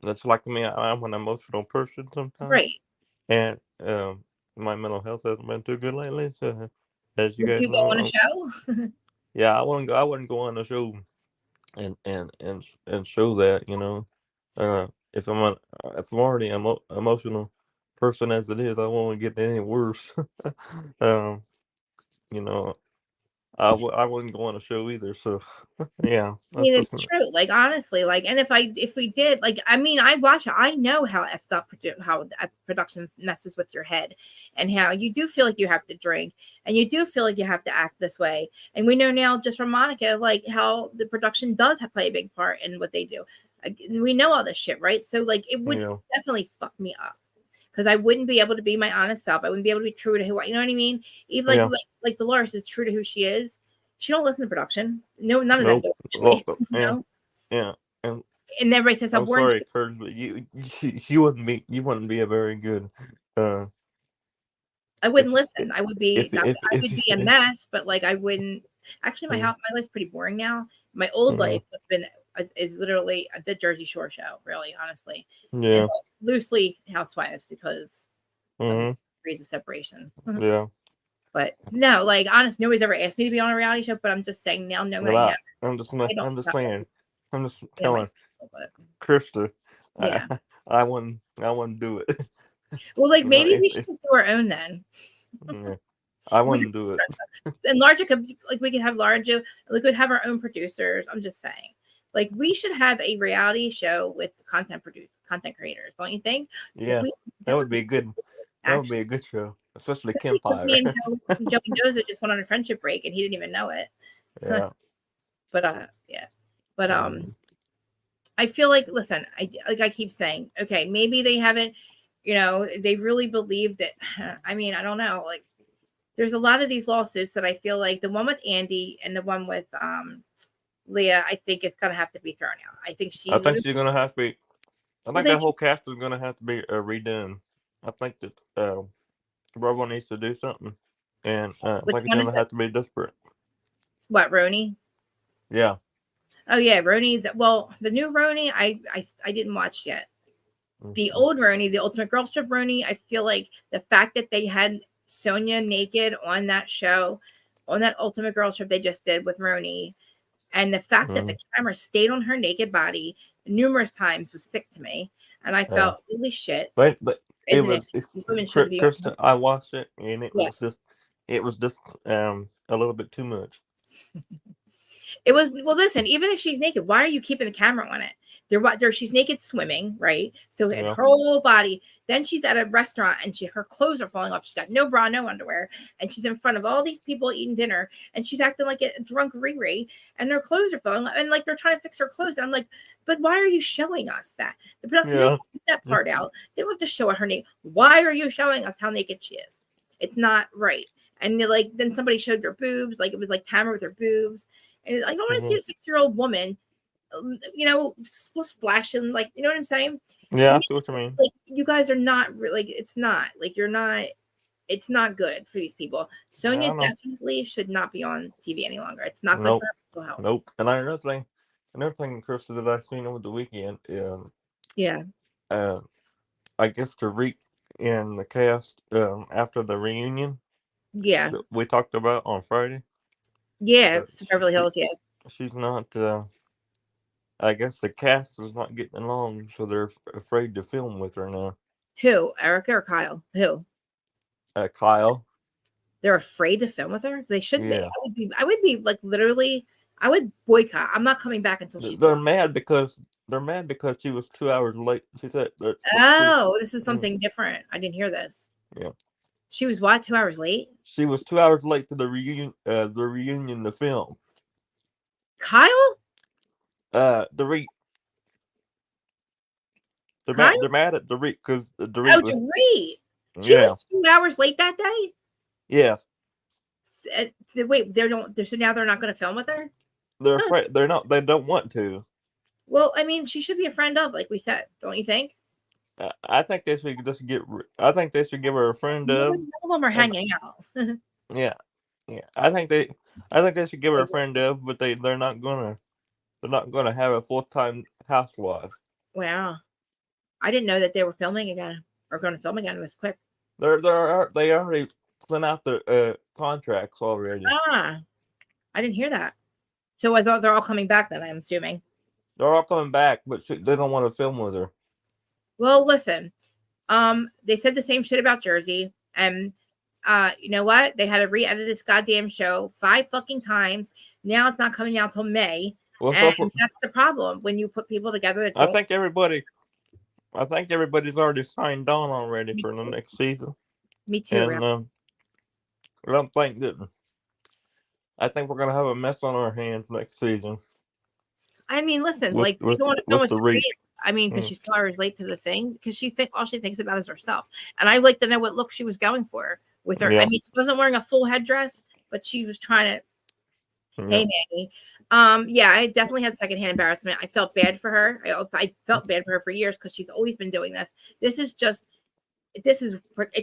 Speaker 5: That's like me. I'm an emotional person sometimes,
Speaker 1: Right.
Speaker 5: and my mental health hasn't been too good lately. So, as you
Speaker 1: Would
Speaker 5: guys
Speaker 1: you go on a
Speaker 5: know,
Speaker 1: show?
Speaker 5: yeah, I wouldn't go. I wouldn't go on the show and show that. You know, if if I'm already emotional person as it is, I won't get any worse. um, you know, I wouldn't go on a show either. So, yeah,
Speaker 1: I mean,
Speaker 5: that's just
Speaker 1: it's true. Like honestly, like, and if we did, like, I mean, I watch it. I know how effed up how production messes with your head, and how you do feel like you have to drink, and you do feel like you have to act this way. And we know now, just from Monica, like how the production does play a big part in what they do. We know all this shit, right? So like, it would
Speaker 5: yeah,
Speaker 1: definitely fuck me up because I wouldn't be able to be my honest self. I wouldn't be able to be true to who I, you know what I mean? Even
Speaker 5: yeah.
Speaker 1: like Dolores is true to who she is. She don't listen to production. No, none of them
Speaker 5: Nope.
Speaker 1: do
Speaker 5: Well,
Speaker 1: actually. You
Speaker 5: yeah,
Speaker 1: know,
Speaker 5: yeah. And
Speaker 1: and everybody says I'm
Speaker 5: I'm
Speaker 1: warned.
Speaker 5: sorry, Kurt, but you wouldn't be a very good uh
Speaker 1: I
Speaker 5: if
Speaker 1: wouldn't listen. I would be not. I
Speaker 5: if
Speaker 1: would be a mess, but like I wouldn't. Actually, my life's pretty boring now. My old life has been is literally the Jersey Shore show. Really, honestly, and
Speaker 5: yeah,
Speaker 1: like, loosely Housewives because of the
Speaker 5: mm-hmm,
Speaker 1: degrees of separation.
Speaker 5: yeah.
Speaker 1: But no, like honest, nobody's ever asked me to be on a reality show. But I'm just saying now, knowing
Speaker 5: But
Speaker 1: I know, I don't
Speaker 5: I'm just
Speaker 1: have to
Speaker 5: saying, I'm just
Speaker 1: be on
Speaker 5: telling
Speaker 1: myself. But
Speaker 5: Krista,
Speaker 1: yeah,
Speaker 5: I wouldn't do it.
Speaker 1: well, like
Speaker 5: No,
Speaker 1: maybe we should do our own then.
Speaker 5: yeah, I
Speaker 1: We
Speaker 5: wouldn't do it.
Speaker 1: and larger could like we could have larger, we could have our own producers. I'm just saying, like we should have a reality show with content creators, don't you think? Like
Speaker 5: Yeah,
Speaker 1: we
Speaker 5: that
Speaker 1: that
Speaker 5: would
Speaker 1: would
Speaker 5: be
Speaker 1: be
Speaker 5: good. That would
Speaker 1: actually,
Speaker 5: be a good show, especially
Speaker 1: especially because
Speaker 5: Kempire.
Speaker 1: me and Joe and Joseph just went on a friendship break and he didn't even know it.
Speaker 5: Yeah.
Speaker 1: But yeah, but
Speaker 5: Mm,
Speaker 1: I feel like, listen, I keep saying, okay, maybe they haven't, you know, they really believe that. I mean, I don't know, like there's a lot of these lawsuits that I feel like the one with Andy and the one with Leah, I think it's gonna have to be thrown out. I think
Speaker 5: I
Speaker 1: she
Speaker 5: think
Speaker 1: literally,
Speaker 5: she's gonna have to be. I
Speaker 1: well,
Speaker 5: think
Speaker 1: they
Speaker 5: that whole
Speaker 1: just
Speaker 5: cast is gonna have to be redone. I think that Robo needs to do something, and I
Speaker 1: which
Speaker 5: think it's
Speaker 1: one is
Speaker 5: gonna
Speaker 1: it?
Speaker 5: have to be desperate.
Speaker 1: What, Roni?
Speaker 5: Yeah.
Speaker 1: Oh yeah, Roni. Well, the new Roni, I didn't watch yet. The
Speaker 5: Mhm.
Speaker 1: old Roni, the Ultimate Girls Trip Roni, I feel like the fact that they had Sonia naked on that show, on that Ultimate Girls Trip they just did with Roni, and the fact that the
Speaker 5: Mhm.
Speaker 1: camera stayed on her naked body numerous times was sick to me. And I
Speaker 5: Yeah.
Speaker 1: felt, holy shit,
Speaker 5: But it
Speaker 1: isn't it?
Speaker 5: was
Speaker 1: These women shouldn't be on.
Speaker 5: Krista. I watched it, and
Speaker 1: Yeah.
Speaker 5: it was just a little bit too much.
Speaker 1: It was, well, listen, even if she's naked, why are you keeping the camera on it? She's naked swimming, right? So
Speaker 5: Yeah.
Speaker 1: her whole body. Then she's at a restaurant and her clothes are falling off. She's got no bra, no underwear, and she's in front of all these people eating dinner, and she's acting like a drunk Riri, and their clothes are falling off, and like they're trying to fix her clothes. And I'm like, but why are you showing us that? The production, they
Speaker 5: Yeah.
Speaker 1: keep that part out. They don't have to show her naked. Why are you showing us how naked she is? It's not right. And like then somebody showed their boobs, like it was like Tamara with her boobs. And like, I don't want to see
Speaker 5: Mhm.
Speaker 1: a 6-year-old woman, you know, splashing, like, you know what I'm saying? To
Speaker 5: Yeah. I
Speaker 1: me,
Speaker 5: see what you mean.
Speaker 1: like, you guys are not like, it's not like you're not, it's not good for these people.
Speaker 5: Yeah,
Speaker 1: Sonia
Speaker 5: I know.
Speaker 1: definitely should not be on TV any longer. It's not good for
Speaker 5: Nope.
Speaker 1: her mental health.
Speaker 5: Nope. And another thing, Krista, that I seen over the weekend.
Speaker 1: Yeah.
Speaker 5: Uh, I guess Dorit and the cast after the reunion.
Speaker 1: Yeah.
Speaker 5: that we talked about on Friday.
Speaker 1: Yeah.
Speaker 5: Uh,
Speaker 1: Beverly Hills. Yeah.
Speaker 5: she's not. I guess the cast is not getting along, so they're afraid to film with her now.
Speaker 1: Who? Erica or Kyle? Who?
Speaker 5: Kyle.
Speaker 1: They're afraid to film with her. They should be.
Speaker 5: Yeah.
Speaker 1: I would be like literally. I would boycott. I'm not coming back until she's
Speaker 5: They're
Speaker 1: gone.
Speaker 5: mad because she was 2 hours late. She said that.
Speaker 1: Oh, this is something different. I didn't hear this.
Speaker 5: Yeah.
Speaker 1: She was what? 2 hours late?
Speaker 5: She was 2 hours late to the reunion. The film.
Speaker 1: Kyle?
Speaker 5: Dorit.
Speaker 1: Kyle?
Speaker 5: They're mad at Dorit because Dorit
Speaker 1: Oh,
Speaker 5: was.
Speaker 1: Dorit. She
Speaker 5: Yeah.
Speaker 1: was 2 hours late that day.
Speaker 5: Yeah.
Speaker 1: Wait, they don't. So now they're not going to film with her.
Speaker 5: They're afraid. They're not. They don't want to.
Speaker 1: Well, I mean, she should be a friend of, like we said, don't you think?
Speaker 5: I think they should just get. I think they should give her a friend of.
Speaker 1: None of them are hanging out.
Speaker 5: Yeah. Yeah. I think they should give her a friend of, but they're not gonna. They're not gonna have a full-time housewife.
Speaker 1: Wow, I didn't know that they were filming again or going to film again this quick.
Speaker 5: They already sent out the contracts already.
Speaker 1: Ah, I didn't hear that. So they're all coming back then, I'm assuming.
Speaker 5: They're all coming back, but they don't want to film with her.
Speaker 1: Well, listen, they said the same shit about Jersey, and you know what? They had to re-edit this goddamn show 5 fucking times. Now it's not coming out till May,
Speaker 5: Well,
Speaker 1: and that's the problem when you put people together. That
Speaker 5: I think everybody's already signed on already for the next season.
Speaker 1: Me too.
Speaker 5: And I don't think that. I think we're gonna have a mess on our hands next season.
Speaker 1: I mean, listen,
Speaker 5: With-
Speaker 1: like
Speaker 5: with-
Speaker 1: you don't want to know
Speaker 5: with
Speaker 1: what
Speaker 5: the
Speaker 1: to
Speaker 5: rate.
Speaker 1: read. I mean, because she's 2 hours late to the thing, because all she thinks about is herself. And I like to know what look she was going for with her.
Speaker 5: Yeah.
Speaker 1: I mean, she wasn't wearing a full headdress, but she was trying to.
Speaker 5: Yeah.
Speaker 1: Hey, Maggie. Yeah, I definitely had secondhand embarrassment. I felt bad for her. I felt bad for her for years because she's always been doing this. It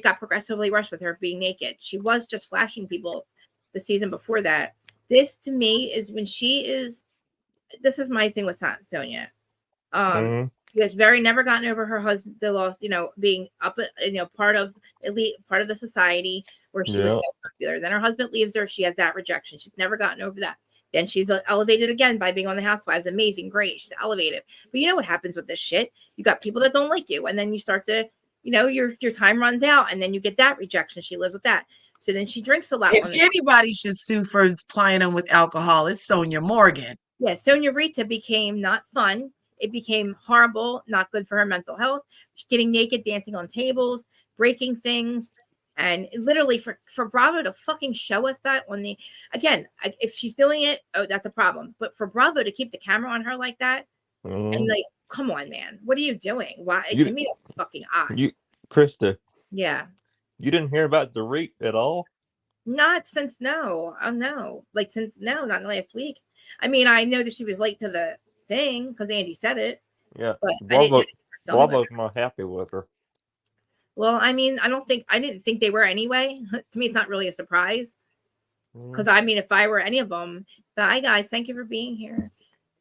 Speaker 1: got progressively worse with her being naked. She was just flashing people the season before that. This to me is when this is my thing with Sonia. She has never gotten over her husband, the loss, being up, part of elite, part of the society where she was so popular. Then her husband leaves her. She has that rejection. She's never gotten over that. Then she's elevated again by being on the Housewives. Amazing, great. She's elevated. But you know what happens with this shit? You got people that don't like you, and then you start to, your time runs out, and then you get that rejection. She lives with that. So then she drinks a lot.
Speaker 4: If anybody should sue for plying them with alcohol, it's Sonia Morgan.
Speaker 1: Yeah, Sonia Rita became not fun. It became horrible, not good for her mental health. She's getting naked, dancing on tables, breaking things. And literally for Bravo to fucking show us that if she's doing it, that's a problem. But for Bravo to keep the camera on her like that, and like, come on, man, what are you doing? Why? To me, that's fucking odd.
Speaker 5: Krista.
Speaker 1: Yeah.
Speaker 5: You didn't hear about Dorit at all?
Speaker 1: Not since no. Oh no. Like since no, not last week. I mean, I know that she was late to the thing because Andy said it.
Speaker 5: Yeah.
Speaker 1: But
Speaker 5: Bravo's not happy with her.
Speaker 1: Well, I mean, I didn't think they were anyway. To me, it's not really a surprise. Because I mean, if I were any of them, hi guys, thank you for being here.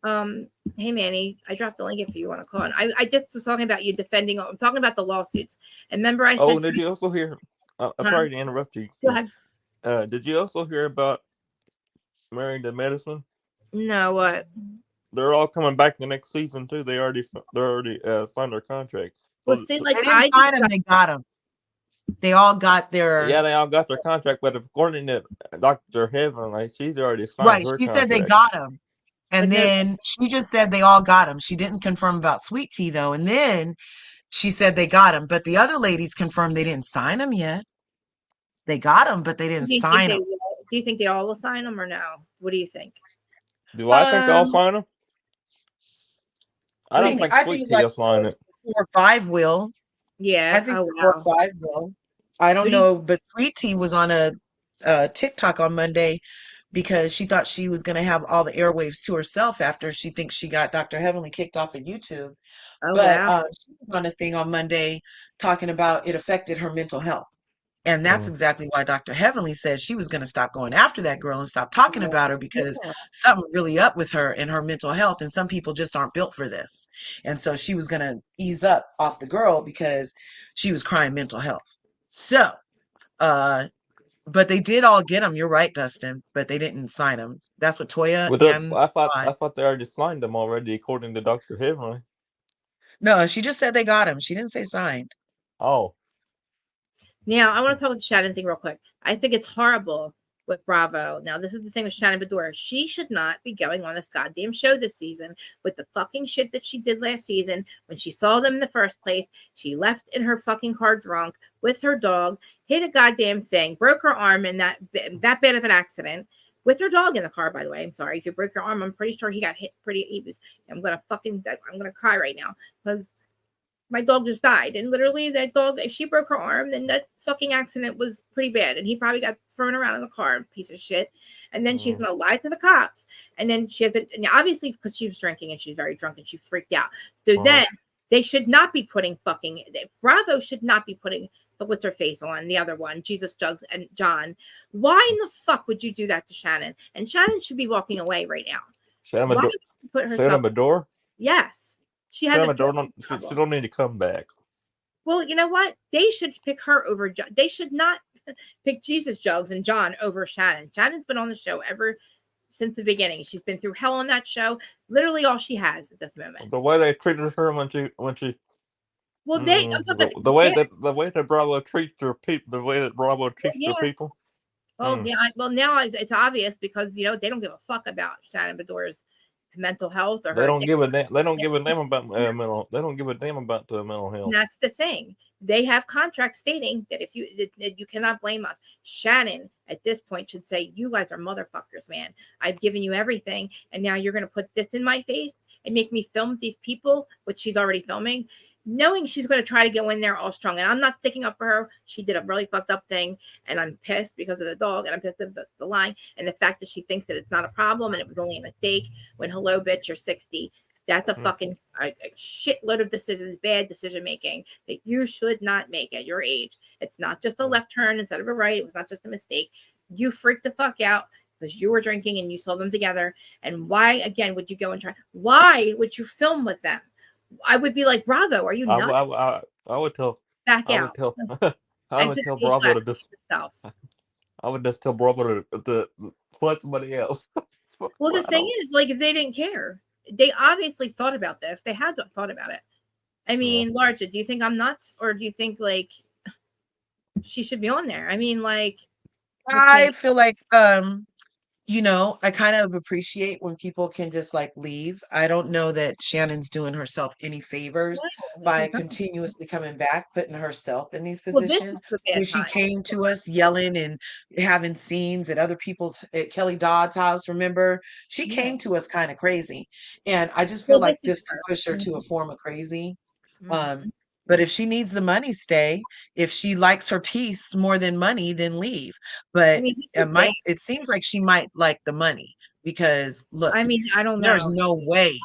Speaker 1: Hey Manny, I dropped the link if you want to call in. I just was talking about you defending. I'm talking about the lawsuits. And remember, I said.
Speaker 5: Oh, did you also hear? Sorry to interrupt you.
Speaker 1: Go ahead.
Speaker 5: Did you also hear about Married to Medicine?
Speaker 1: No, what?
Speaker 5: They're all coming back the next season too. They already signed their contract.
Speaker 1: Well, see, like
Speaker 4: they didn't sign them, they got them. They all got their.
Speaker 5: Yeah, they all got their contract, but according to Dr. Heavenly, she's already signed
Speaker 4: right.
Speaker 5: her
Speaker 4: She
Speaker 5: contract.
Speaker 4: said they got them, and then she just said they all got them. She didn't confirm about Sweet Tea though, and then she said they got them, but the other ladies confirmed they didn't sign them yet. They got them, but they didn't sign them.
Speaker 1: Do you think they all will sign them or no? What do you think?
Speaker 5: Do I think they'll sign them? I don't think Sweet Tea will sign it.
Speaker 4: 4 or 5 will.
Speaker 1: Yeah,
Speaker 4: I think 4 or 5 will. I don't know, but Sweet Tea was on a TikTok on Monday because she thought she was going to have all the airwaves to herself after she thinks she got Dr. Heavenly kicked off of YouTube.
Speaker 1: Oh,
Speaker 4: but
Speaker 1: wow.
Speaker 4: she was on a thing on Monday talking about it affected her mental health. And that's exactly why Dr. Heavenly said she was going to stop going after that girl and stop talking about her because something really up with her and her mental health. And some people just aren't built for this. And so she was going to ease up off the girl because she was crying mental health. So, But they did all get them. You're right, Dustin. But they didn't sign them. That's what Toya
Speaker 5: Well,
Speaker 4: and
Speaker 5: I thought they already signed them already, according to Dr. Heavenly.
Speaker 4: no, she just said they got them. She didn't say signed.
Speaker 5: Oh,
Speaker 1: Now, I want to talk about the Shannon thing real quick. I think it's horrible with Bravo. Now, this is the thing with Shannon Beador. She should not be going on this goddamn show this season with the fucking shit that she did last season. When she saw them in the first place, she left in her fucking car drunk with her dog, hit a goddamn thing, broke her arm in that bad of an accident with her dog in the car, by the way. I'm sorry. If you break your arm, I'm pretty sure he got hit I'm going to cry right now because my dog just died. And literally that dog, if she broke her arm, then that fucking accident was pretty bad. And he probably got thrown around in the car, piece of shit. And then she's going to lie to the cops. And then she has it. And obviously because she was drinking and she's very drunk and she freaked out. So then they should not be putting Bravo should not be putting, what's her face on, the other one, Jesus Jugs and John. Why in the fuck would you do that to Shannon? And Shannon should be walking away right now.
Speaker 5: Shannon
Speaker 1: Why would you put herself?
Speaker 5: Shannon Beador?
Speaker 1: Yes. She has
Speaker 5: Shannon
Speaker 1: a
Speaker 5: Beador she don't need to come back.
Speaker 1: Well, you know what? They should pick her over. They should not pick Jesus Jugs and John over Shannon. Shannon's been on the show ever since the beginning. She's been through hell on that show. Literally all she has at this moment.
Speaker 5: The way they treated her when she
Speaker 1: Well,
Speaker 5: the way that Bravo treats their people, the way that Bravo treats their people.
Speaker 1: Well, yeah. Well, now it's obvious because they don't give a fuck about Shannon Beador's mental health or
Speaker 5: they don't give a damn. They don't give a damn about mental. They don't give a damn about the mental health.
Speaker 1: And that's the thing. They have contracts stating that you cannot blame us. Shannon at this point should say, "You guys are motherfuckers, man. I've given you everything, and now you're going to put this in my face and make me film these people," which she's already filming, knowing she's going to try to go in there all strong. And I'm not sticking up for her. She did a really fucked up thing, and I'm pissed because of the dog, and I'm pissed at the line, and the fact that she thinks that it's not a problem and it was only a mistake. When hello, bitch, you're 60. That's a fucking a shitload of bad decision making that you should not make at your age. It's not just a left turn instead of a right. It was not just a mistake. You freaked the fuck out because you were drinking and you saw them together. And why, again, would you go and try? Why would you film with them? I would be like, Bravo, are you nuts?
Speaker 5: I would tell.
Speaker 1: Back out.
Speaker 5: I would tell Bravo to just. I would just tell Bravo to find somebody else.
Speaker 1: Well, the thing is, like, they didn't care. They obviously thought about this. They had to have thought about it. I mean, Larsa, do you think I'm nuts, or do you think like she should be on there? I mean, like,
Speaker 4: I feel like I kind of appreciate when people can just like leave. I don't know that Shannon's doing herself any favors by continuously coming back, putting herself in these positions. When she came to us yelling and having scenes at other people's, at Kelly Dodd's house, remember? She came to us kind of crazy. And I just feel like this could push her to a form of crazy. But if she needs the money, stay. If she likes her peace more than money, then leave. But it seems like she might like the money because look,
Speaker 1: I mean, I don't know.
Speaker 4: There's no way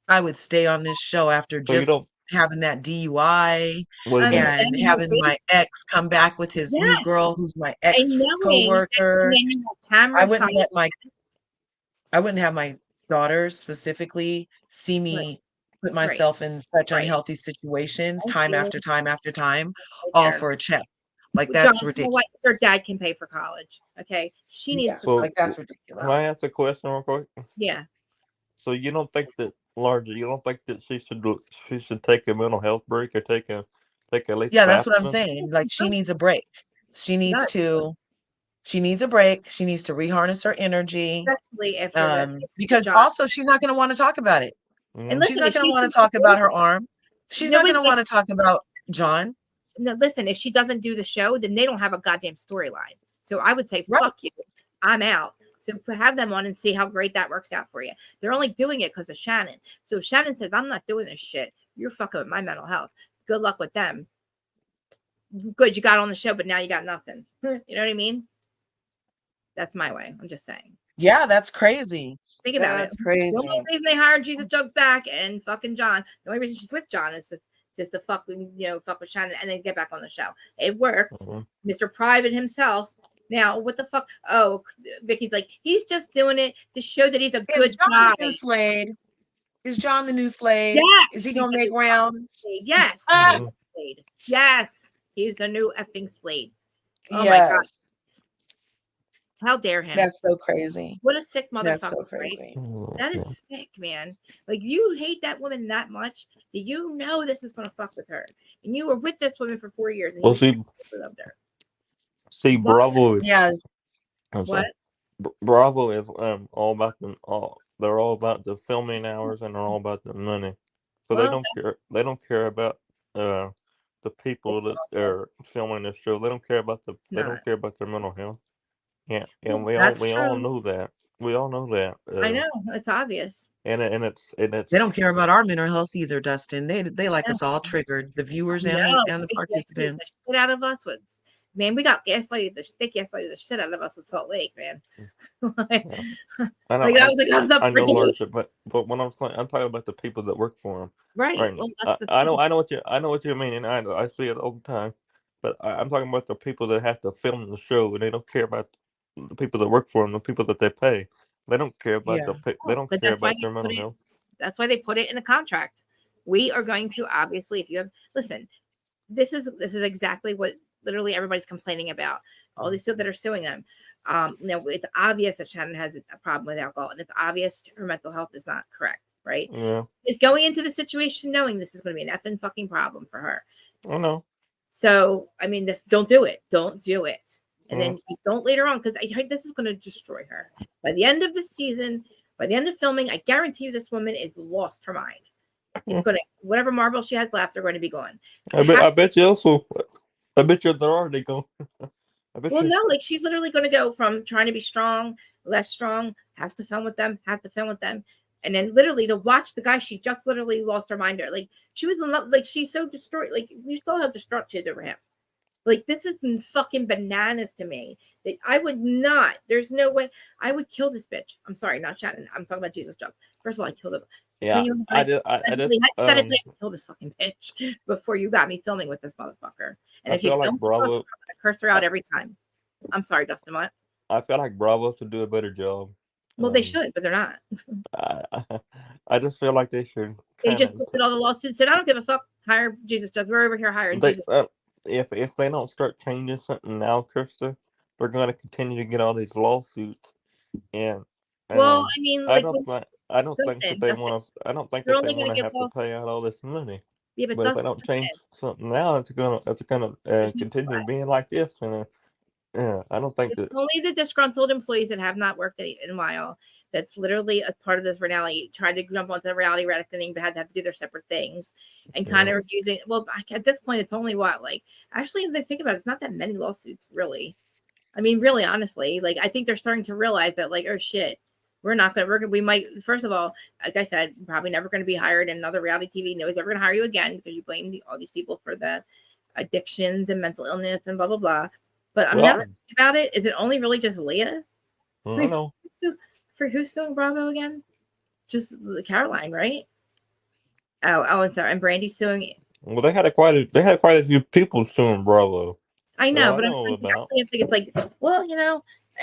Speaker 4: I would stay on this show after just having that DUI and having my ex come back with his new girl who's my ex coworker. I wouldn't have my daughter specifically see me put myself in such unhealthy situations time after time after time, all for a check. Like that's ridiculous.
Speaker 1: Her dad can pay for college. Okay, she needs to.
Speaker 4: Like that's ridiculous.
Speaker 5: Can I ask a question real quick?
Speaker 1: Yeah.
Speaker 5: So you don't think that you don't think that she should take a mental health break or take a leave?
Speaker 4: Yeah, that's what I'm saying. Like she needs a break. She needs a break. She needs to reharness her energy.
Speaker 1: Especially after
Speaker 4: because also she's not going to want to talk about it. And she's not going to want to talk about her arm. She's not going to want to talk about John.
Speaker 1: No, listen, if she doesn't do the show, then they don't have a goddamn storyline. So I would say, fuck you. I'm out. So have them on and see how great that works out for you. They're only doing it because of Shannon. So if Shannon says, I'm not doing this shit, you're fucking with my mental health. Good luck with them. Good, you got on the show, but now you got nothing. You know what I mean? That's my way. I'm just saying.
Speaker 4: Yeah, that's crazy.
Speaker 1: Think about it.
Speaker 4: That's crazy.
Speaker 1: The only reason they hired Jesus Jugs back and fucking John, the only reason she's with John is just to fuck with Shannon and then get back on the show. It worked. Mr. Private himself. Now, what the fuck? Oh, Vicky's like, he's just doing it to show that he's a good guy.
Speaker 4: The new Slade? Is John the new Slade?
Speaker 1: Yes.
Speaker 4: Is he gonna make rounds?
Speaker 1: Yes. Yes. He's the new effing Slade. Oh my God. How dare him?
Speaker 4: That's so crazy.
Speaker 1: What a sick
Speaker 4: That's
Speaker 1: motherfucker,
Speaker 4: so
Speaker 1: right?
Speaker 4: crazy.
Speaker 1: That
Speaker 5: Yeah.
Speaker 1: is sick, man. Like, you hate that woman that much that you know this is going to fuck with her. And you were with this woman for 4 years and
Speaker 5: Well,
Speaker 1: you loved her.
Speaker 5: see,
Speaker 1: What?
Speaker 5: Bravo is.
Speaker 4: Yeah,
Speaker 5: I'm
Speaker 1: What?
Speaker 5: sorry. Bravo is all about them. They're all about the filming hours and they're all about the money. So they
Speaker 1: Well,
Speaker 5: don't care. They don't care about the people that are filming the show. They don't care about the.
Speaker 1: it's
Speaker 5: They
Speaker 1: not.
Speaker 5: don't care about their mental health. Yeah, and
Speaker 4: that's
Speaker 5: we all
Speaker 4: true.
Speaker 5: know that. We all know that.
Speaker 1: I know. It's obvious.
Speaker 5: And it's
Speaker 4: They don't care about our mental health either, Dustin. They like
Speaker 1: No.
Speaker 4: us all triggered, the viewers
Speaker 1: No,
Speaker 4: and the
Speaker 1: they
Speaker 4: participants.
Speaker 1: shit out of us with, man, we got gaslighted the shit out of us with Salt Lake, man. like,
Speaker 5: yeah. I know.
Speaker 1: like that was like, I was up
Speaker 5: I
Speaker 1: for
Speaker 5: know,
Speaker 1: days.
Speaker 5: Larsa, but when I'm talking about the people that work for them.
Speaker 1: Right.
Speaker 5: Right.
Speaker 1: Well, that's the
Speaker 5: I
Speaker 1: thing.
Speaker 5: know what you mean, and I see it all the time. But I'm talking about the people that have to film the show, and they don't care about the people that work for them, the people that they pay. They don't care about
Speaker 4: Yeah.
Speaker 5: they don't
Speaker 1: But
Speaker 5: care
Speaker 1: that's why
Speaker 5: about their mental health.
Speaker 1: that's why they put it in the contract. We are going to, obviously, if you have, listen, this is exactly what literally everybody's complaining about. All these people that are suing them. It's obvious that Shannon has a problem with alcohol, and it's obvious her mental health is not correct, right?
Speaker 5: Yeah,
Speaker 1: Is going into the situation knowing this is going to be an effing fucking problem for her.
Speaker 5: I know.
Speaker 1: So, I mean, don't do it. Don't do it. And
Speaker 5: Mm.
Speaker 1: then don't later on, because I heard this is going to destroy her. By the end of the season, by the end of filming, I guarantee you this woman is lost her mind. It's going to, whatever marbles she has left are going to be gone.
Speaker 5: I bet you also. I bet you they're already going. I bet
Speaker 1: Well,
Speaker 5: you.
Speaker 1: no, like she's literally going to go from trying to be strong, less strong, has to film with them, and then literally to watch the guy she just literally lost her mind. Like she was in love, like she's so destroyed. Like you saw how distraught she is over him. Like this is fucking bananas to me. That I would not. There's no way I would kill this bitch. I'm sorry, not Shannon. I'm talking about Jesus Chuck. First of all, I killed him.
Speaker 5: Yeah,
Speaker 1: Between you and
Speaker 5: I just
Speaker 1: hypothetically, I kill this fucking bitch before you got me filming with this motherfucker. And
Speaker 5: I
Speaker 1: if you
Speaker 5: feel like
Speaker 1: film,
Speaker 5: Bravo.
Speaker 1: I'm gonna curse her out every time. I'm sorry, Dustin. What?
Speaker 5: I feel like Bravo should do a better job.
Speaker 1: Well, they should, but they're not.
Speaker 5: I just feel like they should.
Speaker 1: They just looked at all the lawsuits and said, I don't give a fuck. Hire Jesus Judge. We're over here hiring Jesus.
Speaker 5: If they don't start changing something now, Krista, they're going to continue to get all these lawsuits. And
Speaker 1: well, I mean,
Speaker 5: I
Speaker 1: like,
Speaker 5: don't think that they want to. I don't think
Speaker 1: they're
Speaker 5: that
Speaker 1: only
Speaker 5: they
Speaker 1: going
Speaker 5: want
Speaker 1: to
Speaker 5: to
Speaker 1: get
Speaker 5: have to pay out all this money.
Speaker 1: Yeah, but
Speaker 5: But if they don't change something now, it's gonna continue being like this. And yeah, I don't think
Speaker 1: it's
Speaker 5: that.
Speaker 1: only the disgruntled employees that have not worked in a while. That's literally as part of this reality, tried to jump onto the reality thing, but had to have to do their separate things and kind of using. Well, at this point, it's only what, like, actually, if they think about it, it's not that many lawsuits, really. I mean, really, honestly, like, I think they're starting to realize that, like, oh shit, we might, first of all, like I said, probably never going to be hired in another reality TV. Nobody's ever going to hire you again because you blame all these people for the addictions and mental illness and blah, blah, blah. But I'm not about it. Is it only really just Leah?
Speaker 5: I don't know.
Speaker 1: For who's suing Bravo again? Just Caroline, right? Oh, and sorry, and Brandy's suing.
Speaker 5: Well, they had quite a few people suing Bravo.
Speaker 1: I know, but
Speaker 5: I
Speaker 1: think it's like, well,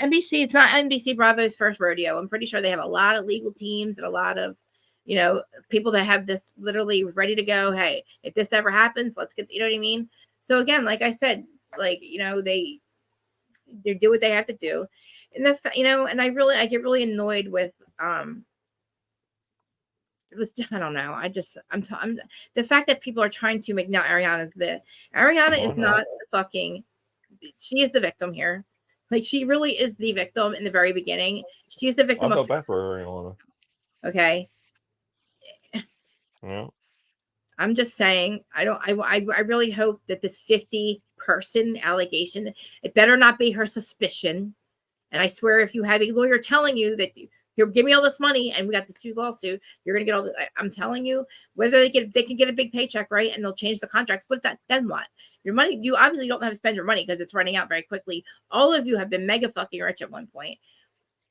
Speaker 1: NBC. It's not NBC Bravo's first rodeo. I'm pretty sure they have a lot of legal teams and a lot of, people that have this literally ready to go. Hey, if this ever happens, let's get. You know what I mean? So again, like I said, like they do what they have to do, and and I get really annoyed with I don't know. I'm the fact that people are trying to make now Ariana is not the fucking. She is the victim here. Like she really is the victim in the very beginning. She's the victim.
Speaker 5: I feel bad for Ariana.
Speaker 1: Okay.
Speaker 5: Yeah.
Speaker 1: I'm just saying. I really hope that this 50-person allegation. It better not be her suspicion. And I swear, if you have a lawyer telling you that here, give me all this money, and we got this huge lawsuit, you're gonna get all this. I'm telling you, whether they can get a big paycheck, right? And they'll change the contracts. But then what? Your money, you obviously don't know how to spend your money because it's running out very quickly. All of you have been mega fucking rich at one point.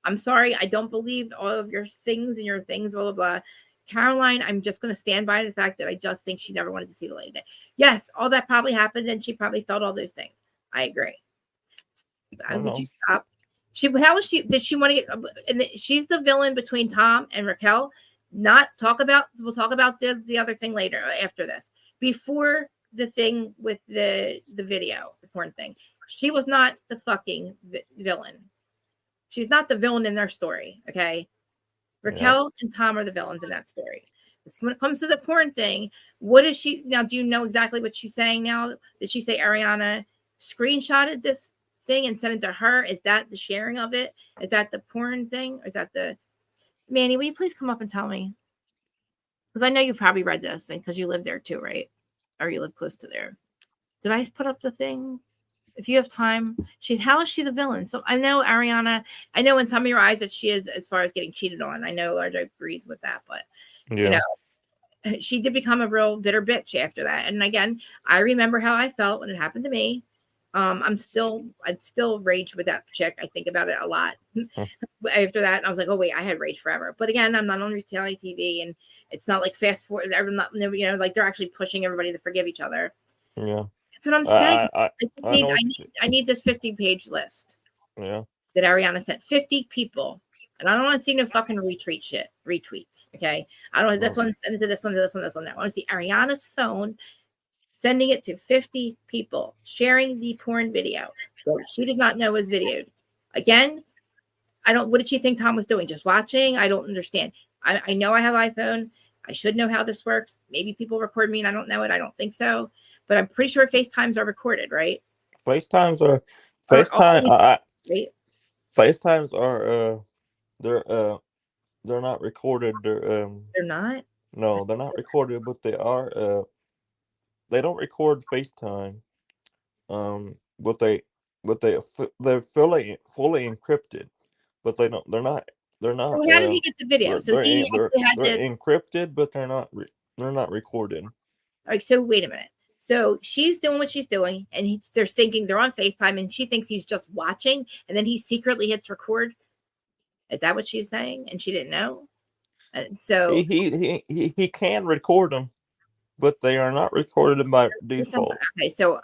Speaker 1: I'm sorry, I don't believe all of your things, blah blah blah. Caroline, I'm just gonna stand by the fact that I just think she never wanted to see the light of day. Yes, all that probably happened, and she probably felt all those things. I agree. Would you stop? Did she want to get, and she's the villain between Tom and Raquel. We'll talk about the other thing later after this. Before the thing with the video, the porn thing, she was not the fucking villain. She's not the villain in their story. Okay. Raquel and Tom are the villains in that story. When it comes to the porn thing, what is she now? Do you know exactly what she's saying now? Did she say Ariana screenshotted this thing and sent it to her? Is that the sharing of it? Is that the porn thing? Or is that the Manny? Will you please come up and tell me? Because I know you probably read this thing because you live there too, right? Or you live close to there. Did I put up the thing? If you have time, how is she the villain? So I know Ariana, I know in some of your eyes that she is as far as getting cheated on. I know Large agrees with that, but you know, she did become a real bitter bitch after that. And again, I remember how I felt when it happened to me. I still rage with that chick. I think about it a lot after that. And I was like, oh wait, I had rage forever. But again, I'm not on reality TV, and it's not like fast forward. Like they're actually pushing everybody to forgive each other.
Speaker 5: Yeah.
Speaker 1: That's what I'm saying.
Speaker 5: I
Speaker 1: need this 50-page list.
Speaker 5: Yeah.
Speaker 1: That Ariana sent 50 people. And I don't want to see no fucking retweets. Okay. I don't want this one, send it to this one, to this one, this one, that. I want to see Ariana's phone sending it to 50 people, sharing the porn video. So she did not know was videoed. Again, what did she think Tom was doing? Just watching? I don't understand. I know I have iPhone. I should know how this works. Maybe people record me and I don't know it. I don't think so. But I'm pretty sure FaceTimes are recorded, right?
Speaker 5: FaceTimes are they're not recorded.
Speaker 1: They're not?
Speaker 5: No, they're not recorded, but they are they don't record FaceTime. But they're fully encrypted. But they're not
Speaker 1: So how did he get the video? So
Speaker 5: they're encrypted, but they're not recorded.
Speaker 1: All right, so wait a minute. So she's doing what she's doing, and they're thinking they're on FaceTime, and she thinks he's just watching, and then he secretly hits record. Is that what she's saying? And she didn't know. So
Speaker 5: he can record them, but they are not recorded by default.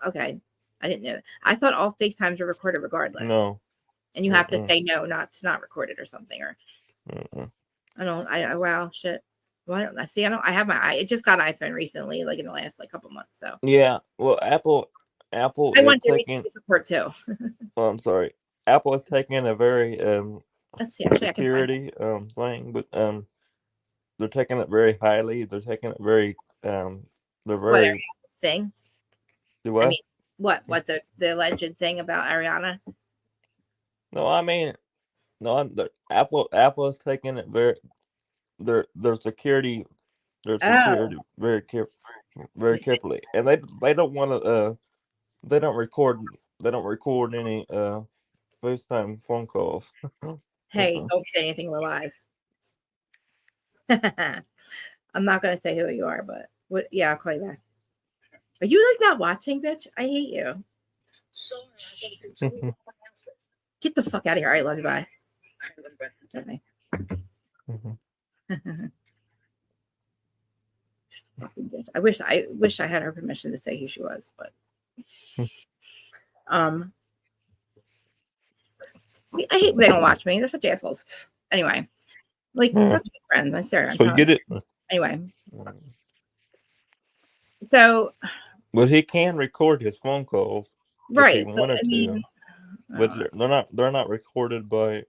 Speaker 1: Okay. I didn't know that. I thought all FaceTimes are recorded regardless.
Speaker 5: No.
Speaker 1: And you have to say no, not recorded or something. Or wow, shit. Well, I see. I have I just got an iPhone recently, like in the last couple months. So
Speaker 5: yeah, well, Apple. I
Speaker 1: want to read report too.
Speaker 5: I'm sorry. Apple is taking a very
Speaker 1: let's see,
Speaker 5: security thing, but they're taking it very highly. They're taking it very they're very
Speaker 1: thing.
Speaker 5: Do what?
Speaker 1: I mean, what the alleged thing about Ariana?
Speaker 5: No, I mean, no. Apple is taking it very. Their security very carefully, and they don't want to. They don't record any FaceTime phone calls.
Speaker 1: Hey, don't say anything. We're live. I'm not gonna say who you are, but yeah, I'll call you back. Are you not watching, bitch? I hate you. Get the fuck out of here. I love you. Bye. Okay. Fucking bitch. I wish I had her permission to say who she was, but I hate when they don't watch me. They're such assholes. Anyway, such good friends. I swear.
Speaker 5: So get it.
Speaker 1: Anyway. So.
Speaker 5: But he can record his phone calls,
Speaker 1: right?
Speaker 5: If he wanted to. But they're not recorded by.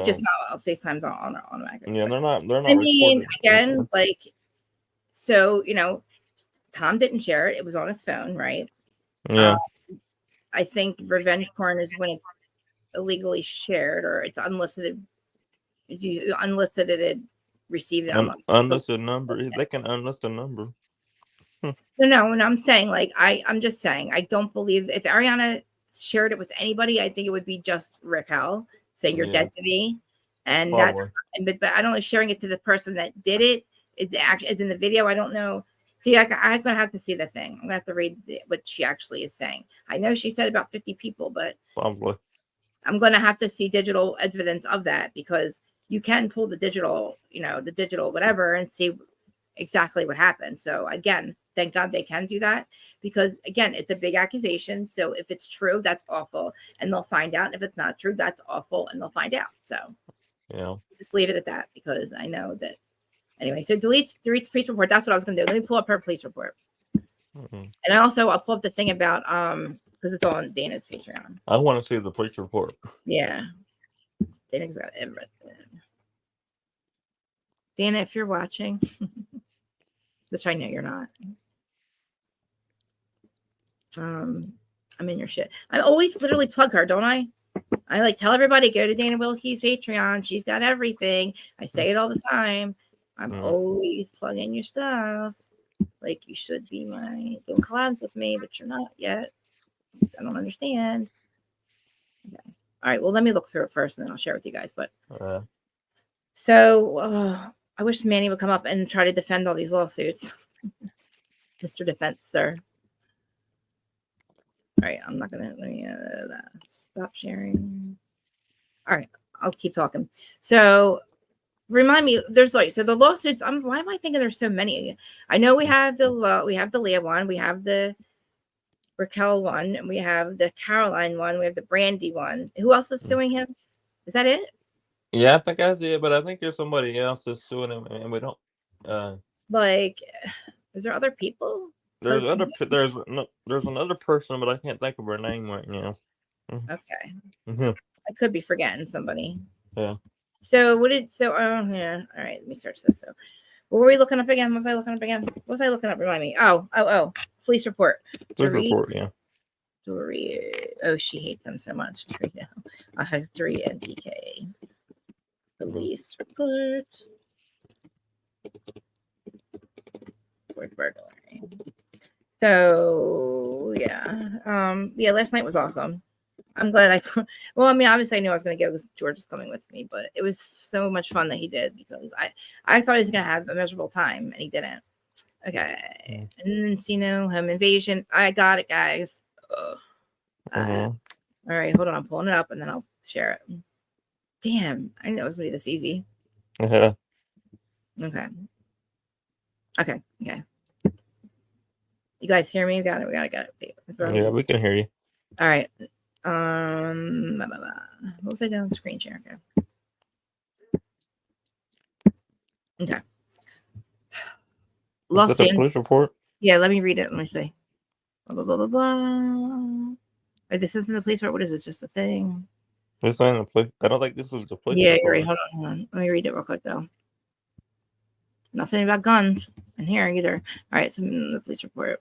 Speaker 1: Just not FaceTime's on automatic.
Speaker 5: Yeah, they're not.
Speaker 1: I mean, again, so Tom didn't share it. It was on his phone, right?
Speaker 5: Yeah.
Speaker 1: I think revenge porn is when it's illegally shared or it's unlisted. You unlisted received it.
Speaker 5: Unlisted number. They can unlist a number.
Speaker 1: No, and I'm saying I'm just saying I don't believe if Ariana shared it with anybody, I think it would be just Raquel saying you're dead to me, and probably. But I don't know sharing it to the person that did it is in the video. I don't know. See, I'm gonna have to see the thing. I'm gonna have to read what she actually is saying. I know she said about 50 people, but
Speaker 5: probably
Speaker 1: I'm gonna have to see digital evidence of that because you can pull the digital whatever and see exactly what happened. So again, thank God they can do that because again, it's a big accusation. So if it's true, that's awful, and they'll find out. If it's not true, that's awful, and they'll find out. So
Speaker 5: yeah,
Speaker 1: just leave it at that because I know that. Anyway, so Dorit's police report. That's what I was gonna do. Let me pull up her police report, and I'll pull up the thing about because it's on Dana's Patreon.
Speaker 5: I want to see the police report.
Speaker 1: Yeah, Dana's got everything. Dana, if you're watching, which I know you're not, I'm in your shit. I always literally plug her, don't I? I like tell everybody go to Dana Wilkie's Patreon. She's got everything. I say it all the time. I'm always plugging your stuff. Like you should be doing collabs with me, but you're not yet. I don't understand. Okay. All right. Well, let me look through it first, and then I'll share with you guys. But so I wish Manny would come up and try to defend all these lawsuits, Mr. Defense, sir. All right. I'm not gonna let me stop sharing. All right. I'll keep talking. So remind me, there's like so the lawsuits. Why am I thinking there's so many? I know we have the Leah one, we have the Raquel one, and we have the Caroline one, we have the Brandy one. Who else is suing him? Is that it?
Speaker 5: Yeah, I think I see it, but I think there's somebody else that's suing him, and we don't.
Speaker 1: Like, is there other people?
Speaker 5: There's another person, but I can't think of her name right now.
Speaker 1: Okay,
Speaker 5: Mm-hmm.
Speaker 1: I could be forgetting somebody.
Speaker 5: Yeah.
Speaker 1: So what did yeah? All right, let me search this. So what were we looking up again? What was I looking up again? What was I looking up? Remind me. Oh, police report.
Speaker 5: Police report, yeah.
Speaker 1: Dorit. Oh, she hates them so much. Has 3 and PK. Police report. Burglary. So yeah, last night was awesome. I'm glad well, I mean, obviously I knew I was going to get George was coming with me, but it was so much fun that he did because I thought he was going to have a miserable time and he didn't. Okay. And then home invasion. I got it, guys. All right, hold on. I'm pulling it up and then I'll share it. Damn, I didn't know it was going to be this easy.
Speaker 5: Yeah.
Speaker 1: Okay. You guys hear me? We got it.
Speaker 5: Yeah, we can hear you.
Speaker 1: All right. What was I doing? Screen share. Okay.
Speaker 5: Is that a police report?
Speaker 1: Yeah, let me read it. Let me see. Blah, blah, blah, blah, blah. This isn't the police report. What is this? Just a thing?
Speaker 5: This ain't the police. I don't think this is the police
Speaker 1: report.
Speaker 5: You're
Speaker 1: right. Hold on. Let me read it real quick, though. Nothing about guns in here either. All right, so the police report.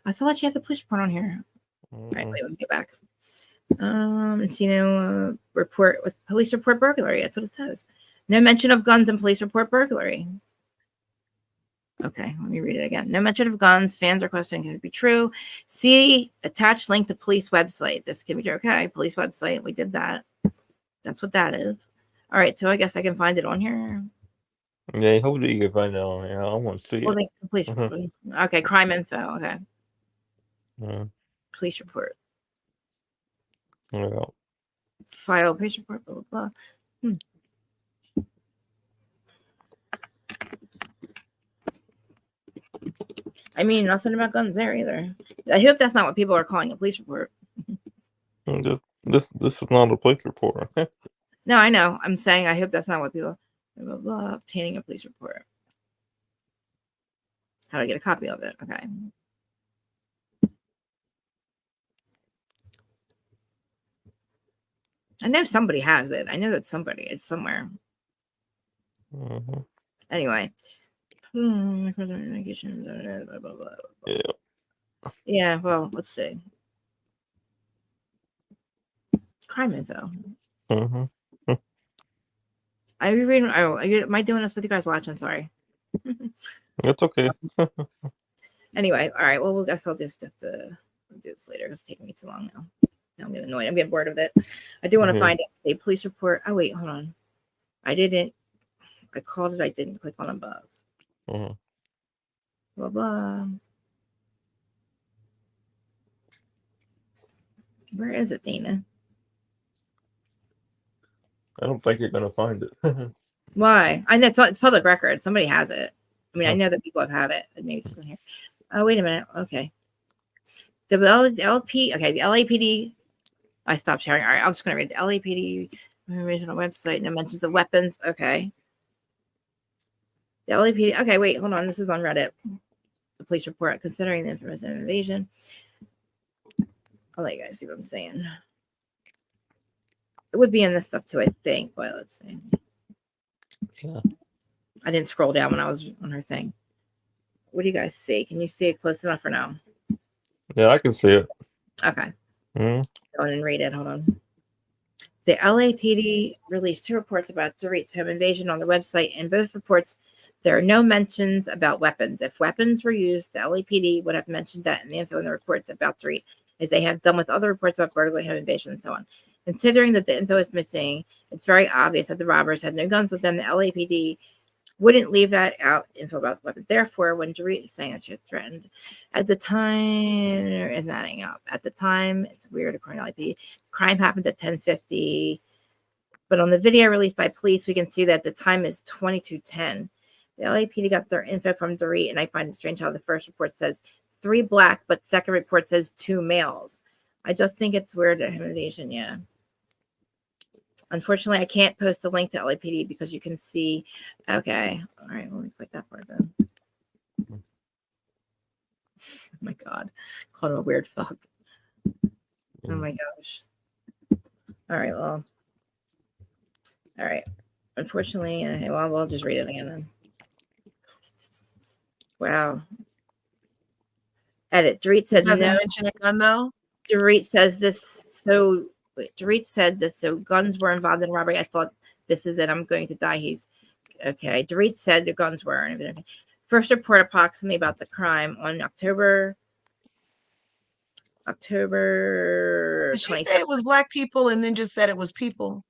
Speaker 1: I feel like you had the police report on here. All right, wait, let me get back. Report with police report burglary. That's what it says. No mention of guns in police report burglary. Okay, let me read it again. No mention of guns. Fans requesting can it be true. See attached link to police website. This can be true. Okay, police website. We did that. That's what that is. All right, so I guess I can find it on here.
Speaker 5: Yeah, hopefully you can find it on here. I want to see it.
Speaker 1: Police report. Okay, crime info. Okay. Police report.
Speaker 5: Yeah.
Speaker 1: File police report. Blah blah blah. I mean, nothing about guns there either. I hope that's not what people are calling a police report.
Speaker 5: This is not a police report.
Speaker 1: No, I know. I'm saying I hope that's not what people blah, blah, blah, obtaining a police report. How do I get a copy of it? Okay. I know somebody has it. I know that it's somewhere. Anyway. Yeah, well, let's see. Crime info. I rereading. Oh, am I doing this with you guys watching? Sorry.
Speaker 5: It's okay.
Speaker 1: Anyway, all right. Well, I guess I'll just have to do this later. It's taking me too long now. I'm getting annoyed. I'm getting bored of it. I do want to find it. A police report. Oh, wait, hold on. I called it. I didn't click on above. Blah, blah. Where is it, Dana?
Speaker 5: I don't think you're going to find it.
Speaker 1: Why? I know it's public record. Somebody has it. I mean, I know that people have had it. Maybe it's just in here. Oh, wait a minute. Okay. The LAPD. I stopped sharing. All right, I'm just going to read the LAPD original website. No mentions of weapons. Okay. The LAPD. Okay, wait, hold on. This is on Reddit. The police report considering the infamous invasion. I'll let you guys see what I'm saying. It would be in this stuff too, I think. But let's see.
Speaker 5: Yeah.
Speaker 1: I didn't scroll down when I was on her thing. What do you guys see? Can you see it close enough or no?
Speaker 5: Yeah, I can see it.
Speaker 1: Okay.
Speaker 5: Mm-hmm.
Speaker 1: Go and read it. Hold on. The LAPD released 2 reports about Dorit's home invasion on their website. In both reports, there are no mentions about weapons. If weapons were used, the LAPD would have mentioned that in the info in the reports about Dorit, as they have done with other reports about burglary, home invasion, and so on. Considering that the info is missing, it's very obvious that the robbers had no guns with them. The LAPD wouldn't leave that out info about weapons. Therefore, when Dorit is saying that she was threatened, at the time, is adding up. At the time, it's weird according to LAPD. Crime happened at 10:50, but on the video released by police, we can see that the time is 22:10. The LAPD got their info from Dorit, and I find it strange how the first report says 3 black, but second report says 2 males. I just think it's weird invasion. Yeah. Unfortunately, I can't post a link to LAPD because you can see. Okay. All right. Let me click that part then. Oh my God. Called him a weird fuck. Oh my gosh. All right. Well. All right. Unfortunately, well, we'll just read it again then. Wow. Edit. Dorit said
Speaker 4: Doesn't
Speaker 1: no.
Speaker 4: mention a gun though.
Speaker 1: Dorit says this. So Dorit said this. So guns were involved in robbery. I thought this is it. I'm going to die. He's okay. Dorit said the guns were. First report approximately about the crime on October
Speaker 4: Did she say it was black people and then just said it was people?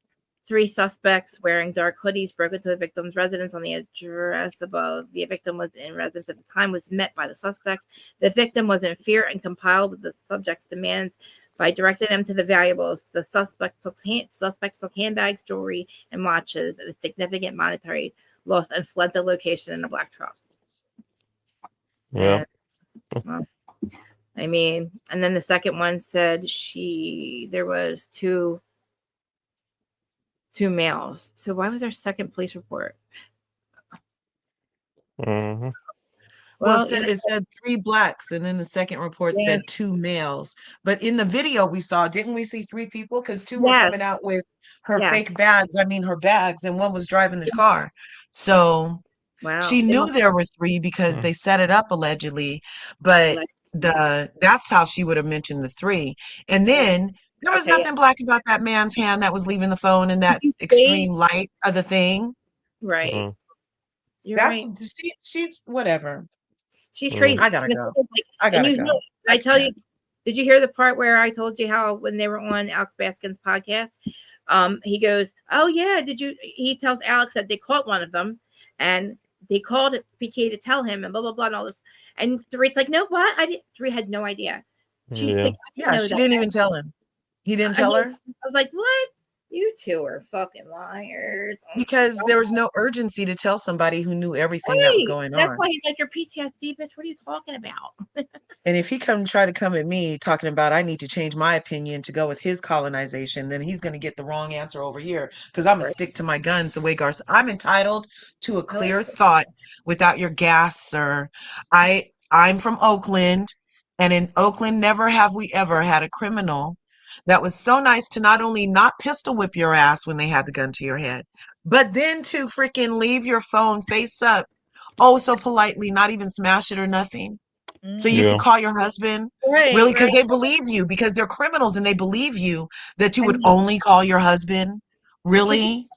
Speaker 1: 3 suspects wearing dark hoodies broke into the victim's residence on the address above. The victim was in residence at the time, was met by the suspects. The victim was in fear and complied with the subject's demands by directing them to the valuables. The suspects took handbags, jewelry, and watches, and a significant monetary loss, and fled the location in a black truck.
Speaker 5: Yeah.
Speaker 1: And, well, I mean, and then the second one said there was two males. So why was there a second police report?
Speaker 5: Mm-hmm.
Speaker 4: Well, it said 3 blacks, and then the second report
Speaker 1: Yeah.
Speaker 4: said 2 males. But in the video we saw, didn't we see 3 people? Because 2 were coming out with her fake bags. I mean, her bags, and 1 was driving the car. So
Speaker 1: Wow.
Speaker 4: she knew there were 3 because they set it up allegedly. But that's how she would have mentioned the 3. And then there was nothing black about that man's hand that was leaving the phone in that extreme light of the thing.
Speaker 1: Right.
Speaker 5: Mm-hmm.
Speaker 1: You're
Speaker 4: That's
Speaker 1: right.
Speaker 4: she's whatever.
Speaker 1: She's crazy.
Speaker 4: I gotta go.
Speaker 1: I tell you, did you hear the part where I told you how when they were on Alex Baskin's podcast, he goes, "Oh yeah, he tells Alex that they caught one of them and they called PK to tell him and blah blah blah and all this." And Dorit's like, "No, what? Dorit had no idea." She's like,
Speaker 4: she didn't even tell him. He didn't tell her?
Speaker 1: I was like, "What? You 2 are fucking liars."
Speaker 4: Because there was no urgency to tell somebody who knew everything that was going on.
Speaker 1: That's why he's like, "Your PTSD, bitch. What are you talking about?"
Speaker 4: And if he try to come at me talking about I need to change my opinion to go with his colonization, then he's going to get the wrong answer over here because I'm going to stick to my guns the way Garcia. I'm entitled to a clear thought without your gas, sir. I'm from Oakland, and in Oakland, never have we ever had a criminal that was so nice to not only not pistol whip your ass when they had the gun to your head, but then to freaking leave your phone face up, so politely, not even smash it or nothing. So you could call your husband, really, because they believe you, because they're criminals and they believe you that you would only call your husband. Really?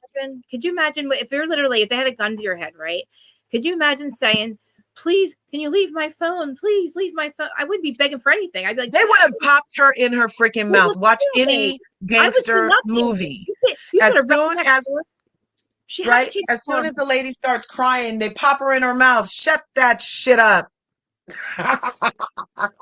Speaker 1: Could you imagine if they had a gun to your head, right? Could you imagine saying, "Please, can you leave my phone? Please leave my phone." I wouldn't be begging for anything. I'd be like,
Speaker 4: they would have popped her in her freaking mouth. Watch any gangster movie. As soon as the lady starts crying, they pop her in her mouth. Shut that shit up.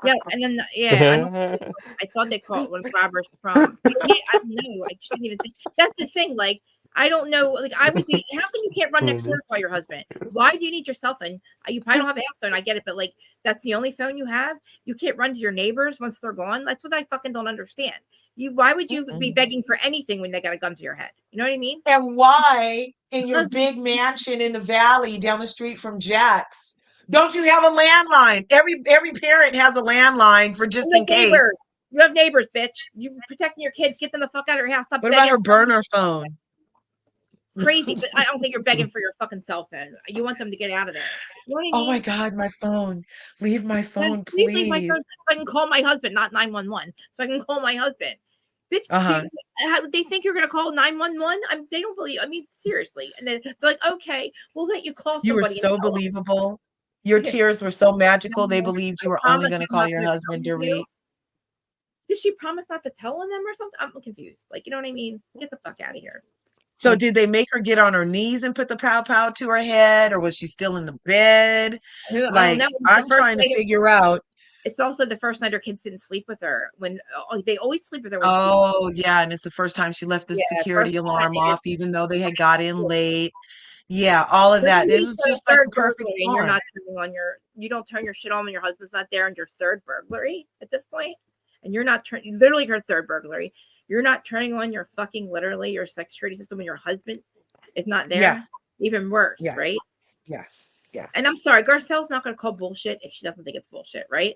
Speaker 1: Yeah, and then I thought they caught one robbers from. I don't know. I shouldn't even think. That's the thing. Like, I don't know. Like, I would be. How come you can't run next door to call your husband? Why do you need your cell phone? You probably don't have a house phone. I get it, but like, that's the only phone you have. You can't run to your neighbors once they're gone. That's what I fucking don't understand. Why would you be begging for anything when they got a gun to your head? You know what I mean?
Speaker 4: And why in your big mansion in the valley down the street from Jack's? Don't you have a landline? Every parent has a landline for just in case.
Speaker 1: You have neighbors, bitch. You protecting your kids. Get them the fuck out of your house. Stop
Speaker 4: What
Speaker 1: begging.
Speaker 4: about her burner phone?
Speaker 1: Crazy, but I don't think you're begging for your fucking cell phone. You want them to get out of there. You know what I
Speaker 4: Oh my
Speaker 1: mean?
Speaker 4: God, my phone. Leave my
Speaker 1: Then
Speaker 4: phone,
Speaker 1: please leave my
Speaker 4: please.
Speaker 1: phone so I can call my husband, not 911. So I can call my husband. Bitch,
Speaker 4: Uh-huh.
Speaker 1: they think you're gonna call 911? They don't believe. I mean, seriously. And then they're like, okay, we'll let you call
Speaker 4: You were
Speaker 1: somebody.
Speaker 4: so believable. Your tears were so magical. They believed you
Speaker 1: I
Speaker 4: were only
Speaker 1: promise
Speaker 4: going to
Speaker 1: I'm
Speaker 4: call
Speaker 1: not
Speaker 4: your
Speaker 1: gonna
Speaker 4: husband,
Speaker 1: tell you.
Speaker 4: Dorit.
Speaker 1: Did she promise not to tell on them or something? I'm confused. Like, you know what I mean? Get the fuck out of here.
Speaker 4: So did they make her get on her knees and put the pow pow to her head, or was she still in the bed?
Speaker 1: I don't
Speaker 4: Like,
Speaker 1: know.
Speaker 4: I'm trying to figure out.
Speaker 1: It's also the first night her kids didn't sleep with her. When they always sleep with her.
Speaker 4: Oh, yeah. And it's the first time she left the
Speaker 1: Yeah, first
Speaker 4: security
Speaker 1: time
Speaker 4: alarm
Speaker 1: they
Speaker 4: off,
Speaker 1: did.
Speaker 4: even though they had got in late. Yeah, all of that. It was just like the perfect
Speaker 1: burglary, and you're
Speaker 4: storm.
Speaker 1: not turning on you don't turn your shit on when your husband's not there, and your third burglary at this point, and you're not turning literally her third burglary. You're not turning on your fucking literally your sex security system when your husband is not there.
Speaker 4: Yeah.
Speaker 1: Even worse,
Speaker 4: Yeah.
Speaker 1: right?
Speaker 4: Yeah. Yeah.
Speaker 1: And I'm sorry, Garcelle's not going to call bullshit if she doesn't think it's bullshit, right?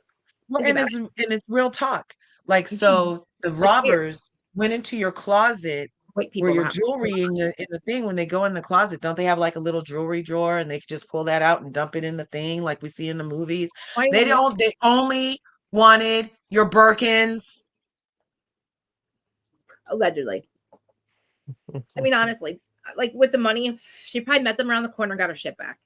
Speaker 4: Well,
Speaker 1: Think
Speaker 4: and
Speaker 1: about
Speaker 4: it's real talk. Like,
Speaker 1: it.
Speaker 4: so the
Speaker 1: Like here,
Speaker 4: robbers went into your closet
Speaker 1: white
Speaker 4: where
Speaker 1: people
Speaker 4: your
Speaker 1: not.
Speaker 4: jewelry in the thing, when they go in the closet, don't they have like a little jewelry drawer and they can just pull that out and dump it in the thing like we see in the movies?
Speaker 1: Why
Speaker 4: They don't, they only wanted your Birkins.
Speaker 1: allegedly? I mean, honestly, like with the money, she probably met them around the corner and got her shit back.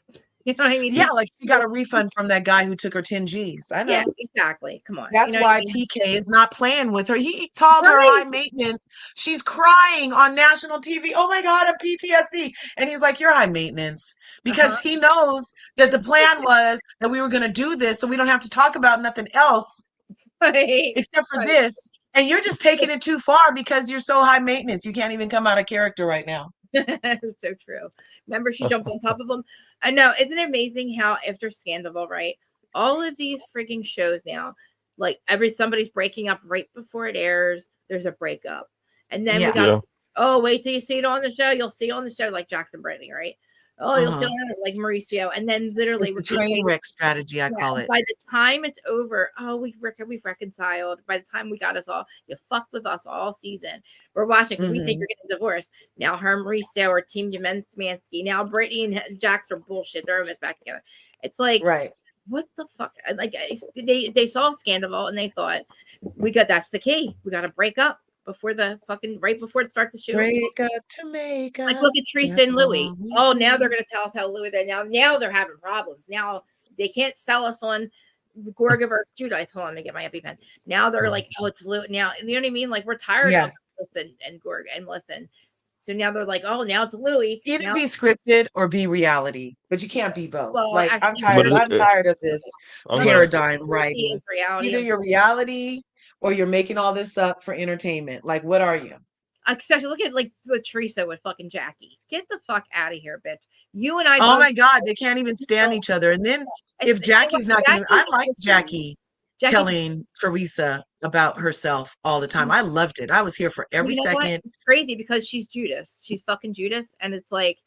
Speaker 1: You know what I mean?
Speaker 4: Yeah, like she got a refund from that guy who took her 10 G's. I
Speaker 1: Yeah,
Speaker 4: know.
Speaker 1: exactly. Come on. You
Speaker 4: That's
Speaker 1: know what I
Speaker 4: why
Speaker 1: mean?
Speaker 4: PK is not playing with her. He called her
Speaker 1: Right.
Speaker 4: high maintenance. She's crying on national TV. Oh my God, I'm PTSD. And he's like, you're high maintenance. Because he knows that the plan was that we were going to do this so we don't have to talk about nothing else
Speaker 1: Right.
Speaker 4: except for
Speaker 1: Right.
Speaker 4: this. And you're just taking it too far because you're so high maintenance. You can't even come out of character right now.
Speaker 1: It's so true. Remember, she jumped on top of him. I know. Isn't it amazing how after Scandal, right? All of these freaking shows now, like somebody's breaking up right before it airs. There's a breakup, and then we
Speaker 4: Yeah.
Speaker 1: got
Speaker 5: Yeah.
Speaker 1: oh, wait till you see it on the show. You'll see it on the show like Jackson Brittany, right? Oh, you'll see it on it like Mauricio, and then literally
Speaker 4: It's the train wreck strategy, I call it.
Speaker 1: by the time it's over, oh, we've reconciled. By the time we got us all, you fucked with us all season. We're watching because we think you're getting divorced. Now her and Mauricio are Team Jemansky. Now Brittany and Jax are bullshit. They're almost back together. It's like,
Speaker 4: Right.
Speaker 1: what the fuck? Like they saw Scandal and they thought that's the key. We got to break up before right before it starts the show.
Speaker 4: Break up to make up.
Speaker 1: Like look at Teresa and Louis. Oh, now they're gonna tell us how Louis they're now they're having problems. Now they can't sell us on Gorga versus Judice. Hold on, let me get my EpiPen. Now they're like, oh, it's Louis. Now you know what I mean? Like we're tired of listen and Gorga and listen. So now they're like, oh, now it's Louis.
Speaker 4: Either
Speaker 1: now,
Speaker 4: be scripted or be reality, but you can't be both.
Speaker 1: well,
Speaker 4: Like
Speaker 1: actually,
Speaker 4: I'm tired of this paradigm writing.
Speaker 1: reality.
Speaker 4: Either you're reality or you're making all this up for entertainment. Like, what are you?
Speaker 1: Especially look at like with Teresa with fucking Jackie. Get the fuck out of here, bitch. You and I.
Speaker 4: Oh my God, they can't even stand each other. And then if Jackie's not gonna, I like Jackie telling Teresa about herself all the time. I loved it. I was here for every second.
Speaker 1: It's crazy because she's Judas. She's fucking Judas, and it's like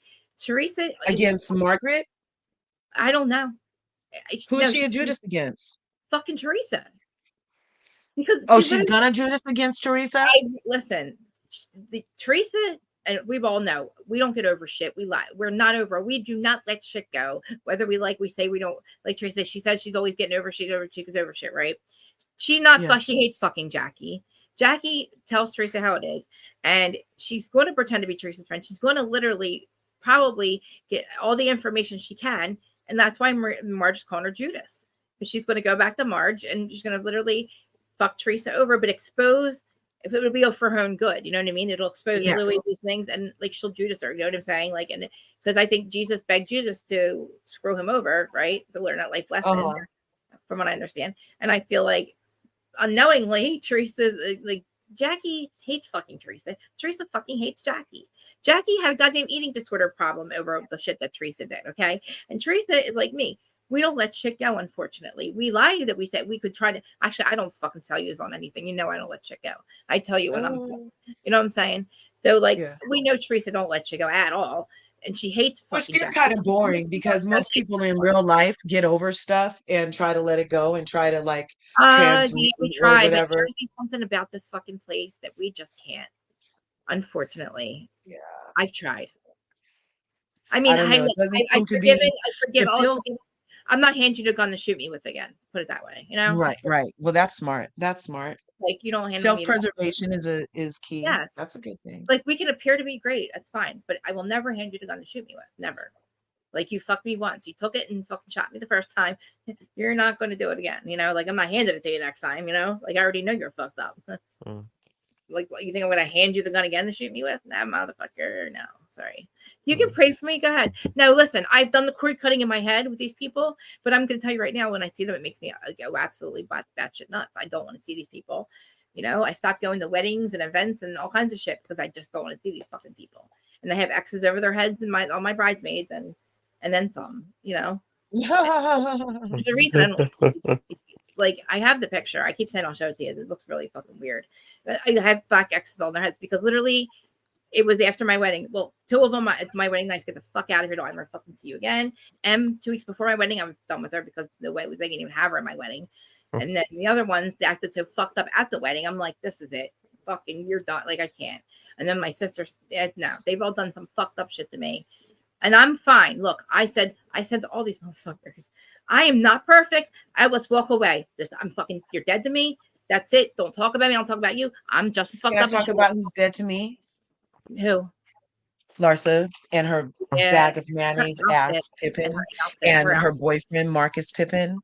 Speaker 1: Teresa
Speaker 4: against Margaret.
Speaker 1: I don't know.
Speaker 4: Who's she a Judas against?
Speaker 1: Fucking Teresa. Because
Speaker 4: she's gonna Judas against Teresa.
Speaker 1: Listen, Teresa, and we all know we don't get over shit. We lie. We're not over. We do not let shit go. Whether we say we don't like Teresa. She says she's always getting over shit. She goes over shit, right? She's not. She hates fucking Jackie. Jackie tells Teresa how it is, and she's going to pretend to be Teresa's friend. She's going to literally probably get all the information she can, and that's why Marge is calling her Judas. But she's going to go back to Marge, and she's going to literally fuck Teresa over, but expose. If it would be for her own good, you know what I mean? It'll expose Louis these things, and like she'll Judas her. You know what I'm saying? Like, and because I think Jesus begged Judas to screw him over, right, to learn that life lesson, from what I understand. And I feel like unknowingly, Teresa, like Jackie hates fucking Teresa. Teresa fucking hates Jackie. Jackie had a goddamn eating disorder problem over the shit that Teresa did. Okay, and Teresa is like me. We don't let shit go, unfortunately. We lie that we said we could try to. Actually, I don't fucking tell you on anything. You know I don't let shit go. I tell you when I'm, you know what I'm saying? So, like, we know Teresa don't let shit go at all. and she hates
Speaker 4: Which
Speaker 1: fucking
Speaker 4: gets
Speaker 1: Jack.
Speaker 4: kind of boring because most people in real life get over stuff and try to let it go and try to like transmute
Speaker 1: Yeah, we
Speaker 4: or
Speaker 1: try, but
Speaker 4: whatever.
Speaker 1: there's something about this fucking place that we just can't. Unfortunately,
Speaker 4: Yeah.
Speaker 1: I've tried. I
Speaker 4: I
Speaker 1: mean,
Speaker 4: don't know. It doesn't
Speaker 1: I've
Speaker 4: seem to
Speaker 1: forgiven.
Speaker 4: be,
Speaker 1: I forgive
Speaker 4: it
Speaker 1: all.
Speaker 4: feels
Speaker 1: I'm not handing you a gun to shoot me with again. Put it that way, you know.
Speaker 4: right, right. Well, that's smart. That's smart.
Speaker 1: Like you don't handle me.
Speaker 4: Self-preservation is key.
Speaker 1: Yes,
Speaker 4: That's a good thing.
Speaker 1: like we can appear to be great. That's fine, but I will never hand you the gun to shoot me with. Never. Like you fucked me once. You took it and fucking shot me the first time. You're not going to do it again. You know, like I'm not handing it to you next time. You know, like I already know you're fucked up. Like, what, you think I'm going to hand you the gun again to shoot me with? Nah, motherfucker. No, sorry. You can pray for me. Go ahead. No, listen, I've done the cord cutting in my head with these people, but I'm going to tell you right now, when I see them, it makes me go absolutely batshit nuts. I don't want to see these people. You know, I stopped going to weddings and events and all kinds of shit because I just don't want to see these fucking people. And they have X's over their heads and all my bridesmaids and then some, you know. The reason I don't like I have the picture. I keep saying I'll show it to you. It looks really fucking weird. I have black X's on their heads because literally it was after my wedding. Well, two of them, it's my wedding night. Get the fuck out of here. Don't ever fucking see you again. 2 weeks before my wedding, I was done with her because the way was they didn't even have her at my wedding. And then the other ones that acted so fucked up at the wedding. I'm like, this is it. Fucking, you're done. Like, I can't. And then my sister, no, they've all done some fucked up shit to me. And I'm fine. Look, I said to all these motherfuckers, I am not perfect. I will walk away. I'm fucking, you're dead to me. That's it. Don't talk about me. Don't talk about you. I'm just as fucked
Speaker 4: Can I
Speaker 1: up.
Speaker 4: talk about who's dead to me?
Speaker 1: Who?
Speaker 4: Larsa and her bag of mayonnaise ass Pippen and
Speaker 1: her
Speaker 4: her boyfriend Marcus Pippen.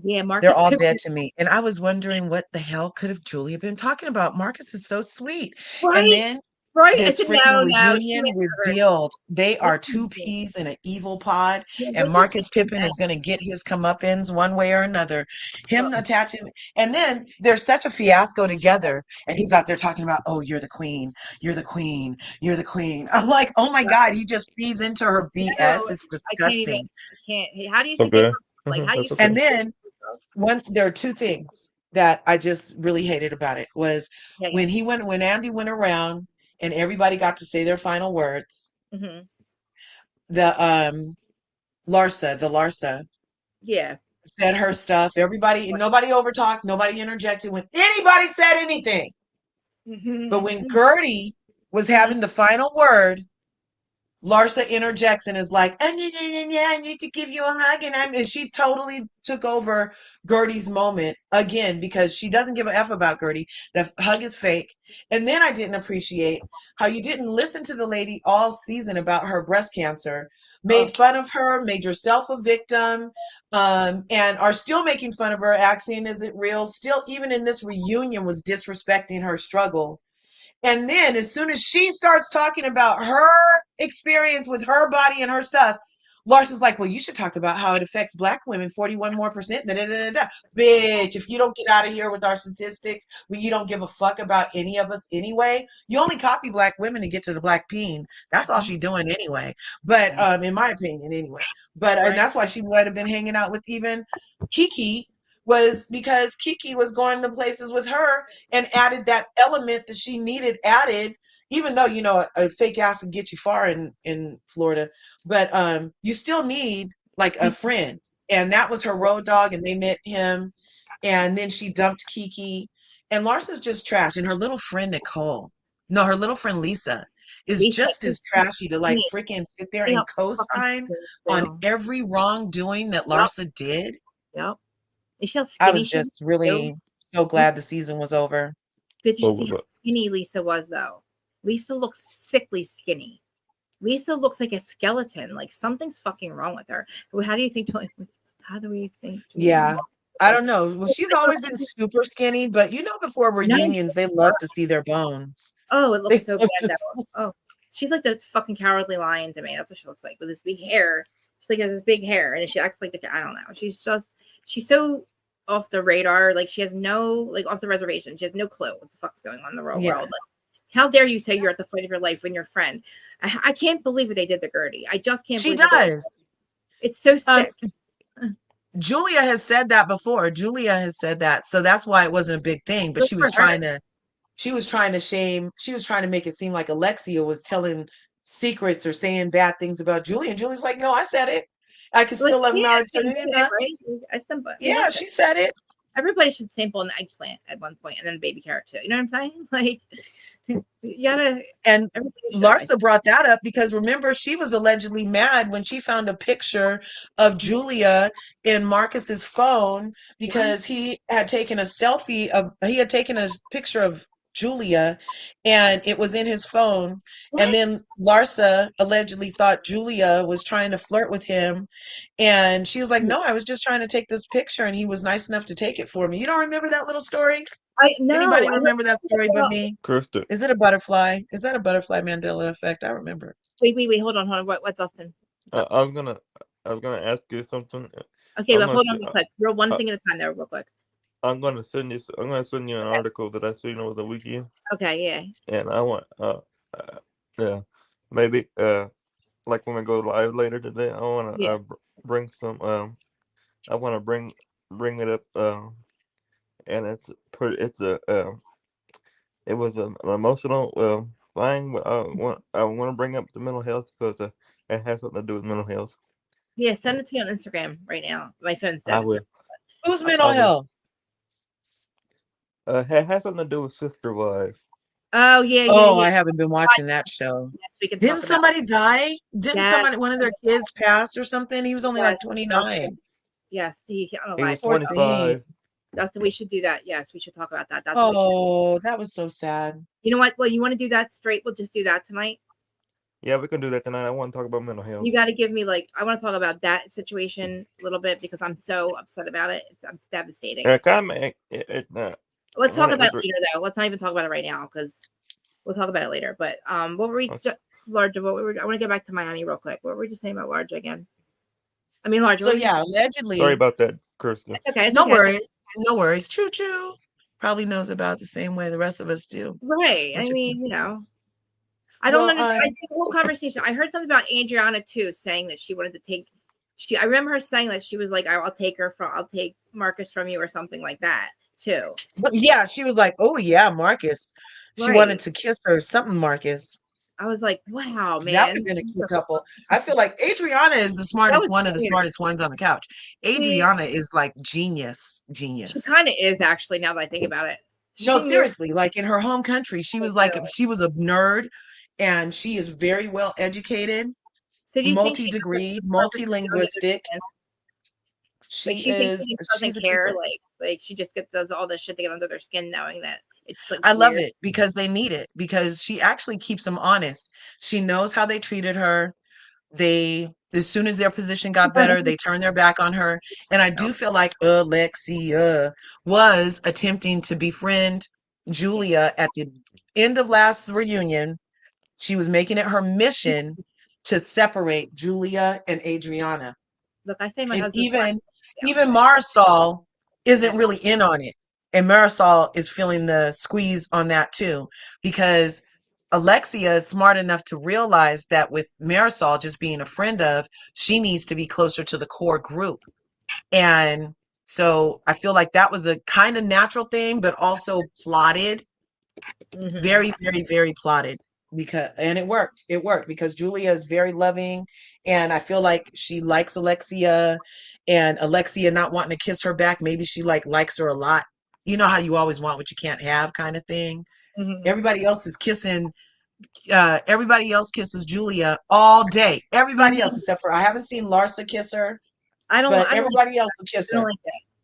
Speaker 1: Yeah, Marcus.
Speaker 4: They're all dead to me. And I was wondering what the hell could have Julia been talking about? Marcus is so sweet.
Speaker 1: Right.
Speaker 4: And then
Speaker 1: Right.
Speaker 4: this
Speaker 1: I said,
Speaker 4: freaking
Speaker 1: no,
Speaker 4: reunion revealed they are two peas in an evil pod,
Speaker 1: Yeah,
Speaker 4: and Marcus Pippen is going to get his comeuppance one way or another. Him attaching, and then there's such a fiasco together, and he's out there talking about, oh, you're the queen, you're the queen, you're the queen. I'm like, oh my God, he just feeds into her BS.
Speaker 1: No,
Speaker 4: It's
Speaker 1: I can't even.
Speaker 4: disgusting.
Speaker 1: I can't. How do you think
Speaker 5: Okay.
Speaker 1: like? How do you?
Speaker 5: That's okay.
Speaker 4: And then there are two things that I just really hated about it was when Andy went around and everybody got to say their final words.
Speaker 1: Mm-hmm.
Speaker 4: The Larsa
Speaker 1: Yeah.
Speaker 4: said her stuff. Everybody, nobody overtalked, nobody interjected when anybody said anything.
Speaker 1: Mm-hmm.
Speaker 4: But when Gertie was having the final word, Larsa interjects and is like, I need to give you a hug. And she totally took over Gertie's moment again because she doesn't give a F about Gertie. The hug is fake. And then I didn't appreciate how you didn't listen to the lady all season about her breast cancer, made fun of her, made yourself a victim, and are still making fun of her, asking, is it real? Still, even in this reunion, was disrespecting her struggle. And then as soon as she starts talking about her experience with her body and her stuff, Larsa's like, well, you should talk about how it affects Black women, 41% more. Bitch, if you don't get out of here with our statistics, when you don't give a fuck about any of us anyway, you only copy Black women to get to the Black peen. That's all she's doing anyway. But in my opinion, anyway. But and that's why she might have been hanging out with even Kiki, was because Kiki was going to places with her and added that element that she needed added, even though, you know, a fake ass can get you far in Florida, but you still need like a friend. And that was her road dog, and they met him, and then she dumped Kiki, and Larsa's just trash. And her little friend her little friend Lisa is just as trashy to like freaking sit there and co-sign on every wrongdoing that Larsa did.
Speaker 1: Yep. You see how
Speaker 4: I
Speaker 1: skinny
Speaker 4: was
Speaker 1: she
Speaker 4: just really so glad the season was over.
Speaker 1: Did you see how skinny Lisa was, though? Lisa looks sickly skinny. Lisa looks like a skeleton. Like something's fucking wrong with her. How do you think? How do we think?
Speaker 4: Yeah. I don't know. Well, she's always been super skinny, but you know, before reunions, they love to see their bones.
Speaker 1: Oh, it looks so bad. Oh, she's like the fucking Cowardly Lion to me. That's what she looks like with this big hair. She's like has this big hair, and she acts like I don't know. She's so off the radar. Like she has no, like off the reservation. She has no clue what the fuck's going on in the real world. Like, how dare you say you're at the fight of your life when your friend? I can't believe what they did to Gertie. I just can't.
Speaker 4: She does.
Speaker 1: It's so sick.
Speaker 4: Julia has said that before. Julia has said that, so that's why it wasn't a big thing. But she was trying to make it seem like Alexia was telling secrets or saying bad things about Julie. And Julie's like, no, I said it. I can
Speaker 1: Like,
Speaker 4: still love
Speaker 1: yeah,
Speaker 4: Mara
Speaker 1: she did it, right? I mean,
Speaker 4: Yeah, she said it.
Speaker 1: everybody should sample an eggplant at one point and then a baby carrot too. You know what I'm saying? Like, you gotta.
Speaker 4: And
Speaker 1: Everybody should,
Speaker 4: Larsa brought that up because remember, she was allegedly mad when she found a picture of Julia in Marcus's phone because he had taken a picture of Julia and it was in his phone.
Speaker 1: What?
Speaker 4: And then Larsa allegedly thought Julia was trying to flirt with him. And she was like, no, I was just trying to take this picture and he was nice enough to take it for me. You don't remember that little story? Anybody remember that story but me?
Speaker 5: Krista.
Speaker 4: Is it a butterfly? Is that a butterfly Mandela effect? I remember.
Speaker 1: Wait, hold on. What's Austin?
Speaker 5: I was gonna ask you something.
Speaker 1: Okay,
Speaker 5: I'm
Speaker 1: but
Speaker 5: gonna
Speaker 1: hold on
Speaker 5: s-
Speaker 1: real quick. Real one thing at a time there, real quick.
Speaker 5: I'm gonna send you an
Speaker 1: Okay.
Speaker 5: article that I seen over the weekend,
Speaker 1: Okay, yeah.
Speaker 5: and I want yeah, maybe like when we go live later today, I wanna
Speaker 1: Yeah.
Speaker 5: bring some I wanna bring it up and it's a it was an emotional thing, but I want to bring up the mental health because it has something to do with mental health.
Speaker 1: Yeah, send it to me on Instagram right now. My phone
Speaker 5: I
Speaker 1: said it.
Speaker 5: will.
Speaker 4: Who's
Speaker 5: I
Speaker 4: mental
Speaker 5: will.
Speaker 4: health?
Speaker 5: It has something to do with Sister Wives.
Speaker 1: Oh, yeah.
Speaker 4: Oh, I haven't been watching that show.
Speaker 1: Yes, we can
Speaker 4: Didn't
Speaker 1: talk about
Speaker 4: somebody die? Didn't
Speaker 1: Yes.
Speaker 4: one of their kids pass or something? He was only like 29.
Speaker 1: Yes, I don't know
Speaker 5: He
Speaker 1: why.
Speaker 5: was
Speaker 4: Poor thing.
Speaker 5: 25.
Speaker 1: Dustin, we should do that. Yes, we should talk about that. That's what we should do.
Speaker 4: Oh, that was so sad.
Speaker 1: You know what? Well, you want to do that straight? We'll just do that tonight.
Speaker 5: Yeah, we can do that tonight. I want to talk about mental health.
Speaker 1: You got to give me I want to talk about that situation a little bit because I'm so upset about it. It's devastating.
Speaker 5: Let's
Speaker 1: talk about it later though. Let's not even talk about it right now because we'll talk about it later. But what were we? Large. I want to get back to Miami real quick. What were we just saying about Large again? I mean, Large.
Speaker 4: So yeah, allegedly.
Speaker 5: Sorry about that, Krista.
Speaker 1: Okay.
Speaker 4: No worries. No worries. Choo choo. Probably knows about the same way the rest of us do.
Speaker 1: Right. I mean, I don't understand. I see the whole conversation. I heard something about Adriana too, saying that she wanted to take. I remember her saying that she was like, "I'll take Marcus from you" or something like that too.
Speaker 4: But yeah, she was like, "Oh yeah, Marcus." She wanted to kiss her, something Marcus.
Speaker 1: I was like, "Wow, man,
Speaker 4: that would have been a cute couple." I feel like Adriana is the smartest one of the smartest ones on the couch. Adriana is like genius.
Speaker 1: She kind of is actually. Now that I think about it.
Speaker 4: No, seriously, like in her home country, she was like, she was a nerd, and she is very well educated, multi-degreed, multilinguistic. She is.
Speaker 1: She doesn't care. Like she just does all this shit to get under their skin, knowing that it's like.
Speaker 4: I love it because they need it because she actually keeps them honest. She knows how they treated her. As soon as their position got better, they turned their back on her. And I do feel like Alexia was attempting to befriend Julia at the end of last reunion. She was making it her mission to separate Julia and Adriana.
Speaker 1: Look, I say my
Speaker 4: and
Speaker 1: husband.
Speaker 4: even Marisol isn't really in on it. And Marisol is feeling the squeeze on that too, because Alexia is smart enough to realize that with Marisol just being a friend of, she needs to be closer to the core group. And so I feel like that was a kind of natural thing, but also plotted. Very, very, very plotted. And it worked. It worked because Julia is very loving, and I feel like she likes Alexia, and Alexia not wanting to kiss her back, maybe she likes her a lot. You know how you always want what you can't have kind of thing. Everybody else is kissing. Everybody else kisses Julia all day. Everybody else except for I haven't seen Larsa kiss her. But everybody else will kiss her.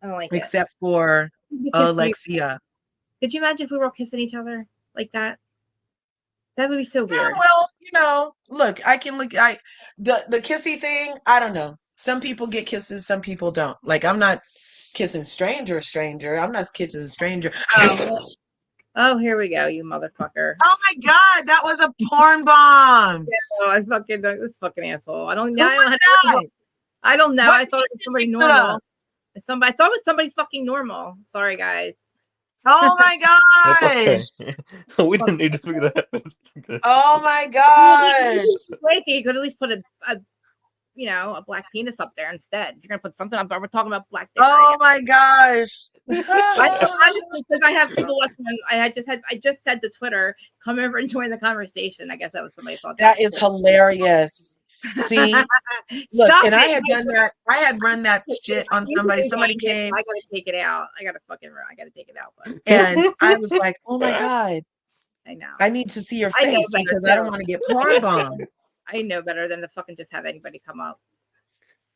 Speaker 1: I don't like it.
Speaker 4: Except for Alexia.
Speaker 1: Could you imagine if we were kissing each other like that? That would be so weird.
Speaker 4: Well, look, the kissy thing, I don't know. Some people get kisses, some people don't. Like, I'm not kissing stranger. I'm not kissing a stranger.
Speaker 1: Oh, here we go, you motherfucker.
Speaker 4: Oh my God, that was a porn bomb.
Speaker 1: Oh, I fucking this fucking asshole. I don't know.
Speaker 4: I
Speaker 1: don't know. I thought it was somebody normal. I thought it was somebody fucking normal. Sorry, guys.
Speaker 4: Oh my gosh.
Speaker 5: Okay. We didn't need to figure that out.
Speaker 4: Oh my gosh.
Speaker 1: Wait, you could at least put a a black penis up there instead. If you're gonna put something up, we're talking about black dick.
Speaker 4: Oh
Speaker 1: Right
Speaker 4: my gosh.
Speaker 1: honestly, because I have people watching. I just said to Twitter, "Come over and join the conversation." I guess that was somebody thought
Speaker 4: That is hilarious. See, look,
Speaker 1: Stop
Speaker 4: and I
Speaker 1: it.
Speaker 4: had done that. I had run that shit on somebody. Somebody came.
Speaker 1: I gotta take it out. I gotta take it out. But
Speaker 4: And I was like, oh my God,
Speaker 1: I know.
Speaker 4: I need to see your
Speaker 1: I know
Speaker 4: face
Speaker 1: better,
Speaker 4: because I don't
Speaker 1: too.
Speaker 4: want to get porn bombed.
Speaker 1: I know better than to fucking just have anybody come up.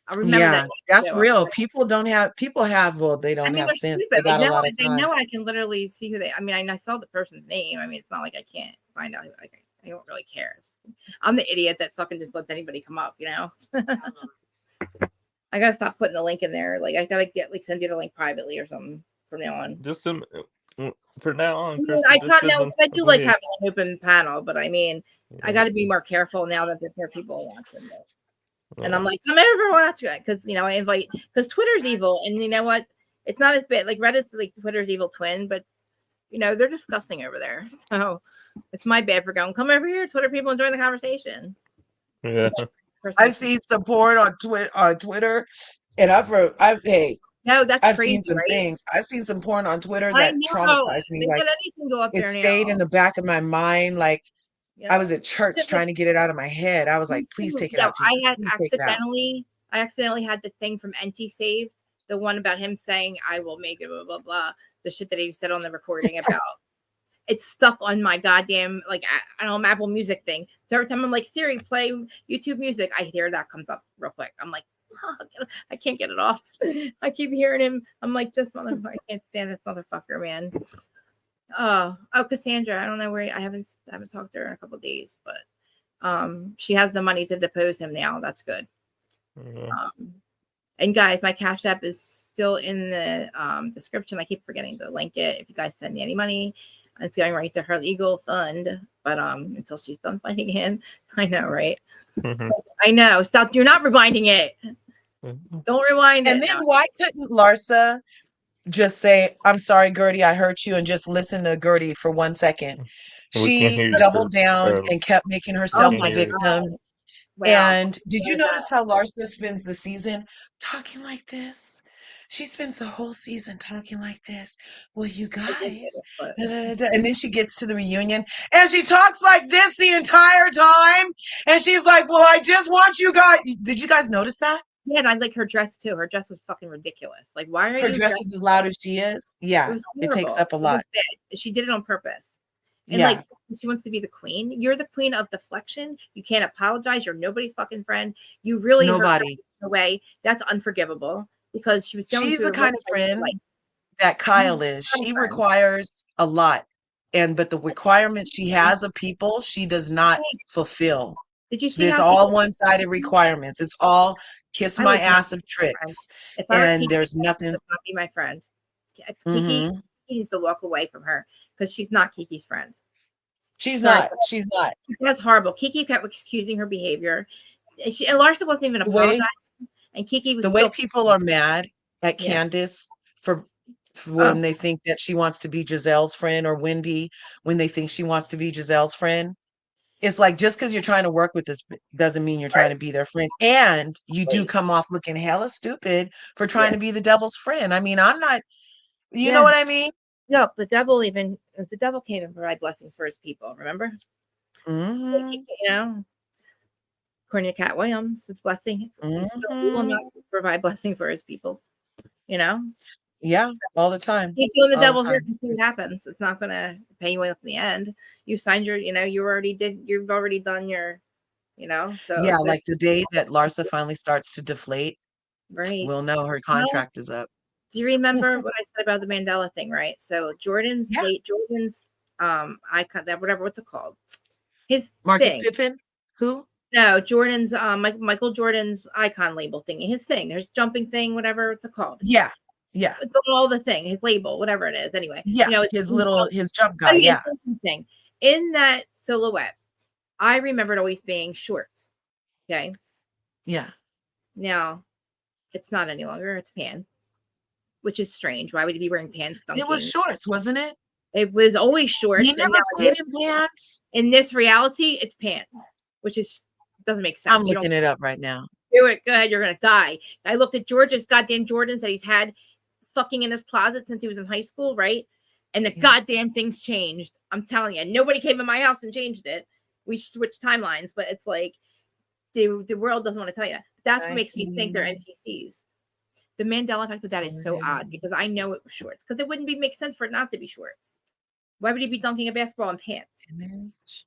Speaker 1: I remember
Speaker 4: Yeah,
Speaker 1: that.
Speaker 4: that's
Speaker 1: too.
Speaker 4: real. People have, well, they don't have
Speaker 1: they're
Speaker 4: sense.
Speaker 1: stupid.
Speaker 4: They got a lot of
Speaker 1: They
Speaker 4: time.
Speaker 1: know I can literally see who they. I mean, I saw the person's name. I mean, it's not like I can't find out who. I don't really care. I'm the idiot that fucking just lets anybody come up. I gotta stop putting the link in there. Like I gotta send you the link privately or something from now on.
Speaker 5: Just for now on, Chris.
Speaker 1: I can't now. I do like
Speaker 5: having
Speaker 1: having an open panel, but I mean, I got to be more careful now that there's more people watching this. And I'm like, come over, watch it, because I invite because Twitter's evil, and you know what? It's not as bad. Like Reddit's like Twitter's evil twin, but they're disgusting over there. So it's my bad for going. Come over here, Twitter people, and join the conversation.
Speaker 5: Yeah.
Speaker 4: I've seen some porn on Twitter, and
Speaker 1: No, that's
Speaker 4: I've
Speaker 1: crazy,
Speaker 4: seen some
Speaker 1: right?
Speaker 4: things. I've seen some porn on Twitter
Speaker 1: I
Speaker 4: that
Speaker 1: know.
Speaker 4: traumatized me.
Speaker 1: They
Speaker 4: Like
Speaker 1: let anything go up
Speaker 4: it
Speaker 1: there
Speaker 4: stayed
Speaker 1: now.
Speaker 4: in the back of my mind. Like I was at church
Speaker 1: Just
Speaker 4: trying to get it out of my head. I was like, please take it out, Jesus. Please take it out.
Speaker 1: I accidentally had the thing from NT saved, the one about him saying, I will make it, blah, blah, blah. The shit that he said on the recording about. It's stuck on my goddamn, I don't know, Apple Music thing. So every time I'm like, Siri, play YouTube music, I hear that comes up real quick. I'm like, fuck, I can't get it off. I keep hearing him. I'm like, this motherfucker, I can't stand this motherfucker, man. Oh, Cassandra, I don't know where, I haven't talked to her in a couple of days, but she has the money to depose him now. That's good. And guys, my Cash App is still in the description. I keep forgetting to link it. If you guys send me any money, it's going right to her legal fund. But until she's done fighting him, I know, right? I know. Stop! You're not rewinding it. Don't rewind it.
Speaker 4: And then why couldn't Larsa just say, "I'm sorry, Gertie, I hurt you," and just listen to Gertie for 1 second? She doubled down and kept making herself the victim.
Speaker 1: Wow.
Speaker 4: And did you notice how Larsa spends the season talking like this? She spends the whole season talking like this. Well, you guys, and then she gets to the reunion and she talks like this the entire time. And she's like, well, I just want you guys. Did you guys notice that?
Speaker 1: Yeah, and I like her dress too. Her dress was fucking ridiculous. Like, why are
Speaker 4: her
Speaker 1: you
Speaker 4: dress is as loud as she is? Yeah, it takes up a lot.
Speaker 1: She did it on purpose. And like, she wants to be the queen. You're the queen of deflection. You can't apologize. You're nobody's fucking friend. You really hurt her in a way. That's unforgivable because she was going
Speaker 4: She's
Speaker 1: through
Speaker 4: the kind of friend that Kyle is. She requires a lot. But the requirements she has of people, she does not fulfill.
Speaker 1: Did you see
Speaker 4: It's all one-sided requirements. It's all kiss my ass of tricks. And there's nothing.
Speaker 1: Not be my friend. Kiki needs to walk away from her because she's not Kiki's friend.
Speaker 4: She's not.
Speaker 1: That's horrible. Kiki kept excusing her behavior. And Larsa wasn't even apologizing. And Kiki was
Speaker 4: the way people are mad at Candace for when they think that she wants to be Giselle's friend, or Wendy when they think she wants to be Giselle's friend. It's like, just because you're trying to work with this doesn't mean you're trying to be their friend. And you do come off looking hella stupid for trying to be the devil's friend. I mean, I'm not, you know what I mean?
Speaker 1: No, the devil came and provide blessings for his people. Remember? According to Cat Williams, it's blessing. He will not provide blessing for his people.
Speaker 4: Yeah, all the time.
Speaker 1: Keep doing the devil's work and see what happens. It's not going to pay you off in the end. You signed your, you've already done your, So
Speaker 4: yeah, like the day that Larsa finally starts to deflate,
Speaker 1: right?
Speaker 4: We'll know her contract is up.
Speaker 1: Do you remember what I said about the Mandela thing, right? So Jordan's icon, that whatever, what's it called? His
Speaker 4: Marcus Pippen? Who?
Speaker 1: No, Jordan's Michael Jordan's icon label thing. His thing, there's jumping thing, whatever it's called.
Speaker 4: Yeah.
Speaker 1: It's all the thing, his label, whatever it is. Anyway,
Speaker 4: his jump guy. Yeah.
Speaker 1: Thing. In that silhouette, I remember it always being shorts. Okay.
Speaker 4: Yeah.
Speaker 1: Now, it's not any longer. It's pants. Which is strange. Why would he be wearing pants?
Speaker 4: It was shorts, wasn't it?
Speaker 1: It was always shorts.
Speaker 4: He never played in pants.
Speaker 1: In this reality, it's pants, which doesn't make sense.
Speaker 4: I'm looking it up right now.
Speaker 1: Do it. Go ahead. You're gonna die. I looked at George's goddamn Jordans that he's had fucking in his closet since he was in high school, right? And the goddamn thing's changed. I'm telling you, nobody came in my house and changed it. We switched timelines, but it's like the world doesn't want to tell you that. That's what makes me think they're NPCs. The Mandela effect of that is so odd because I know it was shorts because it wouldn't make sense for it not to be shorts. Why would he be dunking a basketball in pants?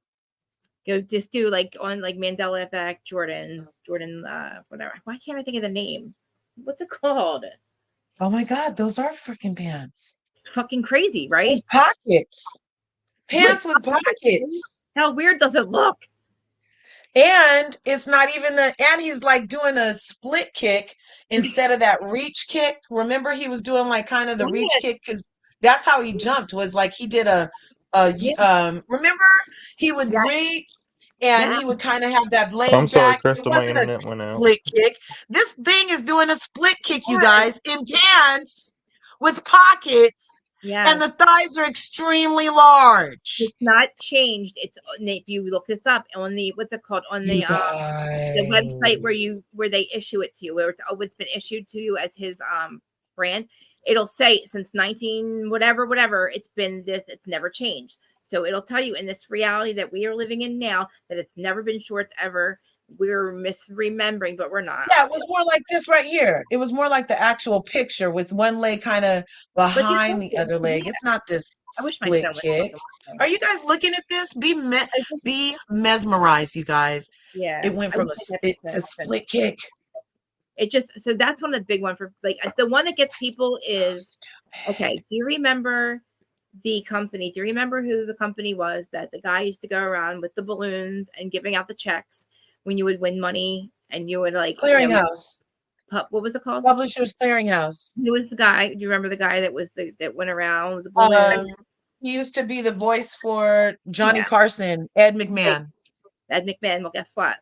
Speaker 1: Go just do like on like Mandela effect, Jordan, whatever. Why can't I think of the name? What's it called?
Speaker 4: Oh my God, those are freaking pants.
Speaker 1: Fucking crazy, right?
Speaker 4: With pockets. Pants with pockets.
Speaker 1: How weird does it look?
Speaker 4: And it's not even and he's like doing a split kick instead of that reach kick. Remember, he was doing like kind of the reach kick because that's how he jumped, was like he did remember he would reach and he would kind of have that blade
Speaker 5: I'm sorry,
Speaker 4: back. It
Speaker 5: Crystal, my
Speaker 4: wasn't a
Speaker 5: internet went out.
Speaker 4: split kick. This thing is doing a split kick, you guys, in pants with pockets.
Speaker 1: Yeah.
Speaker 4: And the thighs are extremely large.
Speaker 1: It's not changed. It's if you look this up on the what's it called on the website where they issue it to you, where it's been issued to you as his brand. It'll say since 19 whatever it's been this. It's never changed. So it'll tell you in this reality that we are living in now that it's never been shorts ever. We're misremembering, but we're not.
Speaker 4: Yeah, it was more like this right here. It was more like the actual picture with one leg kind of behind the other leg. It's not this split kick. Are you guys looking at this? Be mesmerized, you guys.
Speaker 1: Yeah.
Speaker 4: It went from a split kick.
Speaker 1: It just, so that's one of the big one for like the one that gets people is, okay, do you remember the company? Do you remember who the company was that the guy used to go around with the balloons and giving out the checks when you would win money and you would like
Speaker 4: Clearinghouse?
Speaker 1: What was it called?
Speaker 4: Publishers Clearinghouse.
Speaker 1: Who was the guy? Do you remember the guy that went around with the balloon?
Speaker 4: He used to be the voice for Johnny Carson, Ed McMahon.
Speaker 1: Ed McMahon. Well, guess what?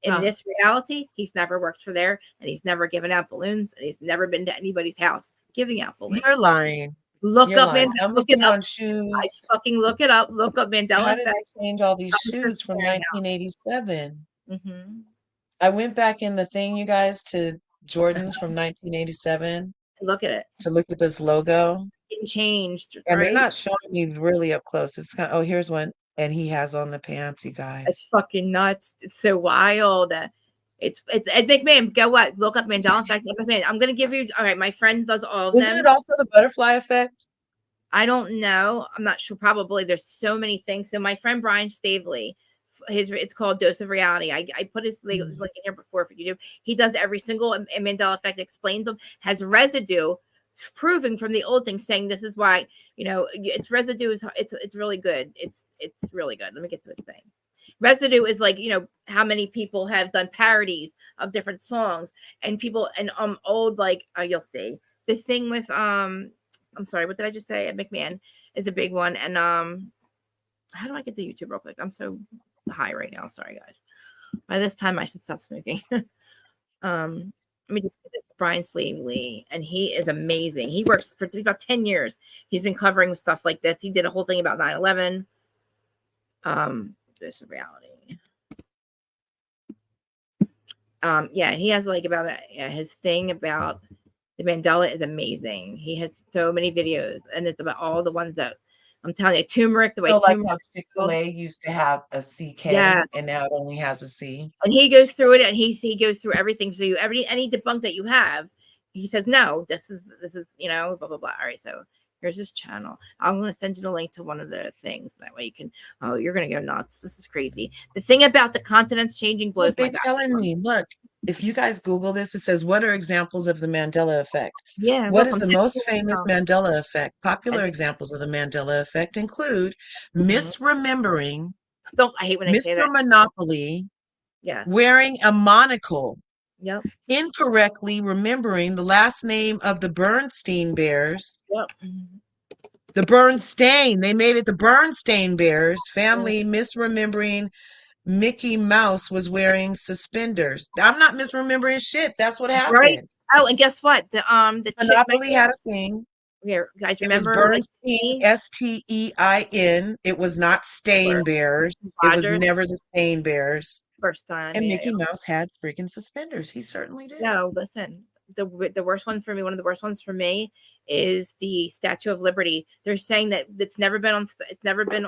Speaker 1: In this reality, he's never worked for there, and he's never given out balloons, and he's never been to anybody's house giving out balloons.
Speaker 4: You're lying.
Speaker 1: Look
Speaker 4: You're
Speaker 1: up,
Speaker 4: lying.
Speaker 1: man.
Speaker 4: I'm
Speaker 1: Look
Speaker 4: looking
Speaker 1: it up.
Speaker 4: on shoes.
Speaker 1: I fucking look it up. Look up Mandela.
Speaker 4: How did they change all these shoes from 1987?
Speaker 1: Mm-hmm.
Speaker 4: I went back in the thing, you guys, to Jordans from 1987.
Speaker 1: Look at it.
Speaker 4: To look at this logo.
Speaker 1: It changed.
Speaker 4: And they're not showing me really up close. It's kind of, here's one. And he has on the pants, you guys.
Speaker 1: It's fucking nuts. It's so wild. It's Ed McMahon. Go what? Look up Mandela effect. Ed McMahon. I'm gonna give you. All right, my friend does all of them.
Speaker 4: Isn't it also the butterfly effect?
Speaker 1: I don't know. I'm not sure. Probably. There's so many things. So my friend Brian Stavely, it's called Dose of Reality. I put his link in here before for you. He does every single Mandela effect, explains them, has residue proving from the old thing, saying this is why, it's residue is it's really good. It's really good. Let me get to this thing. Residue is like, how many people have done parodies of different songs and people and old, like you'll see the thing with I'm sorry, what did I just say? McMahon is a big one. And how do I get to YouTube real quick? I'm so high right now. Sorry guys. By this time I should stop smoking. Let me just get Brian Stavely, and he is amazing. He works for about 10 years. He's been covering stuff like this. He did a whole thing about 9/11. There's a reality. He has like about his thing about the Mandela is amazing. He has so many videos, and it's about all the ones that I'm telling you, turmeric, the way turmeric.
Speaker 4: Like Chick-fil-A used to have a CK, and now it only has a C.
Speaker 1: And he goes through it, and he goes through everything. So any debunk that you have, he says, no, this is blah blah blah. All right, so here's his channel. I'm going to send you the link to one of the things. That way you can. Oh, you're going to go nuts. This is crazy. The thing about the continents changing blows my back.
Speaker 4: They're telling me, look. If you guys Google this, it says, what are examples of the Mandela effect?
Speaker 1: Yeah.
Speaker 4: What is the most famous Mandela effect? Popular examples of the Mandela effect include misremembering.
Speaker 1: I hate when I say that.
Speaker 4: Mr. Monopoly.
Speaker 1: Yes.
Speaker 4: Wearing a monocle.
Speaker 1: Yep.
Speaker 4: Incorrectly remembering the last name of the Berenstein Bears.
Speaker 1: Yep.
Speaker 4: The Berenstein. They made it the Berenstein Bears. Family misremembering Mickey Mouse was wearing suspenders. I'm not misremembering shit. That's what happened.
Speaker 1: Right. Oh, and guess what? The
Speaker 4: Monopoly had a thing.
Speaker 1: Yeah, guys, remember
Speaker 4: it was Bernstein, Stein. It was not Stain Bears. It was never the Stain Bears.
Speaker 1: first time.
Speaker 4: And
Speaker 1: Yeah.
Speaker 4: Mickey Mouse had freaking suspenders. He certainly did.
Speaker 1: No, listen. The worst one for me, one of the worst ones for me, is the Statue of Liberty. They're saying that it's never been on Star
Speaker 4: The
Speaker 1: Island.